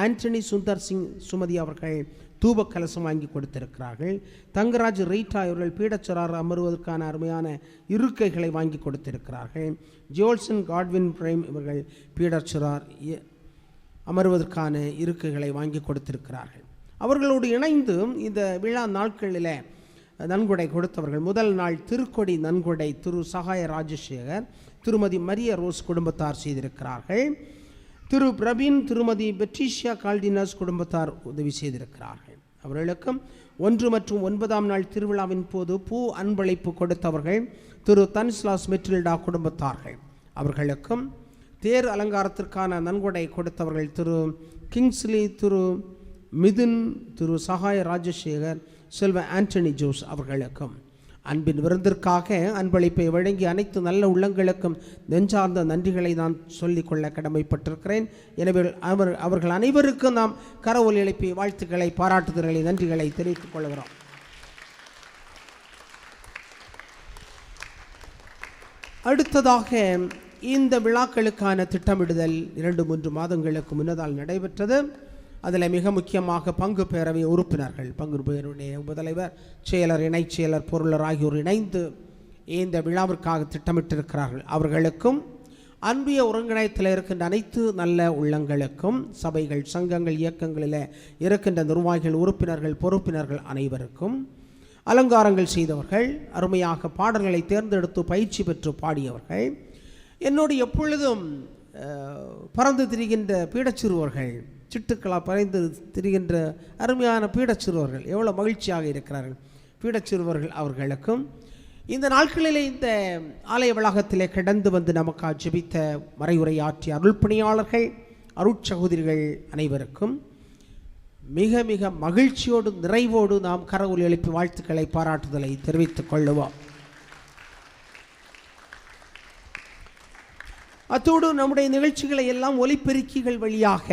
ஆண்டனி சுந்தர் சிங் சுமதி அவர்கள் தூப கலசம் வாங்கி கொடுத்திருக்கிறார்கள். தங்கராஜ் ரீட்டா அவர்கள் பீடச்சரார் அமர்வதற்கான அருமையான இருக்கைகளை வாங்கி கொடுத்திருக்கிறார்கள். ஜோல்சன் காட்வின் பிரைம் இவர்கள் பீடச்சரார் அமர்வதற்கான இருக்கைகளை வாங்கி கொடுத்திருக்கிறார்கள். அவர்களோடு இணைந்து இந்த விழா நாட்களில் நன்கொடை கொடுத்தவர்கள். முதல் நாள் திருக்கொடி நன்கொடை திரு சகாய ராஜசேகர், திருமதி மரிய ரோஸ் குடும்பத்தார் செய்திருக்கிறார்கள். திரு பிரவீன், திருமதி பெட்ரிஷியா கால்டினஸ் குடும்பத்தார் உதவி செய்திருக்கிறார்கள். அவர்களுக்கும் 1 மற்றும் 9ஆம் நாள் திருவிழாவின் போது பூ அன்பளிப்பு கொடுத்தவர்கள் திரு தனிஸ்லாஸ் மெட்ரில்டா குடும்பத்தார்கள். அவர்களுக்கும் தேர் அலங்காரத்திற்கான நன்கொடை கொடுத்தவர்கள் திரு கிங்ஸ்லி, திரு மிதுன், திரு சகாய ராஜசேகர், செல்வ ஆண்டனி ஜோஸ் அவர்களுக்கும் அன்பின் விருந்திற்காக அன்பளிப்பை வழங்கி அனைத்து நல்ல உள்ளங்களுக்கும் நெஞ்சார்ந்த நன்றிகளை நான் சொல்லிக்கொள்ள கடமைப்பட்டிருக்கிறேன். எனவே அவர்கள் அனைவருக்கும் நாம் கரவொலி எழுப்பி வாழ்த்துக்களை, பாராட்டுதல்களை, நன்றிகளை தெரிவித்துக் கொள்கிறோம். அடுத்ததாக இந்த விழாக்களுக்கான திட்டமிடுதல் 2-3 மாதங்களுக்கு முன்னதால் நடைபெற்றது. அதில் மிக முக்கியமாக பங்கு பேரவை உறுப்பினர்கள், பங்கு பேரவையுடைய உபதலைவர், செயலர், இணைச் செயலர், பொருளர் ஆகியோர் இணைந்து இந்த விழாவிற்காக திட்டமிட்டிருக்கிறார்கள். அவர்களுக்கும் அன்பிய ஒருங்கிணையத்தில் இருக்கின்ற அனைத்து நல்ல உள்ளங்களுக்கும், சபைகள், சங்கங்கள், இயக்கங்களில் இருக்கின்ற நிர்வாகிகள், உறுப்பினர்கள், பொறுப்பினர்கள் அனைவருக்கும், அலங்காரங்கள் செய்தவர்கள், அருமையாக பாடல்களை தேர்ந்தெடுத்து பயிற்சி பெற்று பாடியவர்கள், என்னோடு எப்பொழுதும் பறந்து திரிகின்ற பீடச்சிறுவர்கள், சிட்டுக்களாக பறந்து திரிகின்ற அருமையான பீடச்சிறுவர்கள் எவ்வளோ மகிழ்ச்சியாக இருக்கிறார்கள். பீடச்சிறுவர்கள் அவர்களுக்கும் இந்த நாட்களிலே இந்த ஆலய வளாகத்திலே கடந்து வந்து நமக்காக ஜெபித்த மறைவுரையாற்றிய அருள் பணியாளர்கள், அருட்சகோதரிகள் அனைவருக்கும் மிக மிக மகிழ்ச்சியோடு நிறைவோடு நாம் கரவொலி எழுப்பி வாழ்த்துக்களை, பாராட்டுதலை தெரிவித்துக் கொள்ளுவோம். அத்தோடு நம்முடைய நிகழ்ச்சிகளை எல்லாம் ஒலிபெருக்கிகள் வழியாக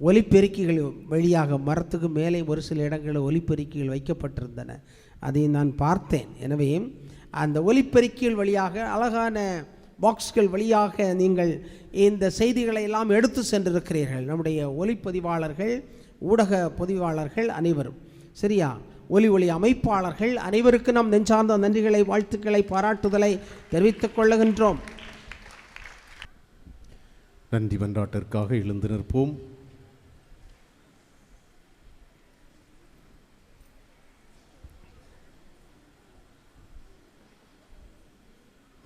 ஒலிபெருக்கிகள் வழியாக மரத்துக்கு மேலே ஒரு சில இடங்களில் ஒலிபெருக்கிகள் வைக்கப்பட்டிருந்தன. அதை நான் பார்த்தேன். எனவே அந்த ஒலிபெருக்கிகள் வழியாக அழகான பாக்ஸ்கள் வழியாக நீங்கள் இந்த செய்திகளை எல்லாம் எடுத்து சென்றிருக்கிறீர்கள். நம்முடைய ஒலிப்பதிவாளர்கள், ஊடக பதிவாளர்கள் அனைவரும், சரியா, ஒலி அமைப்பாளர்கள் அனைவருக்கு நாம் நெஞ்சார்ந்த நன்றிகளை, வாழ்த்துக்களை, பாராட்டுதலை தெரிவித்துக் கொள்ளுகின்றோம். நன்றி மன்றாட்டிற்காக எழுந்து நிற்போம்.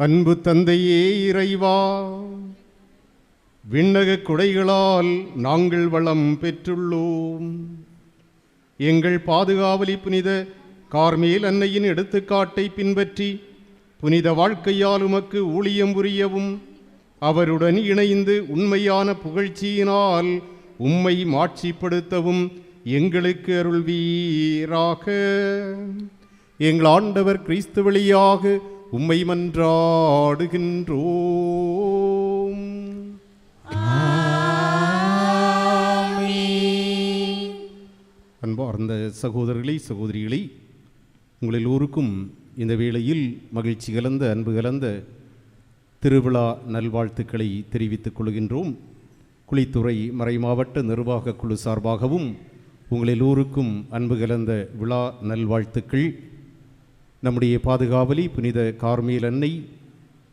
அன்பு தந்தையே இறைவா, விண்ணக குடைகளால் நாங்கள் வளம் பெற்றுள்ளோம். எங்கள் பாதுகாவலி புனித கார்மேல் அன்னையின் எடுத்துக்காட்டை பின்பற்றி புனித வாழ்க்கையால் உமக்கு ஊழியம் புரியவும் அவருடன் இணைந்து உண்மையான புகழ்ச்சியினால் உம்மை மாட்சிப்படுத்தவும் எங்களுக்கு அருள்வீராக. எங்கள் ஆண்டவர் கிறிஸ்து வழியாக உம்மை மன்றாடுகின்றோம். அன்பார்ந்த சகோதரர்களே, சகோதரிகளே, உங்கள் எல்லோருக்கும் இந்த வேளையில் மகிழ்ச்சி கலந்த, அன்பு கலந்த திருவிழா நல்வாழ்த்துக்களை தெரிவித்துக் கொள்கின்றோம். குளித்துறை மறைமாவட்ட நிர்வாக குழு சார்பாகவும் உங்கள் எல்லோருக்கும் அன்பு கலந்த விழா நல்வாழ்த்துக்கள். நம்முடைய பாதுகாவலி புனித கார்மேல் அன்னை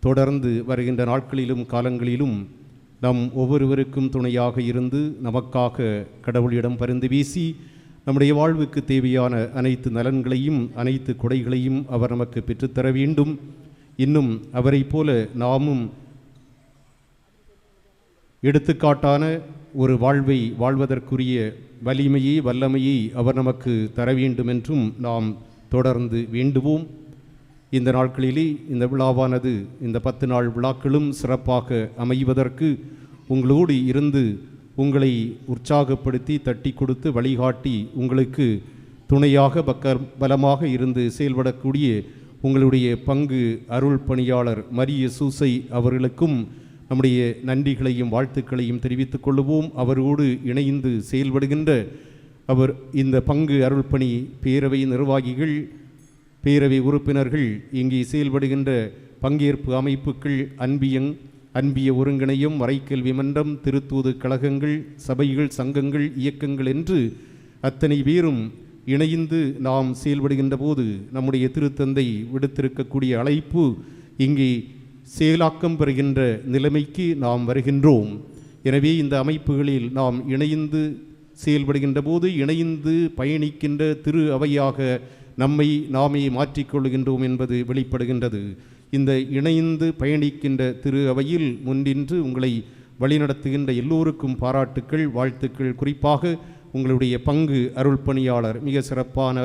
தொடர்ந்து வருகின்ற நாட்களிலும் காலங்களிலும் நம் ஒவ்வொருவருக்கும் துணையாக இருந்து நமக்காக கடவுளிடம் பரிந்து வீசி நம்முடைய வாழ்வுக்கு தேவையான அனைத்து நலன்களையும் அனைத்து கொடைகளையும் அவர் நமக்கு பெற்றுத்தர வேண்டும். இன்னும் அவரை போல நாமும் எடுத்துக்காட்டான ஒரு வாழ்வை வாழ்வதற்குரிய வலிமையை, வல்லமையை அவர் நமக்கு தர வேண்டும் என்றும் நாம் தொடர்ந்து வேண்டுவோம். இந்த நாட்களிலே இந்த விழாவானது, இந்த 10 நாள் விழாக்களும் சிறப்பாக அமைவதற்கு உங்களோடு இருந்து உங்களை உற்சாகப்படுத்தி தட்டி கொடுத்து வழிகாட்டி உங்களுக்கு துணையாக பலமாக இருந்து செயல்படக்கூடிய உங்களுடைய பங்கு அருள் பணியாளர் மரிய சூசை அவர்களுக்கும் நம்முடைய நன்றிகளையும் வாழ்த்துக்களையும் தெரிவித்துக் கொள்வோம். அவரோடு இணைந்து செயல்படுகின்ற அவர் இந்த பங்கு அருள்பணி பேரவை நிர்வாகிகள், பேரவை உறுப்பினர்கள், இங்கே செயல்படுகின்ற பங்கேற்பு அமைப்புகள், அன்பிய ஒருங்கிணையம், மறைக்கல்வி மன்றம், திருத்தூது கழகங்கள், சபைகள், சங்கங்கள், இயக்கங்கள் என்று அத்தனை பேரும் இணைந்து நாம் செயல்படுகின்ற போது நம்முடைய திருத்தந்தை விடுத்திருக்கக்கூடிய அழைப்பு இங்கே செயலாக்கம் பெறுகின்ற நிலைமைக்கு நாம் வருகின்றோம். எனவே இந்த அமைப்புகளில் நாம் இணைந்து செயல்படுகின்ற போது இணைந்து பயணிக்கின்ற திரு அவையாக நம்மை நாமே மாற்றிக்கொள்கின்றோம் என்பது வெளிப்படுகின்றது. இந்த இணைந்து பயணிக்கின்ற திரு அவையில் முன்னின்று உங்களை வழிநடத்துகின்ற எல்லோருக்கும் பாராட்டுக்கள், வாழ்த்துக்கள். குறிப்பாக உங்களுடைய பங்கு அருள் பணியாளர் மிக சிறப்பான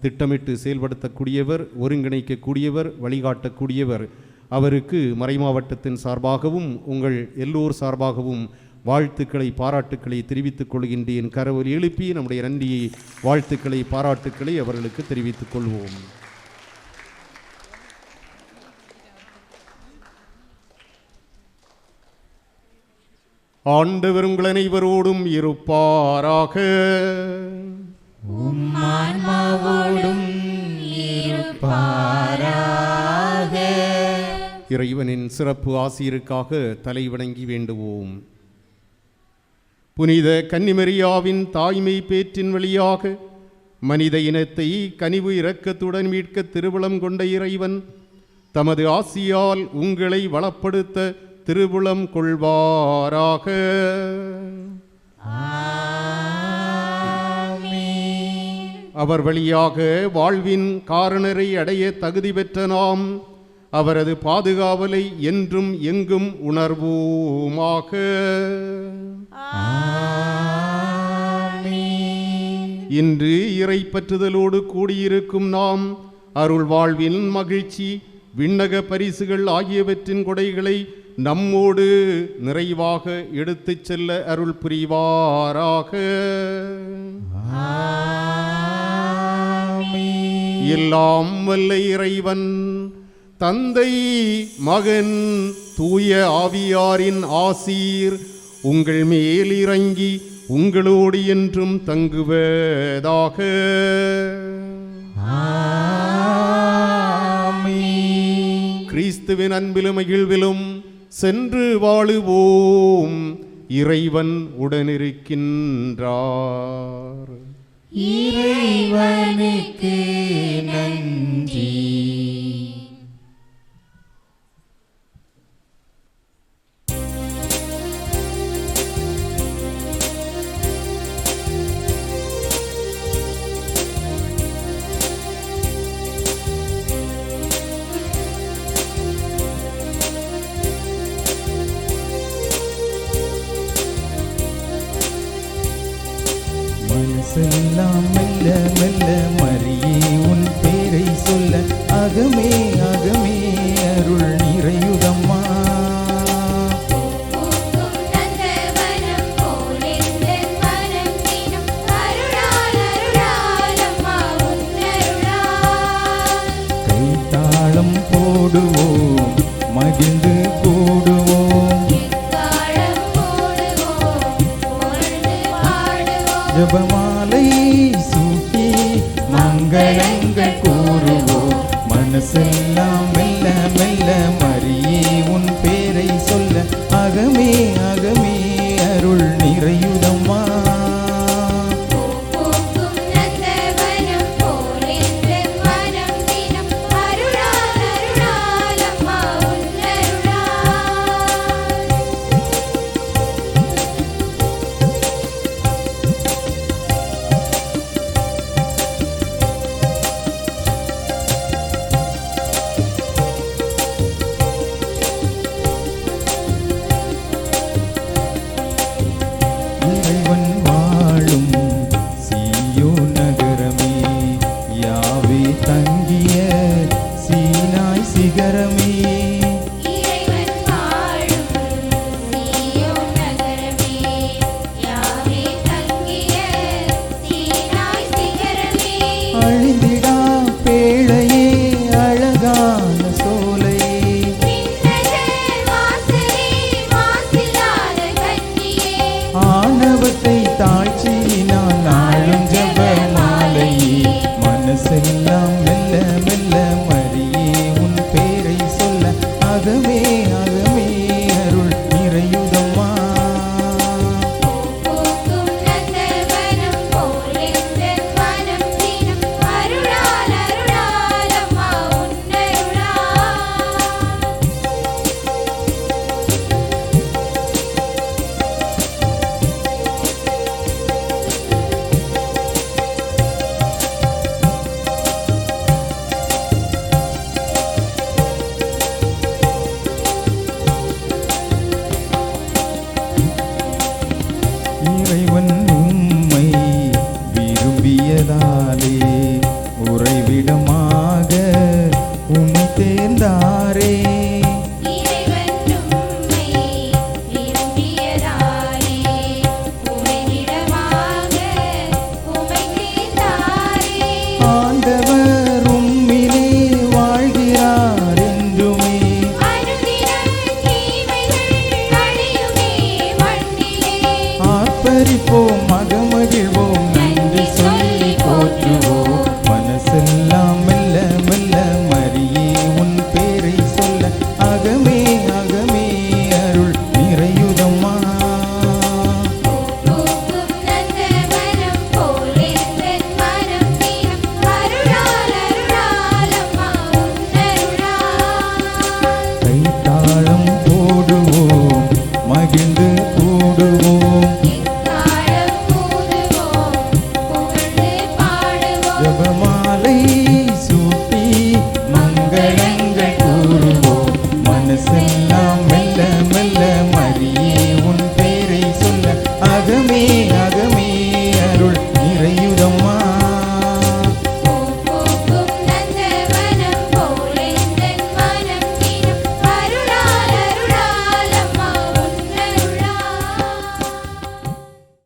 திட்டமிட்டு செயல்படுத்தக்கூடியவர், ஒருங்கிணைக்கக்கூடியவர், வழிகாட்டக்கூடியவர். அவருக்கு மறைமாவட்டத்தின் சார்பாகவும் உங்கள் எல்லோர் சார்பாகவும் வாழ்த்துக்களை, பாராட்டுக்களை தெரிவித்துக் கொள்கின்றேன். கரவொலி எழுப்பி நம்முடைய நன்றியை, வாழ்த்துக்களை, பாராட்டுக்களை அவர்களுக்கு தெரிவித்துக் கொள்வோம். ஆண்டவர் உங்கள் அனைவரோடும் இருப்பாராக. இறைவனின் சிறப்பு ஆசிரியருக்காக தலை வணங்கி வேண்டுவோம். புனித கன்னிமரியாவின் தாய்மை பேற்றின் வழியாக மனித இனத்தை கனிவு இரக்கத்துடன் மீட்க திருவுளம் கொண்ட இறைவன் தமது ஆசியால் உங்களை வளப்படுத்த திருவுளம் கொள்வாராக. அவர் வழியாக வாழ்வின் காரணரை அடைய தகுதி பெற்ற நாம் அவரது பாதுகாவலை என்றும் எங்கும் உணர்வோமாக. இன்று இறைப்பற்றுதலோடு கூடியிருக்கும் நாம் அருள் வாழ்வின் மகிழ்ச்சி, விண்ணக பரிசுகள் ஆகியவற்றின் கொடைகளை நம்மோடு நிறைவாக எடுத்துச் செல்ல அருள் புரிவாராக. எல்லாம் வல்ல இறைவன் தந்தை, மகன், தூய ஆவியாரின் ஆசீர் உங்கள் மேல் இறங்கி உங்களோடு என்றும் தங்குவதாக. கிறிஸ்துவின் அன்பிலும் மகிழ்விலும் சென்று வாழுவோம். இறைவன் உடனிருக்கின்றார். இறைவனுக்கு நன்றி. மனசெல்லாம் மெல்ல மெல்ல மரியே உன் பேரை சொல்ல அகமே அகமே அருள் நிறையுதம்மா. கைத்தாளம் போடுவோம் மகிழ்ந்து கூடுவோம். ஜபமாலை சூட்டி மங்களங்கள் கூறுவோம். மனசெல்லாம் மெல்ல மெல்ல மரியே உன் பேரை சொல்ல அகமே அகமே அருள் நிறையுதம்மா. இறைவன் வாழும் சீயோன் நகரமே யாவே தன்